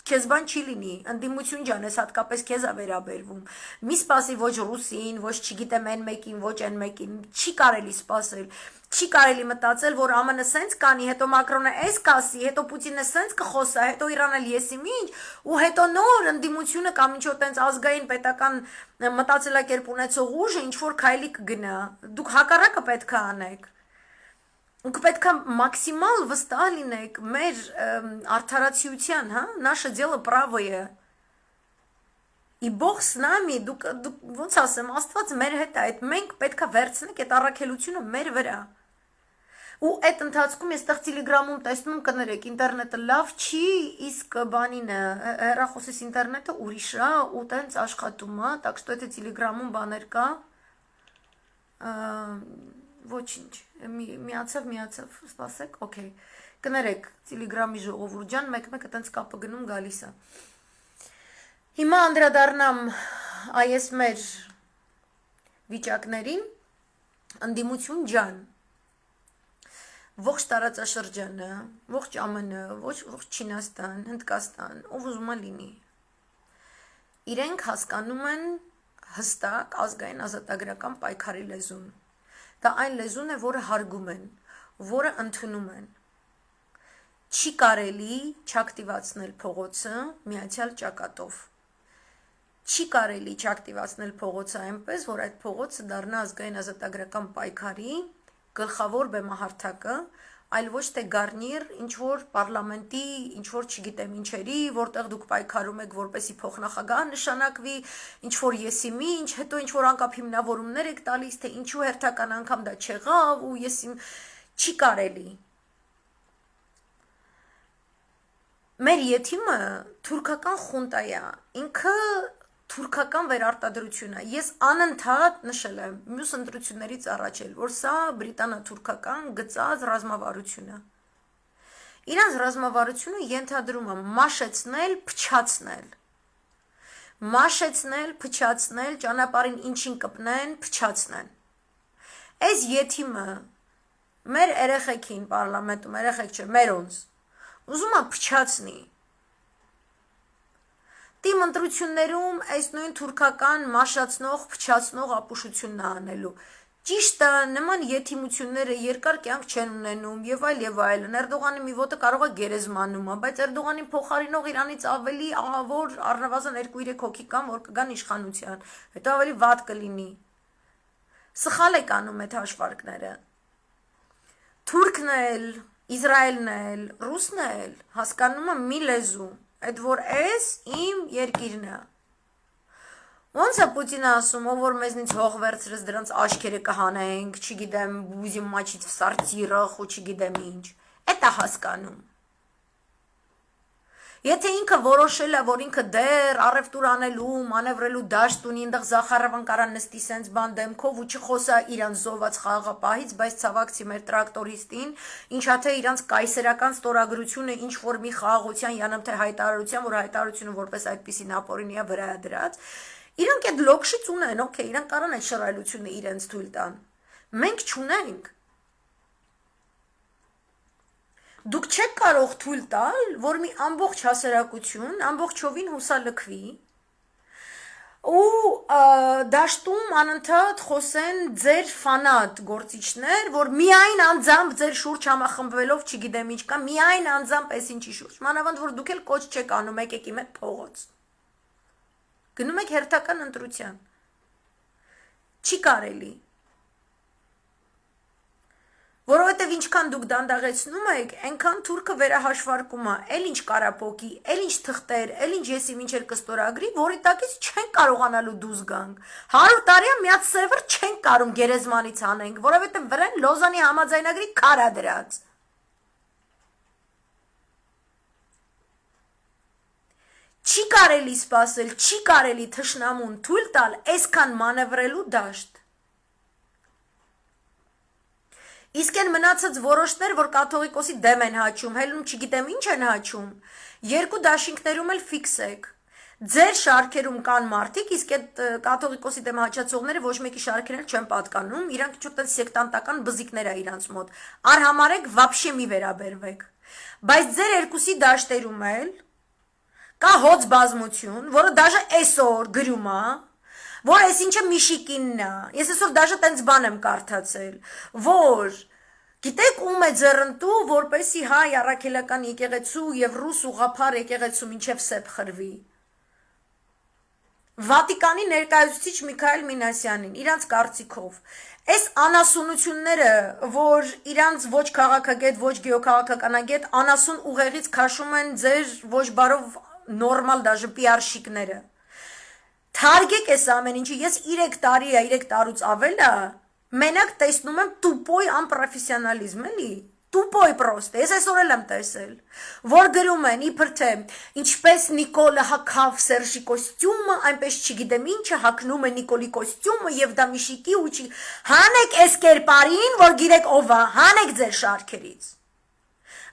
Քեզ բան չի լինի, ընդդիմություն ջան, ես հատկապես քեզ է վերաբերվում։ Մի սպասի ոչ ռուսին, ոչ չգիտեմ այն մեկին, ոչ այն մեկին, չի կարելի սպասել։ Չի կարելի մտածել, որ ԱՄՆ-ը սենց կանի, հետո Մակրոնը էս կասի, հետո Պուտինը սենց կխոսա, հետո Իրանը լիեսի ինչ, ու հետո նոր ընդդիմությունը կամ ինչ-որ տենց ազգային պետական մտածելակերպ ունեցող ուժը ինչ-որ քայլի կգնա։ Դուք հակառակը պետք է անեք։ Դուք պետք է մաքսիմալ վստահ լինեք մեր արդարացիության, հա, наше дело правое։ И Бог с нами, դուք ոնց ասեմ, Աստված մեր հետ է, այդ մենք պետք է վերցնենք այդ առաքելությունը մեր վրա։ Ու այդ ընթացքում ես տեղ Տելեգրամում տեսնում կներեք, ինտերնետը լավ չի, իսկ բանինը հեռախոսის ինտերնետը ուրիշ է ու տենց աշխատում է, так что եթե Տելեգրամում բաներ կա, Ոչինչ։ Միացավ, սպասեք, օքեյ։ Կներեք, Տիլեգրամի ժողովուրդ ջան, մեկ-մեկ այտենց կապը գնում գալիս է։ Հիմա անդրադառնամ այս մեր վիճակներին, ընդդիմություն ջան, ողջ տարածաշրջանը, ողջ ԱՄՆ, ողջ Չինաստան, Հնդկաստան, ով ուզում է լինի, իրենք հասկանում են հստակ ազգային ազատագրական պայքարի լեզուն։ Դա այն լեզուն է, որը հարգում են, որը ընդունում են։ Չի կարելի չակտիվացնել փողոցը միացյալ ճակատով։ Չի կարելի չակտիվացնել փողոցը այնպես, որ այդ փողոցը դառնա ազգային ազատագրական պայքարի գլխավոր բեմահարթակը, այլ ոչ թե գարնիր ինչ-որ պարլամենտի, ինչ-որ չգիտեմ ինչերի, որտեղ դուք պայքարում եք, որպեսի փոխնախագահ նշանակվի, ինչ-որ եսիմի, հետո ինչ-որ անկապ հիմնավորումներ եք տալիս, թե ինչու հերթական անգամ դա չեղավ ու եսիմ չի կարելի։ Մեր յեթիմը թուրքական խունտա է, ինքը թուրքական վերարտադրություն է։ Ես անընդհատ նշել եմ մյուս ընտրություններից առաջ էլ, որ սա բրիտանա-թուրքական գծած ռազմավարություն է։ Իրանց ռազմավարությունը ենթադրում է մաշեցնել, փչացնել։ Մաշեցնել, փչացնել, ճանապարհին ինչին կպնեն, փչացնեն։ Այս յեթիմը մեր երեխեքին պարլամենտում, երեխեք չէ, մերոնց, ուզում է փչացնի։ Տիմ ընտրություններում այս նույն թուրքական մաշացնող, փչացնող ապուշությունն է անելու։ Ճիշտ է, նման յեթիմությունները երկար կյանք չեն ունենում եւ այլն։ Էրդողանի մի ոտը կարող է գերեզմանում, բայց Էրդողանին փոխարինող Իրանից ավելի ահավոր առնվազն 2-3 հոգի կան, որ կգան իշխանության, հետո ավելի վատ կլինի։ Սխալ եք անում այդ հաշվարկները։ Թուրքն էլ, Իսրայելն էլ, ռուսն էլ հասկանում է մի լեզու, այդ որ էս իմ երկիրն է։ Ոնց է Պուտինը ասում, ով որ մեզնից հող վերցրեց դրանց աչքերը կհանենք, չգիտեմ, բուզի մաչից в սարտիրախ ու չգիտեմ ինչ։ Էդ է հասկանում։ Եթե ինքը որոշել է, որ ինքը դեռ առևտուր անելու, մանևրելու դաշտ ունի, այնտեղ Զախարովան կարան նստի սենց բան դեմքով ու չխոսա իրան զոհված խաղաղապահից, բայց ցավակցի մեր տրակտորիստին, ինչա թե իրանց կայսերական ստորագրությունը ինչ որ մի խաղաղության յանամ թե հայտարարության, որ հայտարարությունը որպես այդպիսի նապորինիա վրա է դրած, իրանք այդ լոքշից ունեն, օքեյ, իրանք կարան այդ շռայլությունը իրենց թույլ տան։ Մենք չունենք։ Դուք չեք կարող թույլ տալ, որ մի ամբողջ հասարակություն ամբողջովին հուսալքվի ու դաշտում անընդհատ խոսեն ձեր ֆանատ գործիչներ, որ միայն անձամբ ձեր շուրջ համախմբվելով չգիտեմ ինչ կա, միայն անձամբ էս ինչի շուրջ, մանավանդ որ դուք էլ կոչ չեք անում եկեք իմ հետ փողոց։ Գնում եք հերթական ընտրության։ Չի կարելի։ Որովհետև ինչքան դուք դանդաղեցնում եք, այնքան թուրքը վերահաշվարկում է, էլ ինչ կարապոկի, էլ ինչ թղթեր, էլ ինչ եսիմ ինչեր կստորագրի, որի տակից չեն կարողանալու դուրս գանք։ 100 տարի է միած սերվեր չենք կարում գերեզմանից անենք, որովհետև վրան Լոզանի համաձայնագրի քար է դրած։ Չի կարելի սպասել, չի կարելի թշնամուն թույլ տալ այսքան մանևրելու դաշտ։ Իսկ են մնացած որոշներ, որ կաթողիկոսի դեմ են հաչում, հելում չգիտեմ ինչ են հաչում, երկու դաշինքներում էլ ֆիքս եք։ Ձեր շարքերում կան մարդիկ, իսկ այդ կաթողիկոսի դեմ հաչացողները ոչ մեկի շարքերն չեն պատկանում, իրանք ինչ-որ սեկտանտական բզիկներ է իրանց մոտ։ Արհամարեք վաբշե մի վերաբերվեք։ Բայց ձեր երկուսի դաշտերում էլ կա հոց բազմություն, որը դաժե այսօր գրում է, որ այսինչը Միշիկինն է։ Ես այսօր դաժե տենց բան եմ կարդացել, որ գիտեք ում է ձեռնտու, որպեսի հայ առաքելական եկեղեցու եւ ռուս ուղղափառ եկեղեցու մինչեւ սեփ խրվի։ Վատիկանի ներկայացուցիչ Միքայել Մինասյանին, իրանց կարծիքով, այս անասունությունները, որ իրանց ոչ քաղաքագետ, ոչ գեոքաղաքականագետ անասուն ուղեղից քաշում են ձեր ոչ բարով նորմալ դաժե PR-շիկները։ Թարգեք այս ամեն ինչը, ես 3 տարի է, 3 տարուց ավել է, մենակ տեսնում եմ տուպոյ անպրոֆեսիոնալիզմ, էլի։ Տուպոյ պրոստ, ես այսօր էլ եմ տեսել, որ գրում են, իբր թե, ինչպես Նիկոլը հագավ Սերժի կոստյումը, այնպես չգիտեմ ինչը հագնում է Նիկոլի կոստյումը և դա միշիկի ու չի, հանեք այս կերպարին, որ գիրեք ով է, հանեք ձեր շարքերից,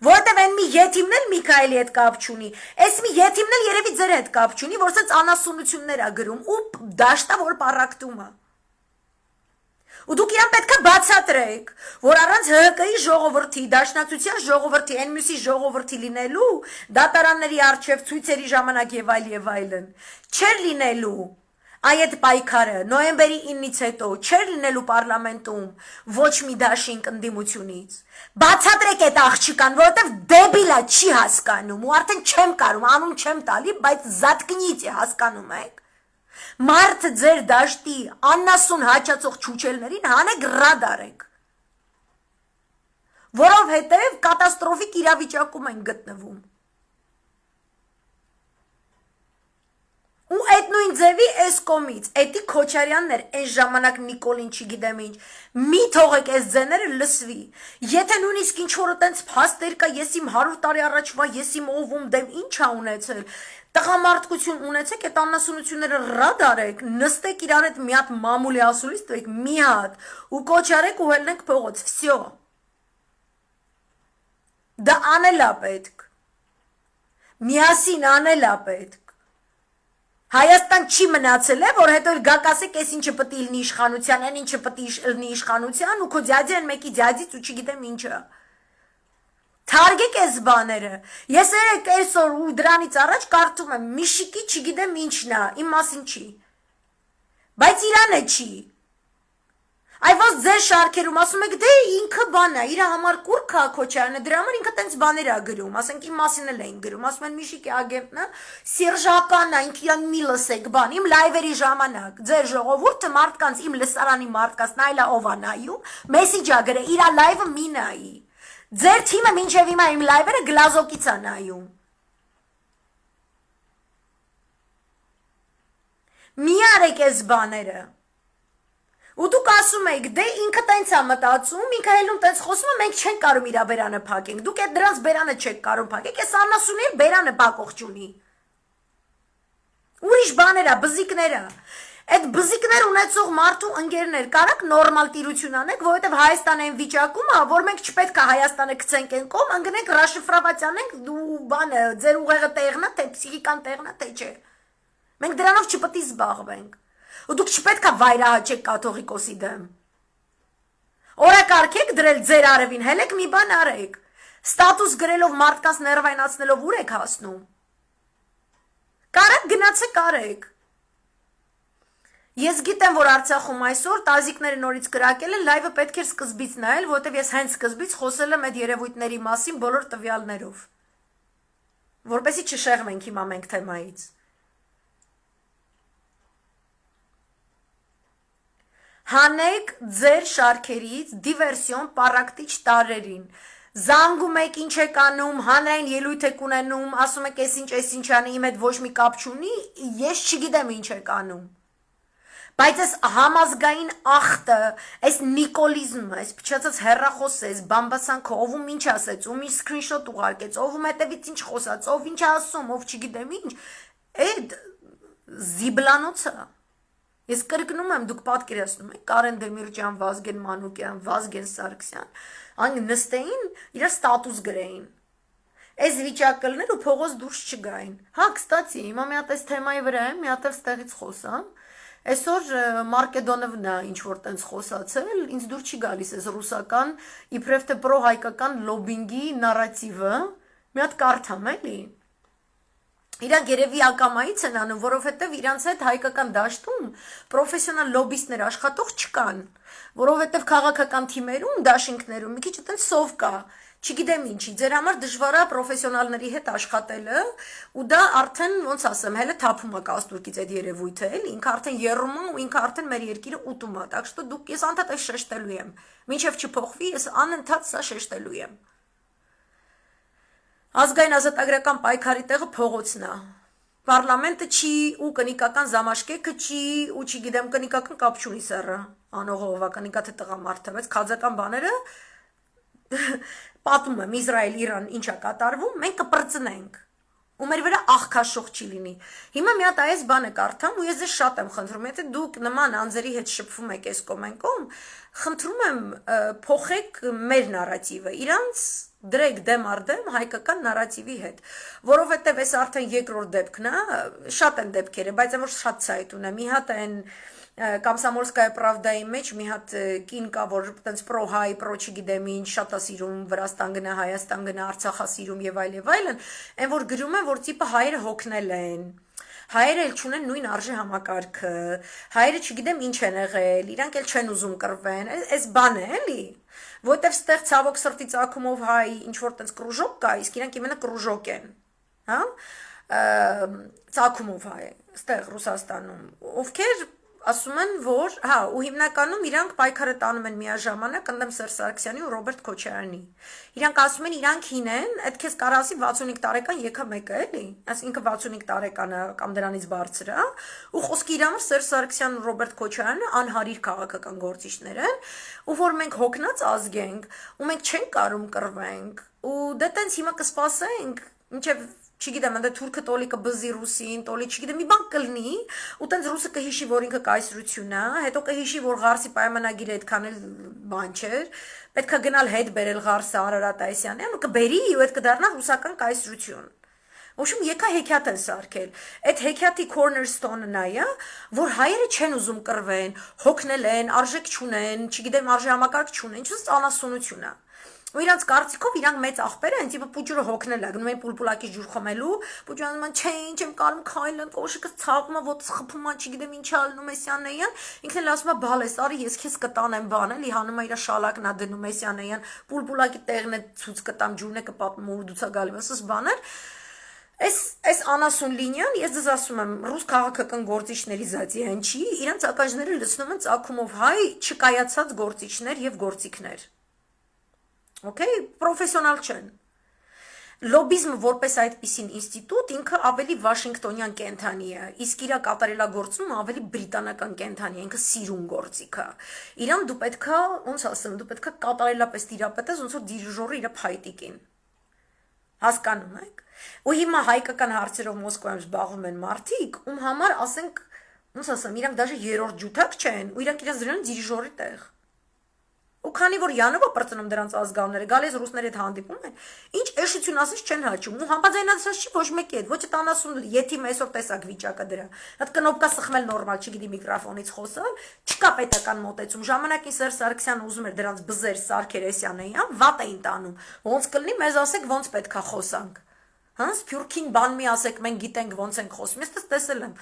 որտև են մի եթիմն էլ Միքայելի հետ կապ չունի, այս մի եթիմն էլ երևի ձեր հետ կապ չունի, որ սենց անասունություններ է գրում ու դաշտա, որ պարակտում է։ Ու դուք իրան պետք է բացատրեք, որ առանց ՀՀԿ-ի ժողովրդի, Դաշնակցության ժողովրդի, այն մյուսի ժողովրդի լինելու, դատարանների առջև ցույցերի ժամանակ եւ այլն, չէր լինելու այդ պայքարը նոյեմբերի 9-ից հետո, չէր լինելու պարլամենտում ոչ մի դաշինք ընդդիմությունից։ Բացատրեք այդ աղջիկան, որովհետեւ դեբիլա չի հասկանում, ու արդեն չեմ կարում, անուն չեմ տալի, բայց զատկնից է հասկանում եք։ Մարդ ձեր դաշտի աննասուն հաճացող չուչելներին հանեք ռադարեք, որովհետև կատաստրոֆիկ իրավիճակում են գտնվում։ Ու այդ նույն ձևի այս կողմից, էդի Քոչարյաններ, այս ժամանակ Նիկոլին չգիտեմ ինչ, մի թողեք այս ձեները լսվի, եթե նույնիսկ ինչ-որ տենց փաստեր կա, ես իմ 100 տարի առաջվա, ես իմ օվում դեմ ինչ ա ունեցել, տղամարդկություն ունեցեք, այդ անասունությունները ռադ արեք, նստեք իրար հետ մի հատ մամուլի ասուլիս տվեք, մի հատ, ու կոչարեք ու հելնենք փողոց, վсё։ Դա անել ա պետք, միասին անել ա պետք։ Հայաստան չի մնացել է, որ հետո գաք ասեք, այս ինչը պետք է լինի իշխանության, այն ինչը պետք է լինի իշխանության, ու քո ձյաձին մեկի ձյաձից ու չգիտեմ ինչը։ Թարգեք այս բաները։ Ես երեք այսօր ու դրանից առաջ կարդում եմ, Միշիկի չգիտեմ ինչն է, իմ մասին չի։ Բայց Իրանը չի։ Այվոց ձեր շարքերում ասում եք, դե ինքը բան է, իր համար կուր կա Քոչարյանը, դրա համար ինքը տենց բաներ է գրում, ասենք իմ մասին էլ էին գրում, ասում են Միշիկի ագենտն է, սերժական է, ինքը իրան մի լսեք բան, իմ լայվերի ժամանակ, ձեր ժողովուրդը մարդկանց, իմ լսարանի մարդկանց նայլա ով է նայում, մեսիջ ա գրել, իր լայվը մի նայի, ձեր թիմը մինչև հիմա իմ լայվերը գլազոկից է նայում։ Մի արեք այս բաները։ Ու դուք ասում եք, դե ինքը տենց է մտածում, ինքը հելուն տենց խոսում է, մենք չենք կարում իր բերանը փակենք, դուք այդ դրանց բերանը չեք կարում փակեք, այս անասունի բերանը փակող չունի։ Ուրիշ բաներ է, բզիկներ է։ Այդ բզիկներ ունեցող մարդու ընկերներ կարաք նորմալ տիրություն անեք, որովհետև Հայաստանը այն վիճակում է, որ մենք չպետք է Հայաստանը գցենք այն կողմ, ընկնենք ռաշիֆրավացյանենք ու բանը, ձեր ուղեղը տեղն է, թե պսիխիկան տեղն է, թե չէ։ Մենք դրանով չպետք է զբաղվենք։ Ու դուք չպետք է վայրահաճեք կաթողիկոսի դեմ։ Օրակարգ եք դրել ձեր արևին, հելեք մի բան արեք։ Ստատուս գրելով մարդկանց ներվայնացնելով ուր եք հասնում։ Կարեք գնացեք արեք։ Ես գիտեմ, որ Արցախում այսօր տազիկները նորից կրակել են, լայվը պետք էր սկզբից նայել, որովհետև ես հենց սկզբից խոսել եմ այդ երևույթների մասին բոլոր տվյալներով։ Որպեսզի չշեղվենք հիմա մենք թեմայից։ Հանեք ձեր շարքերից դիվերսիոն պարակտիչ տարերին, զանգում եք ինչ եք անում, հանրային ելույթ եք ունենում, ասում եք այս ինչ անի, իմ հետ ոչ մի կապ չունի, ես չգիտեմ ինչ եք անում, բայց այս համազգային ախտը, այս նիկոլիզմը, այս փչացած հեռախոսը, այս բամբասանքը, ով ինչ ասեց, ում ինչ սկրինշոտ ուղարկեց, ով հետևից ինչ խոսած, ով ինչ ասում, ով չգիտեմ ինչ, այդ զիբլանոցը Ես կրկնում եմ, դուք պատկերացնում եք, Կարեն Դեմիրճյան, Վազգեն Մանուկյան, Վազգեն Սարգսյան, այն նստեին, իրար ստատուս գրեին։ Այս վիճակը լներ ու փողոց դուրս չգային։ Հա, կստացի, հիմա մի հատ այս թեմայի վրա եմ, մի հատ էլ ստեղից խոսամ։ Այսօր Մարկեդոնովն է ինչ-որ տենց խոսացել, ինձ դուր չի գալիս այս ռուսական, իբրև թե պրոհայկական լոբինգի նարատիվը, մի հատ կարդամ էլի։ Իրանք երևի ակամայից են անում, որովհետև իրանց հետ հայկական դաշտում պրոֆեսիոնալ լոբիստներ աշխատող չկան, որովհետև քաղաքական թիմերում, դաշինքներում մի քիչ այդպես սով կա, չգիտեմ ինչի, ձեր համար դժվար է պրոֆեսիոնալների հետ աշխատելը, ու դա արդեն ոնց ասեմ, հələ թափում է կաստուրկից այդ երևույթը, էլի, ինքը արդեն եռում է ու ինքը արդեն մեր երկիրը ուտում է, так что դուք ես անդադ այս շեշտելու եմ, մինչև չփոխվի, ես անընդհատ սա շեշտելու եմ։ Ազգային ազատագրական պայքարի տեղը փողոցն է։ Պարլամենտը չի ու կնիկական զամաշկեքը չի ու չգիտեմ կնիկական կապ չունի սեռը անողովա կնիկա թե տղամարդը, բայց քաջական բաները պատում եմ Իսրայել-Իրան ինչա կատարվում, մենք կպրծնենք։ ու մեր վրա աղքաշող չի լինի։ Հիմա մի հատ այս բանը կարդամ ու ես ձեզ շատ եմ խնդրում, եթե դուք նման անձերի հետ շփվում եք այս կոմենտում, խնդրում եմ փոխեք մեր նարատիվը, իրանց դրեք դեմ առ դեմ հայկական նարատիվի հետ, որովհետև այս արդեն երկրորդ դեպքն է, շատ են դեպքերը, բայց այն որ շատ ցայտ ունեմ, մի հատ այն Կամսամոլսկայա պրավդայի մեջ մի հատ կին կա, որ տենց պրո-հայ, պրո չգիտեմ ինչ, շատ է սիրում Վրաստան գնա, Հայաստան գնա, Արցախ է սիրում եւ այլն, այն որ գրում են, որ տիպը հայերը հոգնել են, հայերը էլ չունեն նույն արժե համակարգը, հայերը չգիտեմ ինչ են եղել, իրանք էլ չեն ուզում կռվեն, այս բան է, էլի, որտեվ ստեղ ցավոք սրտի ծագումով հայ ինչ որ տենց կրուժոկ կա, իսկ իրանք իմենը կրուժոկ են, հա, ծագումով հայ, ստեղ Ռուսաստանում, ովքեր ասում են, որ, հա, ու հիմնականում իրանք պայքարը տանում են միաժամանակ ընդդեմ Սերժ Սարգսյանի ու Ռոբերտ Քոչարյանի։ Իրանք ասում են, իրանք հին են, այդ քեզ կարա ասի 65 տարեկան եկա մեկը, էլի, այս ինքը 65 տարեկան է կամ դրանից բարձր է, ու խոսքի իր համար Սերժ Սարգսյանն ու Ռոբերտ Քոչարյանը անհարիր քաղաքական գործիչներ են, ու որ մենք հոգնած ազգ ենք, ու մենք չենք կարում կռվենք, ու դե տենց հիմա կսպասենք, մինչև չգիտեմ, ընդ թուրքը տոլի կբզի ռուսին, տոլի չգիտեմ, մի բան կլինի, ու տենց ռուսը կհիշի, որ ինքը կայսրություն է, հետո կհիշի, որ Ղարսի պայմանագիրը այդքան էլ բան չէր, պետք է գնալ հետ բերել Ղարսը Արարատ Այսյանին, ու կբերի ու այդ կդառնա ռուսական կայսրություն։ Ոչմ եկա հեքիաթ են սարքել։ Այդ հեքիաթի cornerstone-ն է, որ հայերը չեն ուզում կռվեն, հոգնել են, արժեք չունեն, չգիտեմ, արժե համակարգ չունեն, ինչպես անասունություն է։ Ու իրանց կարծիքով իրանք մեծ աղբեր են, տիպը պուջուրը հոգնել է, գնում են պուլպուլակի ջուր խմելու, պուջուրը ասում են, չէ, ինչ եմ կարում քայլեն, կոշիկը ցաղում է, ոտս խփում է, չգիտեմ ինչ ալնում Մեսյանեյան, ինքն էլ ասում է, բալես, արի ես քեզ կտանեմ բան, էլի հանում է իր շալակն է դնում Մեսյանեյան, պուլպուլակի տեղն է ցույց կտամ, ջուրն է կպատմում ու դուցա գալու, ասես բաներ։ Այս անասուն լինիան, ես ձեզ ասում եմ, ռուս քաղաքական գործիչների զացի հեն չի, իրանց ակաժները լցնում են ծագումով հայ չկայացած գործիչներ եւ գործիքներ։ Okay, պրոֆեսիոնալ չեն։ Լոբիզմը որպես այդպիսին ինստիտուտ ինքը ավելի վաշինգտոնյան կենթանի է, իսկ իր կատարելագործումը ավելի բրիտանական կենթանի է, ինքը սիրուն գործիք է։ Իրան դու պետքա, ոնց ասեմ, դու պետքա կատարելապես տիրապետես, ոնց որ դիրիժորը իր փայտիկին։ Հասկանում եք։ Ու հիմա հայկական հարցերով Մոսկվայում զբաղվում են մարդիկ, ում համար ասենք, ոնց ասեմ, իրանք դաժե երրորդ ջութակ չեն, ու իրանք իրենց դրան դիրիժորի տեղ։ Ու քանի որ Յանովը պրծնում դրանց ազգանները, գալիս ռուսների հետ հանդիպում են, ինչ էշություն ասես չեն հաճում, ու համաձայնացած չի ոչ մեկի հետ, ոչ 70 եթիմ այսօր տեսակ վիճակը դրա։ Հատ կնոպկա սխմել նորմալ, չգիտի միկրոֆոնից խոսալ, չկա պետական մոտեցում։ Ժամանակին Սերժ Սարգսյանը ուզում էր դրանց բզեր Սարգեր Էսյանեյան, վատ էին տանում։ Ոնց կլինի, մեզ ասեք ոնց պետքա խոսանք։ Հա, Սփյուռքին բան մի ասեք, մենք գիտենք ոնց ենք խոսում։ Ես տեսել եմ։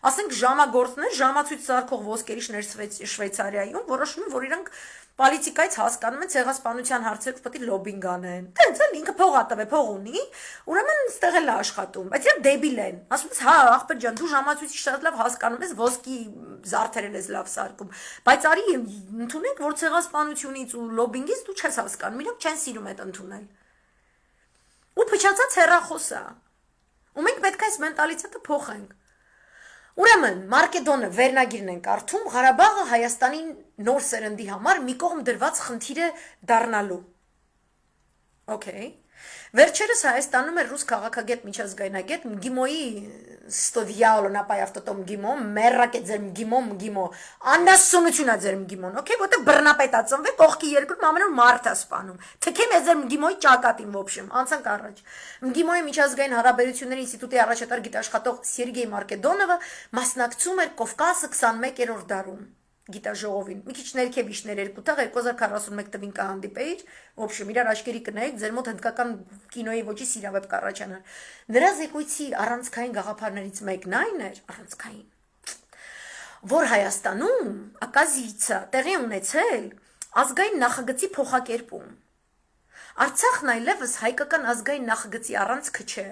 Ասենք ժամագործներ, ժամացույց սարքող ոսկերիչներ Շվեյցարիայում որոշում են, որ իրանք պոլիտիկայից հասկանում են ցեղասպանության հարցերով պետք է լոբինգ անեն։ Տենց էլ ինքը փող ա տվել, փող ունի, ուրեմն ստեղ էլ է աշխատում, բայց իրանք դեբիլ են։ Ասում ես, հա, աղբեր ջան, դու ժամացույցի շատ լավ հասկանում ես, ոսկի զարդերել ես լավ սարքում, բայց արի ընդունենք, որ ցեղասպանությունից ու լոբինգից դու չես հասկանում, իրանք չեն սիրում այդ ընդունել։ Ու փչացած հեռախոս է։ Ու մենք պետք է այս մենտալիտետը փոխենք։ Ուրեմն, Մարկեդոնը վերնագիրն են կարդում, Ղարաբաղը Հայաստանի նոր սերնդի համար մի կողմ դրված խնդիր է դառնալու։ Okay. Վերջերս Հայաստանում է ռուս քաղաքագետ միջազգայնագետ ՄԳԻՄՈ-ի ստոդիալը նապայ ավտոտոմ ՄԳԻՄՈ, մերակ է ձեր ՄԳԻՄΟ, անասունություն է ձեր ՄԳԻՄՈ-ն, okay, որտեղ բռնապետ է ծնվել, կողքի երկրում ամենուր մարդ է սպանում։ Թքեմ է ձեր ՄԳԻՄՈ-ի ճակատին, в общем, անցանք առաջ։ ՄԳԻՄՈ-ի միջազգային հարաբերությունների ինստիտուտի առաջատար գիտաշխատող Սերգեյ Մարկեդոնովը մասնակցում էր Կովկասը 21-րդ դարում գիտաժողովին։ Մի քիչ ներքևիշներ երկու տեղ 2041 թվին կհանդիպեիր, в общем, իրար աչքերի կնայեք, ձեր մոտ հնդկական կինոյի ոճի սիրավեպ կառաջանար։ Նրա զեկույցի առանցքային գաղափարներից մեկն այն էր, առանցքային, որ Հայաստանում ակազիցա տեղի ունեցել ազգային նախագծի փոխակերպում։ Արցախն այլևս հայկական ազգային նախագծի առանցքը չէ։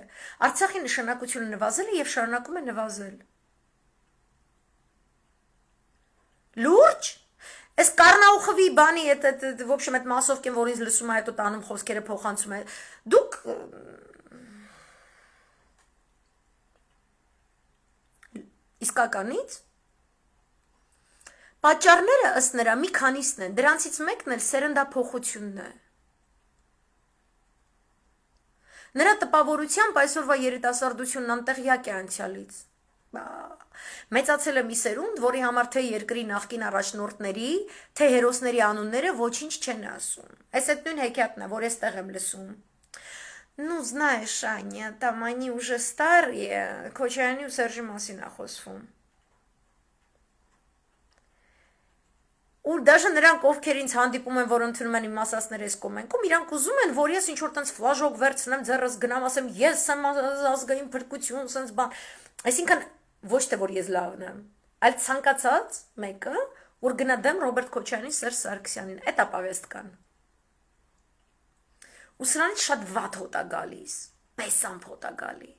Արցախի նշանակությունը նվազել է եւ շարունակում է նվազել։ Լուրջ Այս Կարնաուխովի բանի այդ в общем այդ մասովկեն որ ինձ լսում է հետո տանում խոսքերը փոխանցում է դուք իսկականից պատճառները ըստ նրա մի քանիսն են դրանցից մեկն էլ սերնդափոխությունն է Նրա տպավորությամբ այսօրվա երիտասարդությունն անտեղյակ է անցյալից։ Մեծացել է մի սերունդ, որի համար թե երկրի նախկին առաջնորդների, թե հերոսների անունները ոչինչ չեն ասում։ Այս այդ նույն հեքիաթն է, որ էստեղ եմ լսում։ Ну, знаешь, Аня, там они уже старые, Քոչարյանի ու Սերժի մասին է խոսվում։ Ու դաժե նրանք, ովքեր ինձ հանդիպում են, որ ընդունում են իմ ասածները այս կոմենտում, իրանք ուզում են, որ ես ինչ-որ տենց ֆլաժոկ վերցնեմ, ձեռս գնամ, ասեմ, ես եմ ազգային փրկություն, սենց բան։ Այսինքն ոչ թե որ ես լավն եմ, այլ ցանկացած մեկը, որ գնա դեմ Ռոբերտ Քոչարյանին, Սերժ Սարգսյանին, էտա պավեստկան։ Ու սրանից շատ վատ հոտ է գալիս, պեսամփ հոտ է գալի։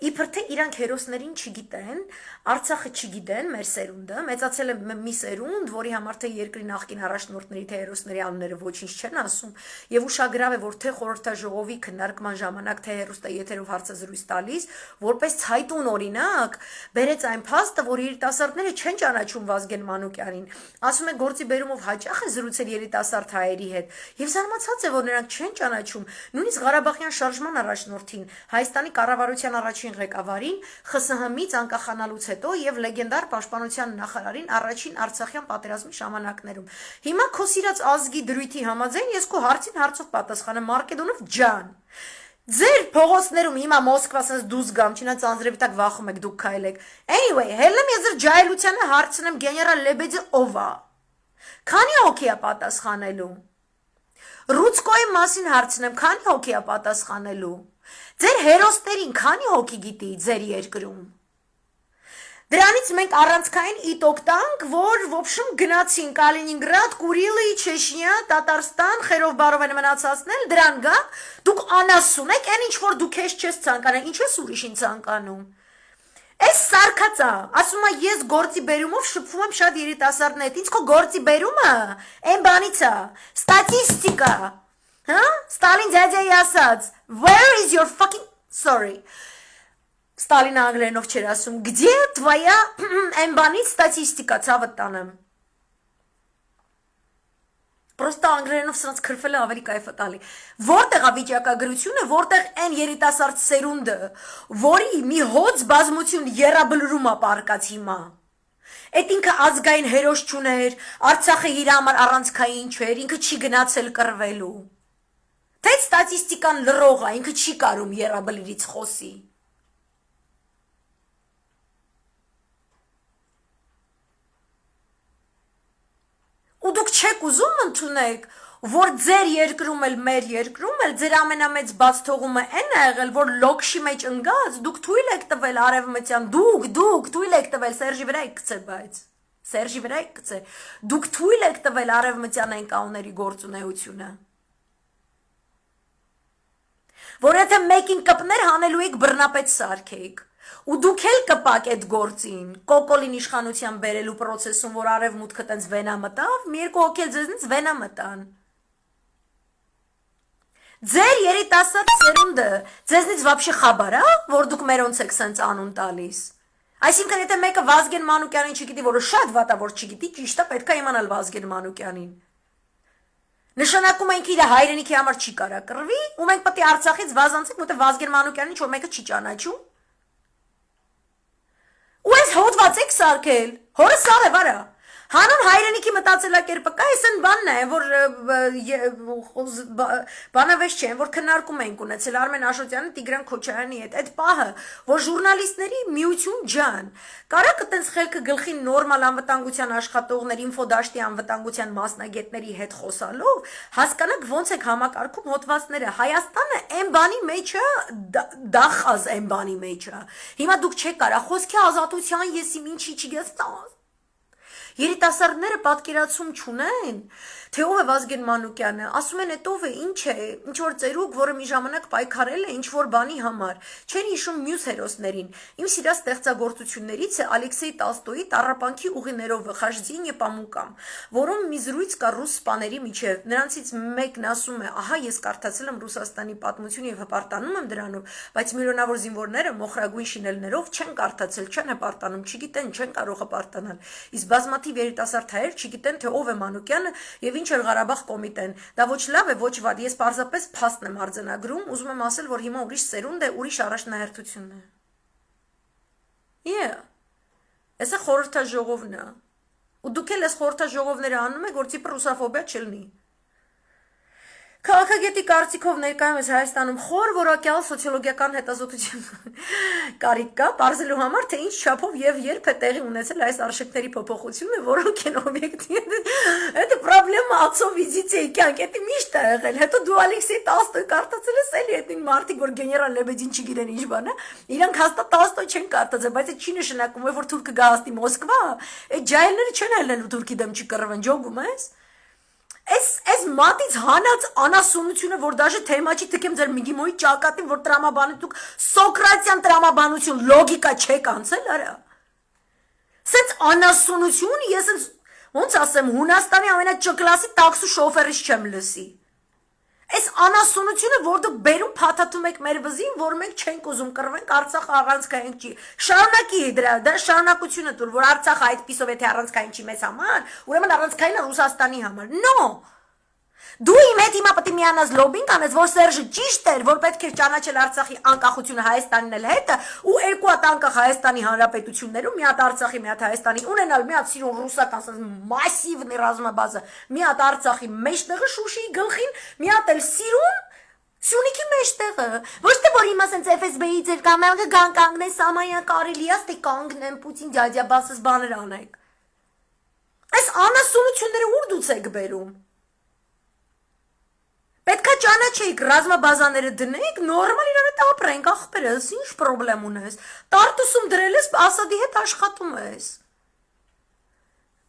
Իբր թե իրանք հերոսներին չգիտեն, Արցախը չգիտեն, մեր սերունդը, մեծացել է մի սերունդ, որի համար թե երկրի նախկին առաջնորդների, թե հերոսների անունները ոչինչ չեն ասում, եւ ուշագրավ է, որ թե խորհրդաժողովի քննարկման ժամանակ, թե հերոստաեթերով հարցազրույց տալիս, որպես ցայտուն օրինակ, բերեց այն փաստը, որ երիտասարդները չեն ճանաչում Վազգեն Մանուկյանին, ասում է գործի բերումով հաճախ է զրուցել երիտասարդ հայերի հետ, եւ զարմացած է, որ նրանք չեն ճանաչում, նույնիսկ Ղարաբաղյան շարժման առաջնորդին, Հայաստանի կառավարության առաջին ղեկավարին, ԽՍՀՄ-ից անկախանալուց հետո եւ լեգենդար պաշտպանության նախարարին առաջին Արցախյան պատերազմի ժամանակներում։ Հիմա քո սիրած ազգի դրույթի համաձայն ես քո հարցին հարցով պատասխանեմ Մարկեդոնով ջան։ Ձեր փողոցներում հիմա Մոսկվա sense դուզ գամ, չնայած անձրևի տակ վախում եք դուք քայլեք։ Anyway, հելնեմ ես ձեր ջահելությանը հարցնեմ գեներալ Լեբեդը ով է։ Քանի հոգի է պատասխանելու։ Ռուցկոյի մասին հարցնեմ, քանի հոգի է պատասխանելու։ Ձեր հերոսներին քանի հոգի գիտի ձեր երկրում։ Դրանից մենք առանցքային իտոկ տանք, որ ոբշում գնացին Կալինինգրադ, Կուրիլի, Չեչնիա, Տատարստան, խերով բարով են մնացածնել, դրան գա, դուք անասուն եք, այն ինչ որ դուք ես չես ցանկանում, ինչ ես ուրիշին ցանկանում։ Այս սարքածա, ասում է ես գործի բերումով շփվում եմ շատ երիտասարդների հետ, ինձ քո գործի բերումը այն բանից է, ստատիստիկա, հա? Ստալին ձյաձյայի ասած, where is your fucking sorry Ստալինը անգլերենով չէր ասում, где твоя այն բանից ստատիստիկա, ցավը տանեմ։ Պրոստը անգլերենով սրանց քրֆելը ավելի կայֆ է տալի։ Որտեղ է վիճակագրությունը, որտեղ այն երիտասարդ սերունդը, որի մի հոծ բազմություն եռաբլուրում է պարկած հիմա։ Այդ ինքը ազգային հերոս չուներ, Արցախը իր համար առանցքային չէր, ինքը չի գնացել կռվելու։ Թե ստատիստիկան լռող է, ինքը չի կարում եռաբլուրից խոսի։ Ու դուք չեք ուզում ընդունեք, որ ձեր երկրում էլ մեր երկրում էլ ձեր ամենամեծ բաց թողումը այն է եղել, որ լոքշի մեջ ընկած դուք թույլ եք տվել արևմտյան, դուք թույլ եք տվել Սերժի վրա եք գցե, բայց Սերժի վրա եք գցե, դուք թույլ եք տվել արևմտյան այն կանոնների գործունեությունը։ Որ եթե մեկին կպներ հանելու եք բռնապետ սարքեիք։ Ու դուք էլ կպակ այդ գործին, կոկոլին իշխանության բերելու պրոցեսում, որ արևմուտքը տենց վենա մտավ, մի երկու հոգի էլ ձեզնից վենա մտան։ Ձեր երիտասարդ սերունդը ձեզնից вообще խաբար է, որ դուք մերոնց եք սենց անուն տալիս։ Այսինքն եթե մեկը Վազգեն Մանուկյանին չգիտի, որը շատ վատ է, որ չգիտի, ճիշտ է, պետք է իմանալ Վազգեն Մանուկյանին։ Նշանակում ենք իր հայրենիքի համար չի կարա կռվի, ու մենք պետք է Արցախից վազանցենք, որտեղ Վազգեն Մանուկյանին ինչ-որ մեկը չի ճանաչում։ Ու այս հոդված եք սարքել, հորը սար է վարա, հանուն հայրենիքի մտածելակերպը կա, այս են բանն է, որ բանավեշ չեն, որ քննարկում ենք ունեցել Արմեն Աշոտյանը Տիգրան Քոչարյանի հետ, այդ պահը, որ ժուրնալիստների միություն ջան, կարա կտենց խելքը գլխին նորմալ անվտանգության աշխատողների, ինֆոդաշտի անվտանգության մասնագետների հետ խոսալով, հասկանաք ոնց եք համակարգում հոդվածները, Հայաստանը այն բանի մեջ է, դախаз այն բանի մեջ է, հիմա դուք չեք կարա, խոսքի ազատության ես իմ ինչի չգեստաս, երիտասարդները պատկերացում չունեն, թե ով է Վազգեն Մանուկյանը, ասում են այդ ով է, ինչ է, ինչ որ ծերուկ, որը մի ժամանակ պայքարել է ինչ որ բանի համար, չեն հիշում մյուս հերոսներին, իմ սիրած ստեղծագործություններից է Ալեքսեյ Տոլստոյի Տառապանքի ուղիներով Խաշձինյե Պամուկամ, որում մի զրույց կա ռուս սպաների միջև, նրանցից մեկն ասում է, ահա ես կարդացել եմ Ռուսաստանի պատմությունը եւ հպարտանում եմ դրանով, բայց միլիոնավոր զինվորները մոխրագույն շինելներով չեն կարդացել, չեն հպարտանում, չգիտեն, չեն կարող հպարտանալ, իսկ բազմաթիվ Ակտիվ երիտասարդ հայեր չգիտեն թե ով է Մանուկյանը եւ ինչ էր Ղարաբաղ կոմիտեն։ Դա ոչ լավ է, ոչ վատ։ Ես պարզապես փաստն եմ արձանագրում, ուզում եմ ասել, որ հիմա ուրիշ սերունդ է, ուրիշ առաջնահերթությունն է։ Yeah. Էսա խորհրդաժողովն է։ Ու դուք էլ այս խորհրդաժողովները անում եք, որ տիպը ռուսաֆոբիա չլինի։ Քաղաքագետի կարծիքով ներկայումս Հայաստանում խոր որակյալ սոցիոլոգիական հետազոտություն կարիք կա, բարձելու համար, թե ինչ չափով եւ երբ է տեղի ունեցել այս արժեքների փոփոխությունը, որոնք են օբյեկտիվ։ Это проблема отцов-визитей կյանք, դա միշտ է եղել։ Հետո դու Ալեքսեյ Տոլստոյ կարդացել ես էլի այդ մարդիկ, որ գեներալ Լեբեդին չգիտեն ինչ բան է։ Իրանք հաստատ Տոլստոյ չեն կարդացել, բայց դա չի նշանակում, որ թուրքը գա հաստի Մոսկվա, այդ ջահելները չեն ելնելու թուրքի դեմ չկռվեն, ջոգում ես։ Այս մատից հանած անասունությունը, որ դաժե թեմա չի թքեմ ձեր միգիմոյի ճակատին, որ տրամաբանի դուք Սոկրատյան տրամաբանություն լոգիկա չեք անցել, արա։ Սենց անասունություն ես ոնց ասեմ, Հունաստանի ամենաճկլասի տաքսու շոֆերից չեմ լսի։ Այս անասունությունը, որ դուք բերում փաթաթում եք մեր վզին, որ մենք չենք ուզում կռվենք, Արցախը առանցքային չի։ Շարունակի դրա, դա շարունակությունը դուր, որ Արցախը այդ պիսով եթե առանցքային չի մեզ համար, ուրեմն առանցքայինը Ռուսաստանի համար։ No։ Դու իմ հետ հիմա պետք է միանաս լոբինգ անես, որ Սերժը ճիշտ էր, որ պետք է ճանաչել Արցախի անկախությունը Հայաստանին էլ հետը, ու երկու հատ անկախ Հայաստանի Հանրապետություններում, մի հատ Արցախի, մի հատ Հայաստանի, ունենալ մի հատ սիրուն ռուսական մասիվնի ռազմաբազա, մի հատ Արցախի մեջտեղը Շուշիի գլխին, մի հատ էլ սիրուն Սյունիքի մեջտեղը, ոչ թե որ հիմա սենց FSB-ի ձեր կամերքը կանգնեն Սամայա կարելի է, թե կանգնեն Պուտին դյադյա բասս բաներ անեք։ Այս անասունությունները ուր դուց եք բերում։ Պետք է ճանաչեիք, ռազմաբազաները դնենք, նորմալ իրար հետ ապրենք, ախպերս, ինչ պրոբլեմ ունես։ Տարտուսում դրել ես, Ասադի հետ աշխատում ես։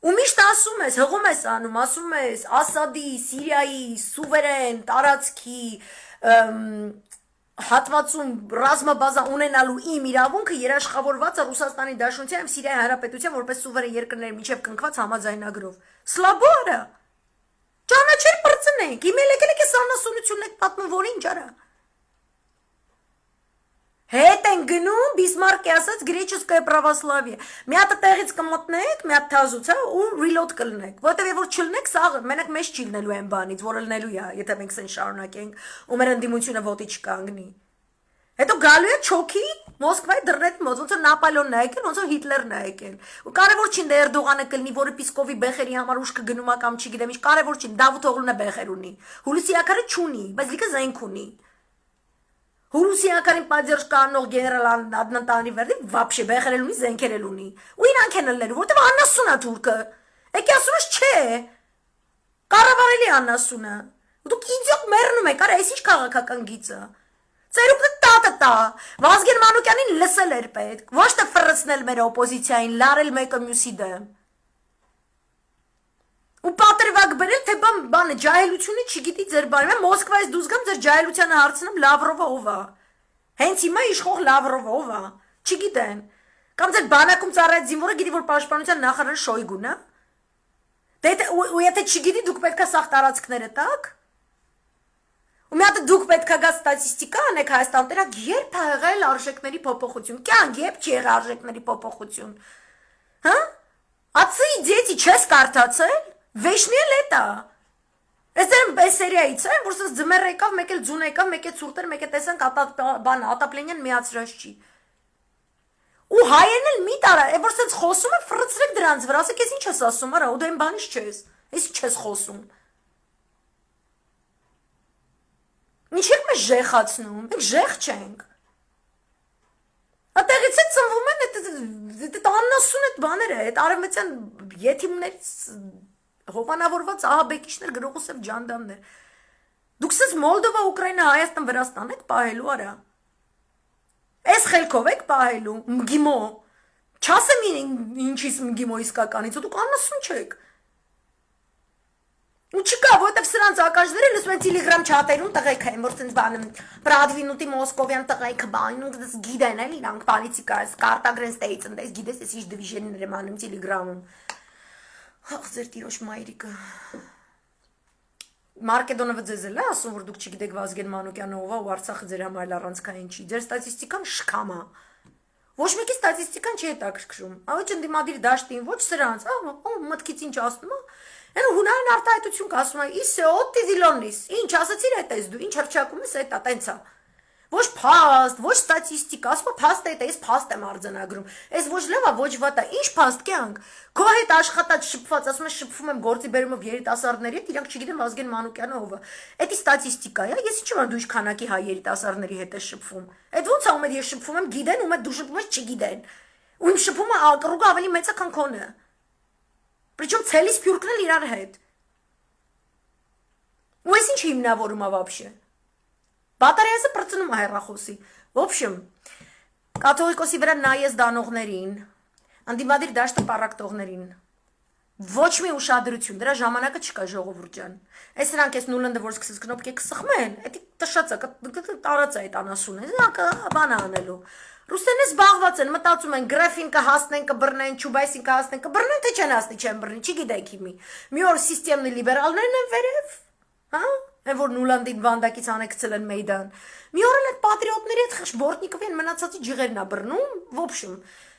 Ու միշտ ասում ես, հղում ես անում, ասում ես Ասադի, Սիրիայի, սուվերեն, տարածքի, հատվածում ռազմաբազա ունենալու իմ իրավունքը երաշխավորված է Ռուսաստանի Դաշնության և Սիրիայի Հանրապետության որպես սուվերեն երկրների միջև կնքված համաձայնագրով։ Սլաբորա։ Ճանաչել պրծնենք, իմել եկել եք ես անասունությունն եք պատմում, որ ինչ արա։ Հետ են գնում, Բիսմարկի ասած գրեչеское православие։ Մի հատը տեղից կմտնեք, մի հատ թազուց, ու reload կլնեք, որտեվ որ չլնեք, սա մենակ մեզ չի լնելու են բանից, որ լնելու է, եթե մենք սեն շարունակենք, ու մեր ընդդիմությունը ոտի չկանգնի։ Հետո գալու է չոքի Մոսկվայի դռնետ մոտ, ոնց որ Նապոլեոնն է եկել, ոնց որ Հիտլերն է եկել։ Ու կարևոր չի Էրդողանը կլինի, որը Պիսկովի բեխերի համար ուշքը գնում է կամ չգիտեմ ինչ, կարևոր չի, Դավութ Օղլունը բեխեր ունի։ Հուլիսի Ակարը չունի, բայց լիքը զենք ունի։ Հուլիսի Ակարին պատժ կանող գեներալ Adnan Tanrıverdi вообще բեխեր ունի, զենքեր ունի։ Ու իրանք են լնելու, որտեվ անասուն է թուրքը։ Եկի ասում ես չէ։ Կառավարելի անասունը։ Դուք իդիոտ մեռնում եք, արա, այս ինչ քաղաքական գիծը։ Ծերուկը տա, Վազգեն Մանուկյանին լսել էր պետք, ոչ թե ֆրցնել մեր օպոզիցիային, լարել մեկը մյուսի դեմ։ Ու պատրվակ բերել, թե բանը ջահելությունը չգիտի ձեր բանը, mən Մոսկվայից դուրս գամ ձեր ջահելությանը հարցնեմ Լավրովը ով է։ Հենց հիմա իշխող Լավրովը ով է, չգիտեն։ Կամ ձեր բանակում ծառայած զինվորը գիտի, որ պաշտպանության նախարարը Շոյգուն է։ Ու եթե չգիտի, դուք պետք է սաղ տարածքները տաք։ Ու մի հատ դուք պետք է գա ստատիստիկա անեք Հայաստանում, դրանք երբ է եղել արժեքների փոփոխություն, կյանք երբ չի եղել արժեքների փոփոխություն։ Հա? Ացի դեти չես կարդացել, վեշնել էտա։ Այս սերիայից է, որ սենց ձմեռ եկավ, մեկ էլ ձուն եկավ, մեկ էլ ցուրտեր, մեկ էլ տեսանք բան ատապլենյան միացրած չի։ Ու հայերն էլ մի տարա, որ սենց խոսում է, ֆրծրեք դրանց վրա, ասեք, ես ինչ ես ասում, արա, ու դու այն բանից չես, ես ինչ ես խոսում։ Ինչ եք մեզ ժեխացնում, մենք ժեխ չենք։ Ատեղից է ծնվում են այդ աննասուն այդ բաները, այդ արևմտյան եթիմներից հովանավորված ահաբեկիչներ, գրողուսև ջանդամներ։ Դուք սենց Մոլդովա, Ուկրաինա, Հայաստան, Վրաստան եք պահելու, արա։ Այս խելքով եք պահելու, մգիմո։ Չասեմ ինչիս մգիմո իսկականից, դուք աննասուն չեք։ Ու չկա, որտև սրանց ակաժները լսում են Telegram չաթերում տղեկ են, որ սենց բանում Պրադվինուտի Մոսկովյան տղեկ բանում, դες գիտեն էլ իրանք պանիցիկա, կարտագրեն ստեյցն, դες գիտես ես ինչ դվիժեններ եմ անում Telegram-ում։ Ախ, ձեր տիրոջ մայրիկը։ Մարկեդոնովը ձեզ էլ է ասում, որ դուք չգիտեք Վազգեն Մանուկյանը ով է ու Արցախը ձեր համար առանցքային չի, ձեր ստատիստիկան շքամ է։ Ոչ մեկի ստատիստիկան չի հետաքրքրում։ Ոչ ընդդիմադիր դաշտին, ոչ սրանց, մտքից ինչ ասում է։ Այն հունարեն արտահայտություն կասում է, իսե օտի դիլոնիս։ Ինչ ասացիր այդ ես դու, ինչ հրճակում ես այդ տենց է։ Ոչ փաստ, ոչ ստատիստիկա, ասում փաստ է, ես փաստ եմ արձանագրում։ Այս ոչ լավ է, ոչ վատ է, ինչ փաստ կյանք։ Քո հետ աշխատած շփված, ասում ես շփվում եմ գործի բերումով երիտասարդների հետ, իրանք չգիտեմ Վազգեն Մանուկյանը ով է։ Էդի ստատիստիկա է, ես ինչ որ դու ինչ քանակի հայ երիտասարդների հետ ես շփվում։ Այդ ո՞նց է ում ես շփվում եմ, գիտեն, ում դու շփվում ես չգիտեն։ Ու իմ շփումը ակռուգը ավելի մեծ է, քան քոնը։ Причем ցելի սփյուռքն էլ իրար հետ։ Ու ես ինչ հիմնավորում է вообще։ Բատարայազը պրծնում է հեռախոսի։ В общем, կաթողիկոսի վրա նայես դանողներին, անդիմադիր դաշտը պարակտողներին։ Ոչ մի ուշադրություն, դրա ժամանակը չկա ժողովուրդ ջան։ Այս նրանք էս նուլնդը որ սկսես կնոպկեք սխմեն, էդի տշած է, տարած է այդ անասունը, բան անելու։ Ռուսերենը զբաղված են, մտածում են գրեֆին կհասնեն, կբռնեն, Չուբայսին կհասնեն, կբռնեն, թե չեն հասնի, չեն բռնի, չգիտեք հիմի։ Մի օր սիստեմնի լիբերալներն են վերև, հա? Այն որ նուլանդին վանդակից անեկցել են մեյդան։ Մի օր էլ այդ պատրիոտների հետ Բորտնիկովի են մնացածի ջիղերն է բռնում, в общем։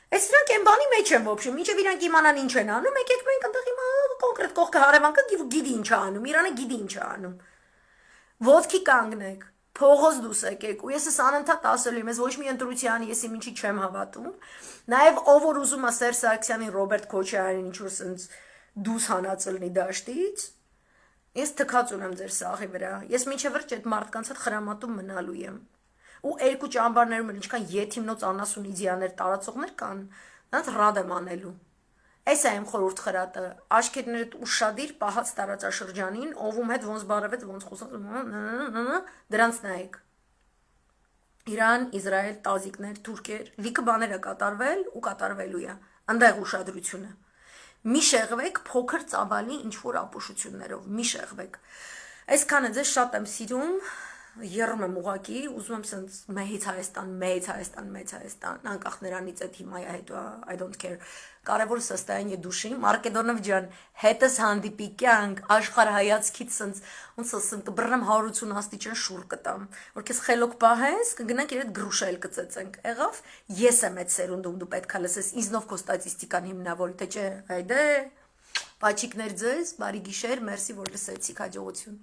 Այս նրանք այն բանի մեջ են, в общем, ինչեւ իրանք իմանան ինչ են անում, եկեք մենք այնտեղ հիմա կոնկրետ կողքը հարևանքը գիտի ինչ է անում, Իրանը գիտի ինչ է անում։ Ոտքի կանգնեք, փողոց դուս եկեք, ու ես ես անընդհատ ասելու եմ, ես ոչ մի ընտրության, ես իմ ինչի չեմ հավատում։ Նաև ով որ ուզում է Սերժ Սարգսյանին, Ռոբերտ Քոչարյանին ինչ որ սենց դուս հանածելնի դաշտից, ես թքած ունեմ ձեր սաղի վրա։ Ես մինչև վերջ այդ մարդկանց հետ խրամատում մնալու եմ։ Ու երկու ճամբարներում էլ ինչքան եթիմնոց անասուն իդեաներ տարածողներ կան, նրանց ռադ եմ անելու։ Այս է իմ խորհուրդ խրատը, աշկերտներդ ուշադիր պահած տարածաշրջանին, ովում հետ ոնց բարևեց, ոնց խոսած, դրանց նայեք։ Իրան, Իսրայել, տազիկներ, թուրքեր, լիքը բաներ է կատարվել ու կատարվելու է, այնտեղ ուշադրությունը։ Մի շեղվեք փոքր ծավալի ինչ-որ ապուշություններով, մի շեղվեք։ Այսքանը ձեզ շատ եմ սիրում, եռում եմ ուղակի, ուզում եմ սենց մեծ Հայաստան, անկախ նրանից այդ հիմա հետո I don't care, կարևոր состояние դուշի, Մարկեդոնով ջան, հետս հանդիպի կյանք, աշխարհ հայացքից սենց, ոնց ասեմ, կբռնեմ 180 աստիճան շուռ կտամ, որ քեզ խելոք պահես, կգնանք իրդ գրուշել կծեցենք, եղավ, ես եմ այդ սերունդում, դու պետք է լսես, ինձնով քո ստատիստիկան հիմնավորի, թե չէ, հայդե, պաչիկներ ձեզ, բարի գիշեր, մերսի, որ լսեցիք, հաջողություն։